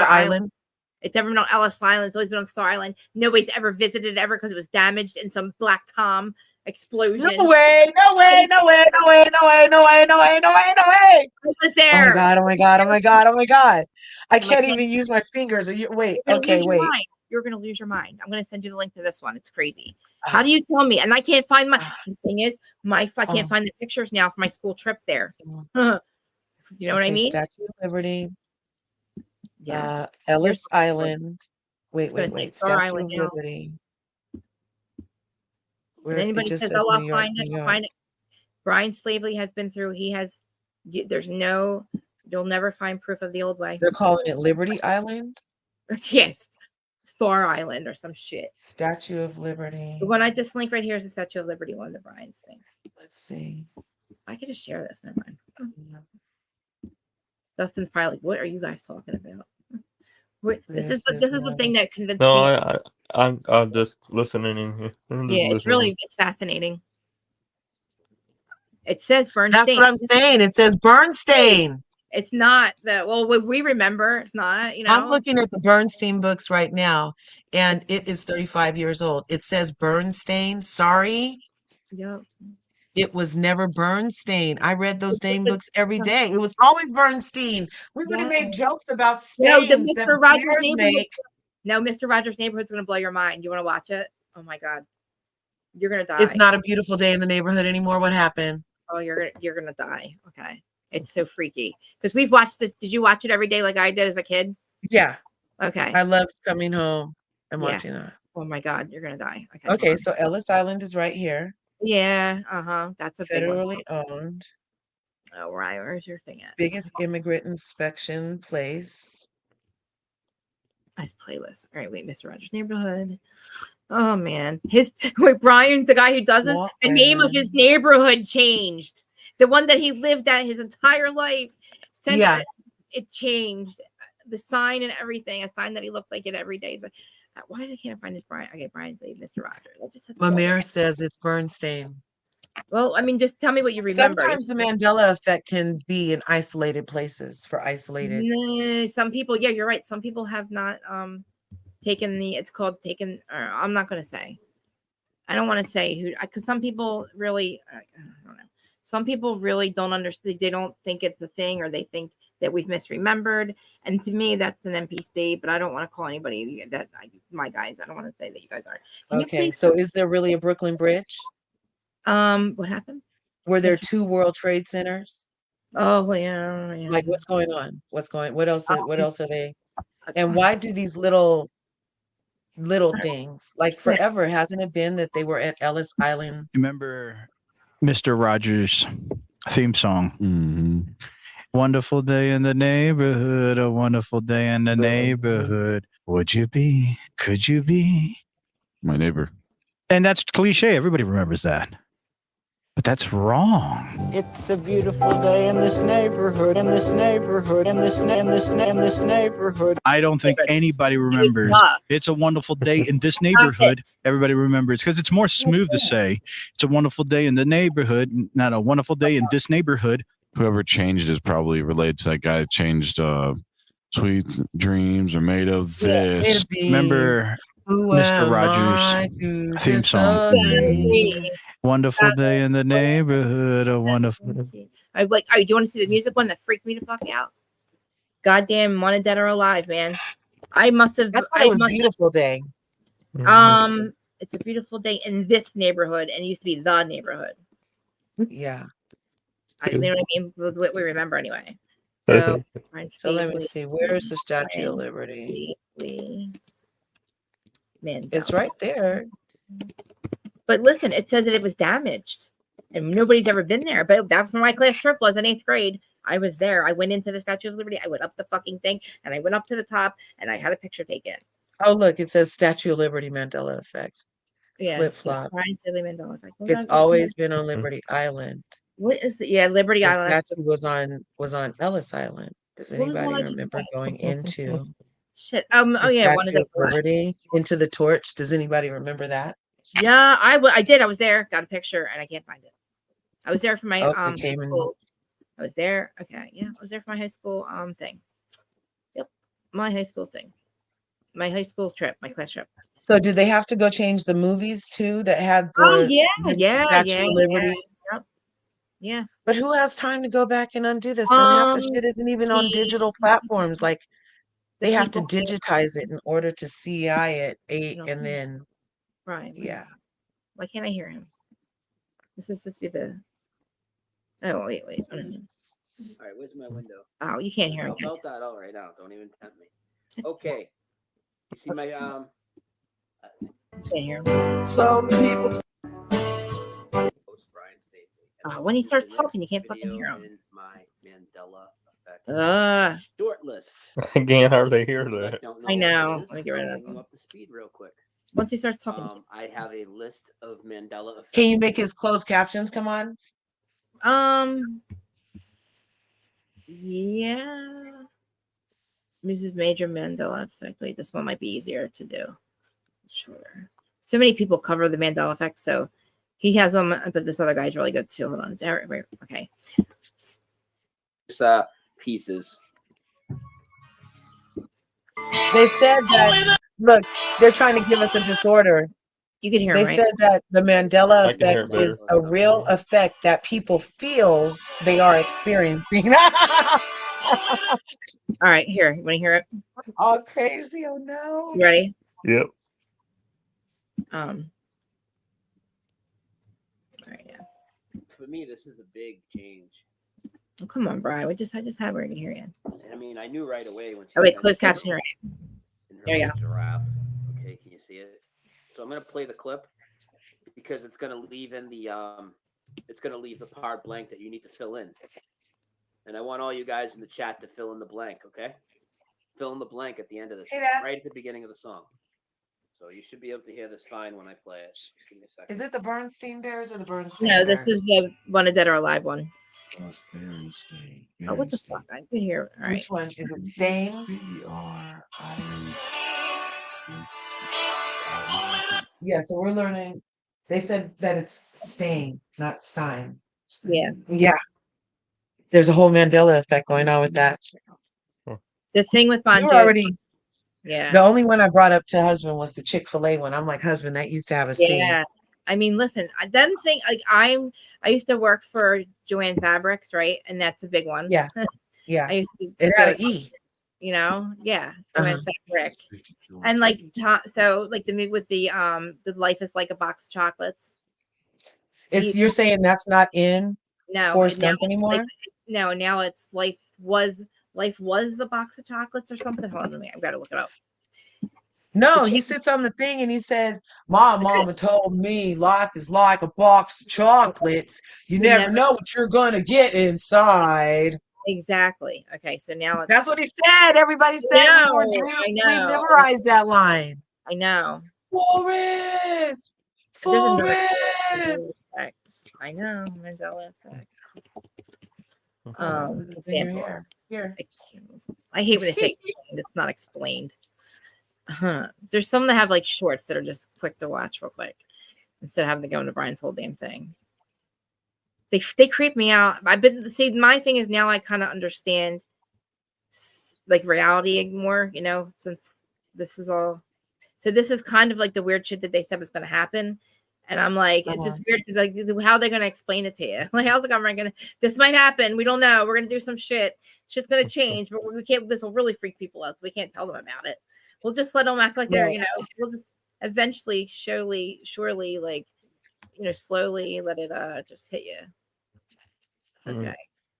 Speaker 4: island.
Speaker 1: It's never been on Ellis Island. It's always been on Star Island. Nobody's ever visited it ever because it was damaged in some Black Tom explosion.
Speaker 4: No way, no way, no way, no way, no way, no way, no way, no way, no way.
Speaker 1: It was
Speaker 4: Oh my
Speaker 1: there.
Speaker 4: god, oh my god, oh my god, oh my god. I can't
Speaker 1: Like,
Speaker 4: even use my fingers. Wait,
Speaker 1: You're gonna
Speaker 4: okay,
Speaker 1: lose your
Speaker 4: wait.
Speaker 1: mind. You're gonna lose your mind. I'm gonna send you the link to this one. It's crazy. How do you tell me? And I can't find my. The thing is, I can't find the pictures now for my school trip there. You know what I mean?
Speaker 4: Statue of Liberty.
Speaker 1: Yes.
Speaker 4: Ellis Island. Wait.
Speaker 1: Star
Speaker 4: Statue
Speaker 1: Island
Speaker 4: of
Speaker 1: now.
Speaker 4: Liberty. Where
Speaker 1: If anybody
Speaker 4: it just
Speaker 1: says,
Speaker 4: says
Speaker 1: "Oh,
Speaker 4: New
Speaker 1: I'll
Speaker 4: York,
Speaker 1: find it,"
Speaker 4: New
Speaker 1: I'll
Speaker 4: York.
Speaker 1: find it. Brian Slavely has been through. He has. There's no. You'll never find proof of the old way.
Speaker 4: They're calling it Liberty Island.
Speaker 1: Yes, Star Island or some shit.
Speaker 4: Statue of Liberty.
Speaker 1: The one this link right here is the Statue of Liberty one, the Brian's thing.
Speaker 4: Let's see.
Speaker 1: I could just share this. Never mind. Dustin's probably like, "What are you guys talking about?" This is the thing that convinced
Speaker 5: No,
Speaker 1: me.
Speaker 5: I'm just listening in here.
Speaker 1: Yeah, it's fascinating. It says Bernstein.
Speaker 4: That's what I'm saying. It says Berenstein.
Speaker 1: It's not that. Well, we remember it's not.
Speaker 4: I'm looking at the Berenstein books right now, and it is 35 years old. It says Berenstein. Sorry.
Speaker 1: Yep.
Speaker 4: It was never Berenstein. I read those Dane books every day. It was always Bernstein. We would have made jokes about stains that
Speaker 1: Mr. Rogers'
Speaker 4: bears
Speaker 1: Neighborhood.
Speaker 4: make.
Speaker 1: No, Mr. Rogers' Neighborhood's gonna blow your mind. You want to watch it? Oh my god, you're gonna die.
Speaker 4: It's not a beautiful day in the neighborhood anymore. What happened?
Speaker 1: Oh, you're gonna die. Okay, it's so freaky because we've watched this. Did you watch it every day like I did as a kid?
Speaker 4: Yeah.
Speaker 1: Okay.
Speaker 4: I loved coming home and watching that.
Speaker 1: Oh my god, you're gonna die.
Speaker 4: Okay, so Ellis Island is right here.
Speaker 1: Yeah. That's a
Speaker 4: federally
Speaker 1: big one.
Speaker 4: owned.
Speaker 1: Oh, right. Where's your thing at?
Speaker 4: Biggest immigrant inspection place.
Speaker 1: Nice playlist. All right, wait, Mr. Rogers' Neighborhood. Oh man, Brian, the guy who does this, the name of his neighborhood changed. The one that he lived at his entire life. It changed. The sign and everything. A sign that he looked like it every day. It's like, why can't I find this Brian? Okay, Brian's name, Mr. Rogers.
Speaker 4: My mayor says it's Berenstein.
Speaker 1: Well, I mean, just tell me what you remember.
Speaker 4: Sometimes the Mandela effect can be in isolated places for isolated.
Speaker 1: Some people, yeah, you're right. Some people have not taken I'm not going to say. I don't want to say who, because some people really, I don't know. Some people really don't understand. They don't think it's a thing, or they think that we've misremembered. And to me, that's an NPC, but I don't want to call anybody my guys. I don't want to say that you guys aren't.
Speaker 4: Okay, so is there really a Brooklyn Bridge?
Speaker 1: What happened?
Speaker 4: Were there two World Trade Centers?
Speaker 1: Oh, yeah.
Speaker 4: Like, what's going on? What else are they? And why do these little things, like forever, hasn't it been that they were at Ellis Island?
Speaker 6: Remember Mr. Rogers' theme song?
Speaker 7: Mm-hmm.
Speaker 6: Wonderful day in the neighborhood, a wonderful day in the neighborhood. Would you be? Could you be?
Speaker 7: My neighbor.
Speaker 6: And that's cliche. Everybody remembers that. But that's wrong.
Speaker 8: It's a beautiful day in this neighborhood, in this neighborhood, in this neighborhood.
Speaker 6: I don't think anybody remembers. It's a wonderful day in this neighborhood. Everybody remembers because it's more smooth to say it's a wonderful day in the neighborhood, not a wonderful day in this neighborhood.
Speaker 7: Whoever changed is probably related to that guy that changed Sweet Dreams are made of this.
Speaker 6: Remember Mr. Rogers' theme song? Wonderful day in the neighborhood, a wonderful.
Speaker 1: Do you want to see the music one that freaked me the fuck out? Goddamn, Wanted Dead or Alive, man. I thought
Speaker 4: it was a beautiful day.
Speaker 1: It's a beautiful day in this neighborhood, and it used to be the neighborhood.
Speaker 4: Yeah.
Speaker 1: You know what I mean? What we remember anyway. So
Speaker 4: let me see. Where's the Statue of Liberty?
Speaker 1: Man,
Speaker 4: it's right there.
Speaker 1: But listen, it says that it was damaged, and nobody's ever been there. But that's where my class trip was in 8th grade. I was there. I went into the Statue of Liberty. I went up the fucking thing, and I went up to the top, and I had a picture taken.
Speaker 4: Oh, look, it says Statue of Liberty Mandela effect.
Speaker 1: Yeah,
Speaker 4: flip flop.
Speaker 1: Mandela effect.
Speaker 4: It's always been on Liberty Island.
Speaker 1: What is it? Yeah, Liberty Island.
Speaker 4: Statue was on Ellis Island. Does anybody remember going into?
Speaker 1: Shit. Oh
Speaker 4: The
Speaker 1: yeah, one of
Speaker 4: Statue
Speaker 1: the
Speaker 4: of Liberty, Into the Torch. Does anybody remember that?
Speaker 1: Yeah, I did. I was there. Got a picture, and I can't find it. I was there for my
Speaker 4: Oh,
Speaker 1: high
Speaker 4: it came in.
Speaker 1: school. I was there. Okay, yeah, I was there for my high school thing. Yep, my high school thing. My high school trip, my class trip.
Speaker 4: So did they have to go change the movies too that had
Speaker 1: Oh
Speaker 4: the Statue of Liberty?
Speaker 1: Yep. Yeah.
Speaker 4: But who has time to go back and undo this? And half the shit isn't even on digital platforms. Like they have to digitize it in order to CI it, and then
Speaker 1: right.
Speaker 4: Yeah.
Speaker 1: Why can't I hear him? This is supposed to be the. Oh wait.
Speaker 9: All right, where's my window?
Speaker 1: Oh, you can't hear him.
Speaker 9: I'll melt that out right now. Don't even tempt me. Okay. You see my
Speaker 1: Can't hear him.
Speaker 9: Some people.
Speaker 1: When he starts talking, you can't fucking hear him.
Speaker 9: In my Mandela effect. Short list.
Speaker 5: I can't hardly hear that.
Speaker 1: I know. Let me get rid of that one.
Speaker 9: Up to speed real quick.
Speaker 1: Once he starts talking,
Speaker 9: I have a list of Mandela effects.
Speaker 4: Can you make his closed captions come on?
Speaker 1: Yeah. Mrs. Major Mandela effect. Wait, this one might be easier to do. Sure. So many people cover the Mandela effect, so he has them, but this other guy's really good too. Hold on. There, okay.
Speaker 9: Pieces.
Speaker 4: They said that, look, they're trying to give us a disorder.
Speaker 1: You can hear
Speaker 4: They
Speaker 1: him, right?
Speaker 4: said that the Mandela effect is a real effect that people feel they are experiencing.
Speaker 1: All right, here. You want to hear it?
Speaker 4: All crazy. Oh, no.
Speaker 1: You ready?
Speaker 5: Yep.
Speaker 1: All right, yeah.
Speaker 9: For me, this is a big change.
Speaker 1: Oh, come on, Brian. I just had where I can hear you.
Speaker 9: I mean, I knew right away when she
Speaker 1: Oh, wait, closed caption, right? There you go.
Speaker 9: Giraffe. Okay, can you see it? So I'm gonna play the clip because it's gonna leave in the the part blank that you need to fill in. And I want all you guys in the chat to fill in the blank, okay? Fill in the blank at the end of this, right at the beginning of the song. So you should be able to hear this fine when I play it. Just give me a second.
Speaker 4: Is it the Berenstein Bears or the Berenstein
Speaker 1: No,
Speaker 4: Bears?
Speaker 1: this is the one of Dead or Alive one.
Speaker 7: Berenstein.
Speaker 1: Oh, what the fuck? I can hear. All right.
Speaker 4: Which one? Is it Stain? Yeah, so we're learning. They said that it's Stain, not Stein.
Speaker 1: Yeah.
Speaker 4: Yeah. There's a whole Mandela effect going on with that.
Speaker 1: The thing with Bon
Speaker 4: We were
Speaker 1: Jovi.
Speaker 4: already.
Speaker 1: Yeah.
Speaker 4: The only one I brought up to husband was the Chick-fil-A one. I'm like, husband, that used to have a C.
Speaker 1: Yeah. I mean, listen, them thing like I used to work for Joanne Fabrics, right? And that's a big one.
Speaker 4: Yeah. Yeah.
Speaker 1: I used to,
Speaker 4: It had an E.
Speaker 1: You know, yeah, Joanne Fabric. And like so like the movie with the Life is Like a Box of Chocolates.
Speaker 4: You're saying that's not in Forrest Gump anymore?
Speaker 1: Like, no, now it's life was a box of chocolates or something. Hold on, I've got to look it up.
Speaker 4: No, he sits on the thing and he says, my mama told me life is like a box of chocolates. You never know what you're going to get inside.
Speaker 1: Exactly. Okay, so now
Speaker 4: that's what he said. Everybody said we memorized that line.
Speaker 1: I know.
Speaker 4: Forrest!
Speaker 1: I know. Mandela effect. Example.
Speaker 4: Here.
Speaker 1: I hate when they say explained. It's not explained. There's some that have like shorts that are just quick to watch real quick instead of having to go into Brian's whole damn thing. They creep me out. My thing is now I kind of understand like reality more, you know, since this is all. So this is kind of like the weird shit that they said was going to happen. And I'm like, it's just weird because like, how are they going to explain it to you? Like, how's the government going to, this might happen. We don't know. We're going to do some shit. Shit's going to change, but we can't, this will really freak people out. So we can't tell them about it. We'll just let them act like they're, you know, we'll just eventually, surely, like, you know, slowly let it just hit you. Okay.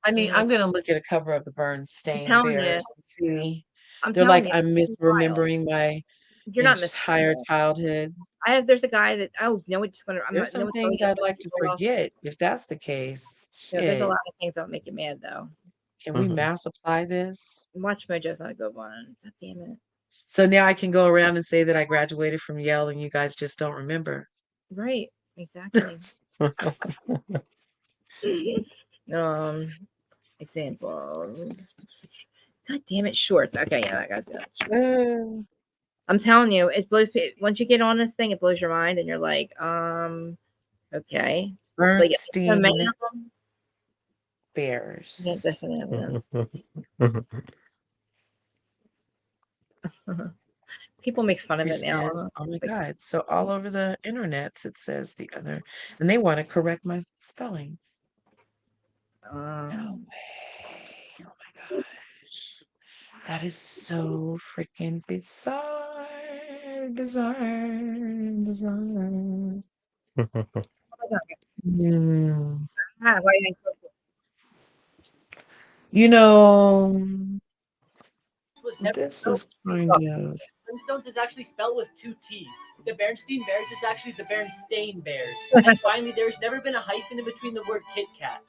Speaker 4: I mean, I'm going to look at a cover of the Berenstein Bears and see. They're like, I'm misremembering my entire childhood.
Speaker 1: There's a guy that,
Speaker 4: there's some things I'd like to forget if that's the case.
Speaker 1: Yeah, there's a lot of things that'll make you mad though.
Speaker 4: Can we mass apply this?
Speaker 1: Watch Mojo's not a good one. God damn it.
Speaker 4: So now I can go around and say that I graduated from Yale and you guys just don't remember.
Speaker 1: Right. Exactly. Examples. God damn it, shorts. Okay, yeah, that guy's good.
Speaker 3: Uh,
Speaker 1: I'm telling you, it blows. Once you get on this thing, it blows your mind, and you're like, okay. Like so many
Speaker 3: Berenstein
Speaker 1: of them.
Speaker 3: Bears.
Speaker 1: Yeah, definitely evidence. People make fun of
Speaker 3: It
Speaker 1: it now.
Speaker 3: says, oh my God. So all over the internets, it says the other, and they want to correct my spelling. No way. Oh my gosh. That is so freaking bizarre. Bizarre. Hmm. You know,
Speaker 10: Was never
Speaker 3: this
Speaker 10: spelled
Speaker 3: is kind of.
Speaker 10: Flintstones is actually spelled with 2 T's. The Berenstein Bears is actually the Berenstein Bears. And finally, there's never been a hyphen in between the word Kit Kat.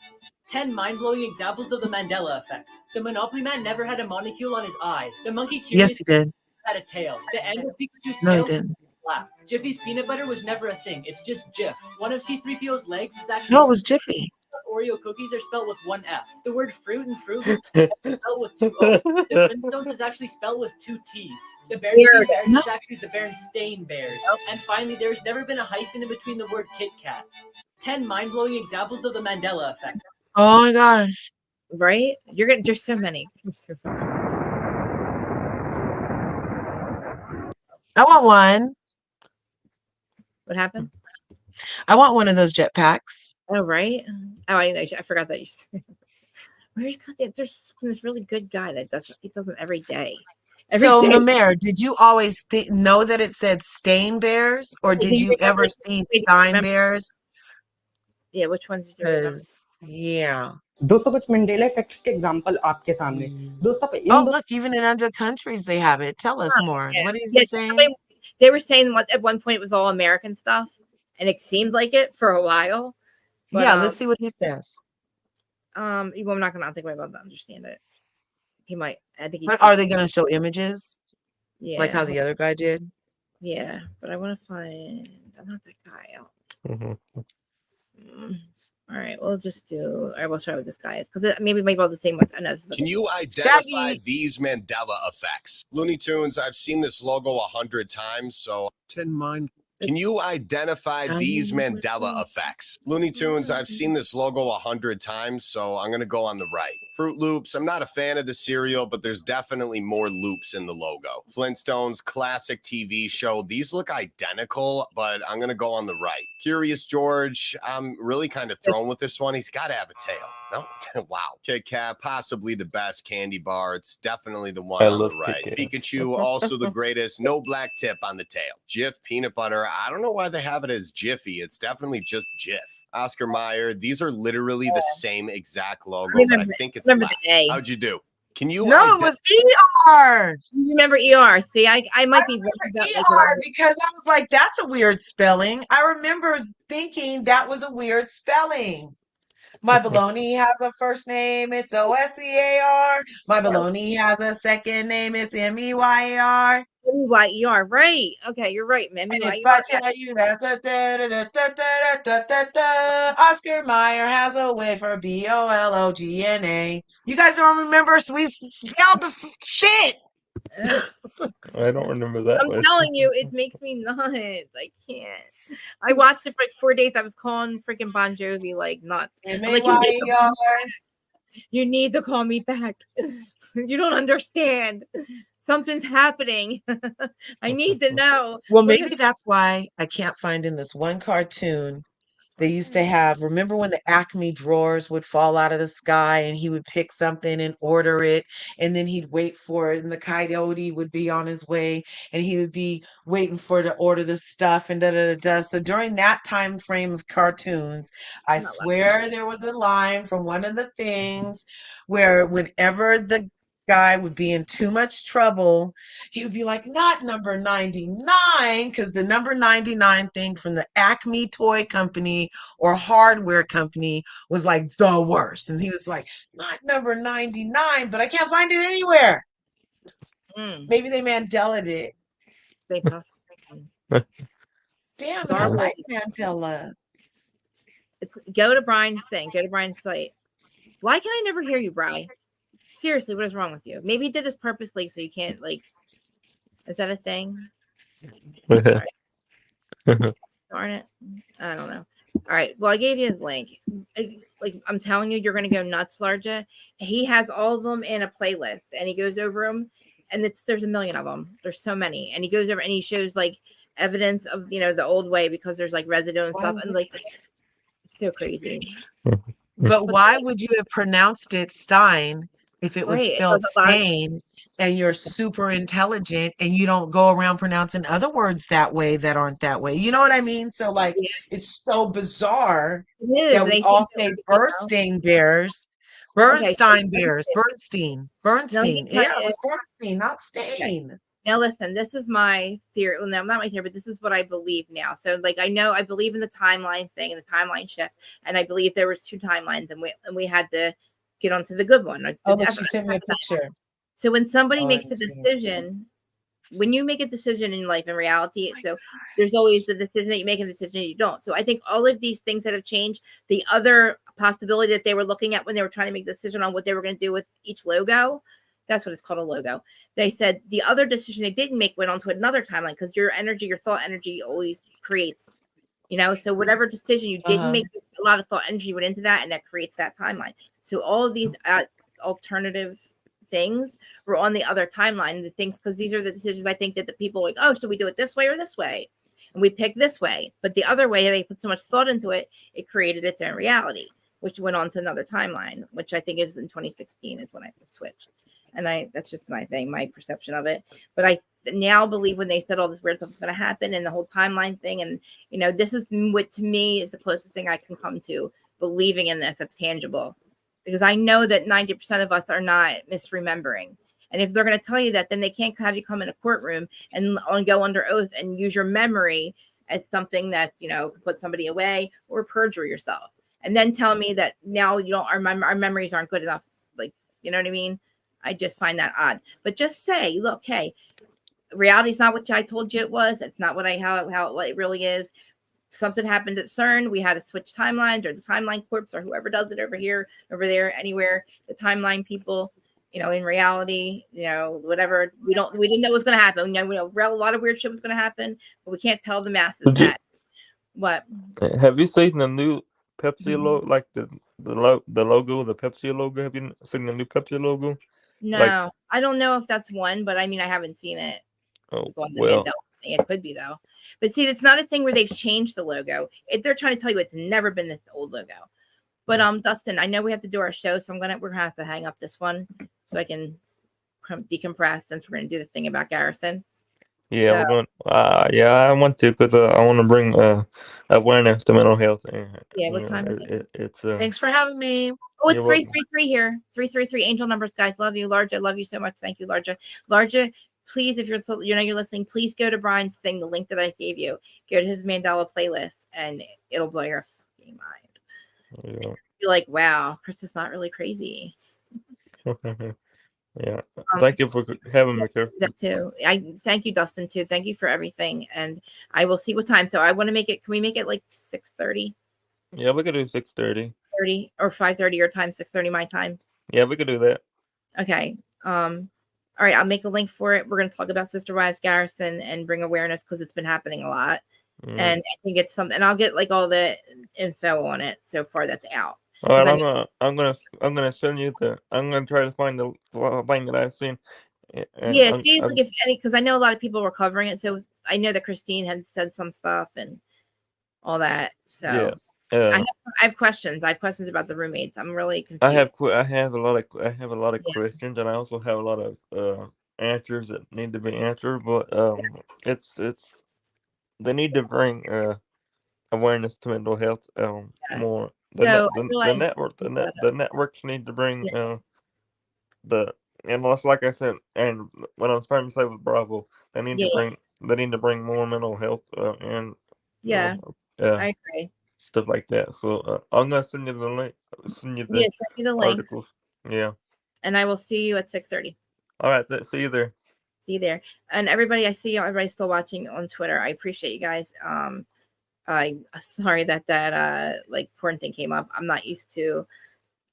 Speaker 10: 10 mind-blowing examples of the Mandela effect. The Monopoly Man never had a molecule on his eye. The monkey
Speaker 3: Yes,
Speaker 10: curious
Speaker 3: he did.
Speaker 10: had a tail. The angle Pikachu's
Speaker 3: No, he
Speaker 10: tail
Speaker 3: didn't.
Speaker 10: black. Jiffy's peanut butter was never a thing. It's just Jif. One of C-3PO's legs is actually
Speaker 3: No, it was Jiffy.
Speaker 10: Oreo cookies are spelled with 1 F. The word fruit and Fruit Loops is spelled with 2 O's. The Flintstones is actually spelled with 2 T's. The Berenstein Bears is actually the Berenstein Bears. And finally, there's never been a hyphen in between the word Kit Kat. 10 mind-blowing examples of the Mandela effect.
Speaker 3: Oh my gosh.
Speaker 1: Right? There's so many.
Speaker 3: I want one.
Speaker 1: What happened?
Speaker 3: I want one of those jetpacks.
Speaker 1: Oh, right. Oh, I forgot that you said. Where's there's this really good guy that does them every day.
Speaker 3: So, Mamere, did you always know that it said Stain Bears, or did you ever see Stein Bears?
Speaker 1: Yeah, which ones did you remember?
Speaker 3: Yeah.
Speaker 11: दोस्तों कुछ Mandela effects के example आपके सामने दोस्तों
Speaker 3: Oh, look, even in other countries they have it. Tell us more. What is it saying?
Speaker 1: They were saying at one point it was all American stuff, and it seemed like it for a while. But,
Speaker 3: yeah, let's see what he says.
Speaker 1: I'm not gonna think about to understand it. He might. I think.
Speaker 3: But are they gonna show images?
Speaker 1: Yeah.
Speaker 3: Like how the other guy did.
Speaker 1: Yeah, but I want to find. I'm not that guy. All right, we'll just do. All right, we'll try with this guy because maybe maybe all the same ones. I know.
Speaker 12: Can you identify these Mandela effects? Looney Tunes, I've seen this logo 100 times, so 10 mind. Can you identify these Mandela effects? Looney Tunes, I've seen this logo 100 times, so I'm going to go on the right. Fruit Loops, I'm not a fan of the cereal, but there's definitely more loops in the logo. Flintstones, classic TV show. These look identical, but I'm going to go on the right. Curious George, I'm really kind of thrown with this one. He's got to have a tail. No? Wow. Kit Kat, possibly the best candy bar. It's definitely the one on the right. Pikachu, also the greatest. No black tip on the tail. Jif peanut butter. I don't know why they have it as Jiffy. It's definitely just Jif. Oscar Mayer. These are literally the same exact logo, but I think it's left. How'd you do? Can you?
Speaker 3: No, it was ER.
Speaker 1: You remember ER? See, I might be
Speaker 3: ER because I was like, that's a weird spelling. I remember thinking that was a weird spelling. My baloney has a first name, it's OSEAR. My baloney has a second name, it's MEYER.
Speaker 1: MEYER, right? Okay, you're right, man.
Speaker 3: And if I tell you that Oscar Mayer has a way for BOLOGNA. You guys don't remember? So we spelled the shit.
Speaker 5: I don't remember that.
Speaker 1: I'm telling you, it makes me nuts. I can't. I watched it for like 4 days. I was calling freaking Bon Jovi like nuts. Like, you need to call me back. You don't understand. Something's happening. I need to know.
Speaker 3: Well, maybe that's why I can't find in this one cartoon. They used to have, remember when the Acme drawers would fall out of the sky and he would pick something and order it, and then he'd wait for it, and the coyote would be on his way and he would be waiting for to order the stuff and da da da da. So during that time frame of cartoons, I swear there was a line from one of the things where whenever the guy would be in too much trouble, he would be like, not number 99, because the number 99 thing from the Acme toy company or hardware company was like the worst. And he was like, not number 99, but I can't find it anywhere. Maybe they Mandela it.
Speaker 1: They
Speaker 3: Damn it, I like Mandela.
Speaker 1: Go to Brian's thing. Go to Brian's site. Why can I never hear you, Brian? Seriously, what is wrong with you? Maybe he did this purposely so you can't like. Is that a thing? Sorry. Darn it. I don't know. All right. Well, I gave you the link. Like I'm telling you, you're gonna go nuts, Larja. He has all of them in a playlist, and he goes over them, and there's a million of them. There's so many, and he goes over and he shows like evidence of the old way because there's like residue and stuff, and like it's so crazy.
Speaker 4: But why would you have pronounced it Stein if it was
Speaker 1: Right, it
Speaker 4: spelled
Speaker 1: does a lot.
Speaker 4: stain and you're super intelligent and you don't go around pronouncing other words that way that aren't that way? You know what I mean? So like
Speaker 1: Yeah.
Speaker 4: it's so bizarre
Speaker 1: It is.
Speaker 4: that we
Speaker 1: They
Speaker 4: all
Speaker 1: think that,
Speaker 4: say
Speaker 1: like,
Speaker 4: Berenstein Bears.
Speaker 1: Okay, so
Speaker 4: Berenstein Bears. Bernstein.
Speaker 1: now let me
Speaker 4: Bernstein.
Speaker 1: tell
Speaker 4: Yeah, it
Speaker 1: you.
Speaker 4: was Bernstein, not
Speaker 1: Okay.
Speaker 4: Stain.
Speaker 1: Now listen, this is my theory. Well, no, not my theory, but this is what I believe now. So like I believe in the timeline thing and the timeline shift, and I believe there was 2 timelines, and we had to get onto the good one.
Speaker 4: Oh, look, she sent me a picture.
Speaker 1: So when somebody
Speaker 4: Oh,
Speaker 1: makes a decision, when you make a decision in life and reality, so there's always the decision that you make and the decision you don't. So I think all of these things that have changed, the other possibility that they were looking at when they were trying to make the decision on what they were going to do with each logo, that's what it's called, a logo. They said the other decision they didn't make went on to another timeline because your energy, your thought energy always creates, so whatever decision you didn't make, a lot of thought energy went into that, and that creates that timeline. So all of these alternative things were on the other timeline, the things, because these are the decisions I think that the people like, oh, should we do it this way or this way? And we picked this way, but the other way, they put so much thought into it, it created its own reality, which went on to another timeline, which I think is in 2016 is when I switched. And that's just my thing, my perception of it. But I now believe when they said all this weird stuff is going to happen and the whole timeline thing, and this is what to me is the closest thing I can come to believing in this that's tangible, because I know that 90% of us are not misremembering. And if they're going to tell you that, then they can't have you come in a courtroom and go under oath and use your memory as something that put somebody away or perjure yourself, and then tell me that now you don't. Our memories aren't good enough. Like, you know what I mean? I just find that odd. But just say, look, hey, reality is not what I told you it was. It's not how it really is. Something happened at CERN. We had to switch timelines, or the timeline corps, or whoever does it over here, over there, anywhere. The timeline people, in reality, whatever. We didn't know what was going to happen. We know a lot of weird shit was going to happen, but we can't tell the masses that. What?
Speaker 5: Have you seen the new Pepsi logo, like the logo, the Pepsi logo? Have you seen the new Pepsi logo?
Speaker 1: No, I don't know if that's one, but I mean, I haven't seen it.
Speaker 5: Oh,
Speaker 1: On the
Speaker 5: well.
Speaker 1: Mandela thing. It could be though. But see, it's not a thing where they've changed the logo. They're trying to tell you it's never been this old logo. But Dustin, I know we have to do our show, so we're gonna have to hang up this one so I can decompress, since we're gonna do the thing about Garrison.
Speaker 5: Yeah, we're going. Yeah, I want to, because I want to bring awareness to mental health. And,
Speaker 1: yeah, what time is it?
Speaker 5: It's
Speaker 4: Thanks for having me.
Speaker 1: Oh, it's 333 here. 333 angel numbers, guys. Love you, Larja. I love you so much. Thank you, Larja. Larja, please, if you're you're listening, please go to Brian's thing, the link that I gave you. Go to his Mandela playlist, and it'll blow your fucking mind.
Speaker 5: Yeah.
Speaker 1: You're like, wow, Chris is not really crazy.
Speaker 5: Yeah. Thank you for having me, Chris.
Speaker 1: That too. I thank you, Dustin, too. Thank you for everything, and I will see what time. So I want to make it. Can we make it like 6:30?
Speaker 5: Yeah, we could do 6:30.
Speaker 1: 30 or 5:30 your time, 6:30 my time.
Speaker 5: Yeah, we could do that.
Speaker 1: Okay. All right, I'll make a link for it. We're going to talk about Sister Wives Garrison and bring awareness, because it's been happening a lot. And I think it's something, and I'll get like all the info on it so far that's out.
Speaker 5: All right, I'm gonna send you I'm gonna try to find the thing that I've seen.
Speaker 1: Yeah, see, like if any, because I know a lot of people were covering it, so I know that Christine had said some stuff and all that. So I have questions. I have questions about the roommates. I'm really confused.
Speaker 5: I have a lot of questions, and I also have a lot of answers that need to be answered. But it's they need to bring awareness to mental health more. The networks need to bring and like I said, and what I was trying to say with Bravo, they need to bring more mental health and
Speaker 1: I agree.
Speaker 5: Stuff like that. So I'm gonna send you the link. Send you
Speaker 1: send me the link.
Speaker 5: articles. Yeah.
Speaker 1: And I will see you at 6:30.
Speaker 5: All right. See you there.
Speaker 1: See you there. And everybody, I see everybody's still watching on Twitter. I appreciate you guys. I'm sorry that like porn thing came up. I'm not used to,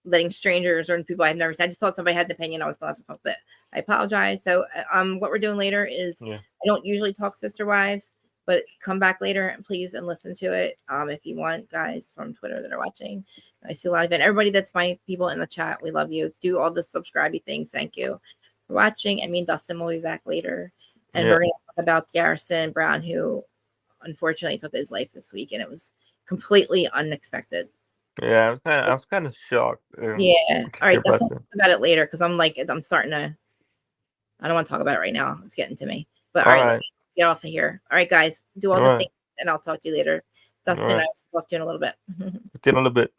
Speaker 1: letting strangers or people I've never seen. I just thought somebody had an opinion. I was going to pump it. I apologize. So what we're doing later is I don't usually talk Sister Wives, but come back later and please and listen to it. If you want, guys from Twitter that are watching. I see a lot of it. Everybody that's my people in the chat, we love you. Do all the subscribey things. Thank you for watching. I mean, Dustin will be back later. And we're going to talk about Garrison Brown, who unfortunately took his life this week, and it was completely unexpected.
Speaker 5: Yeah, I was kind of shocked.
Speaker 1: Yeah. All right, let's talk about it later because I'm starting to. I don't want to talk about it right now. It's getting to me. But all right, get off of here. All right, guys, do all the things, and I'll talk to you later. Dustin, I'll talk to you in a little bit.
Speaker 5: See you in a little bit.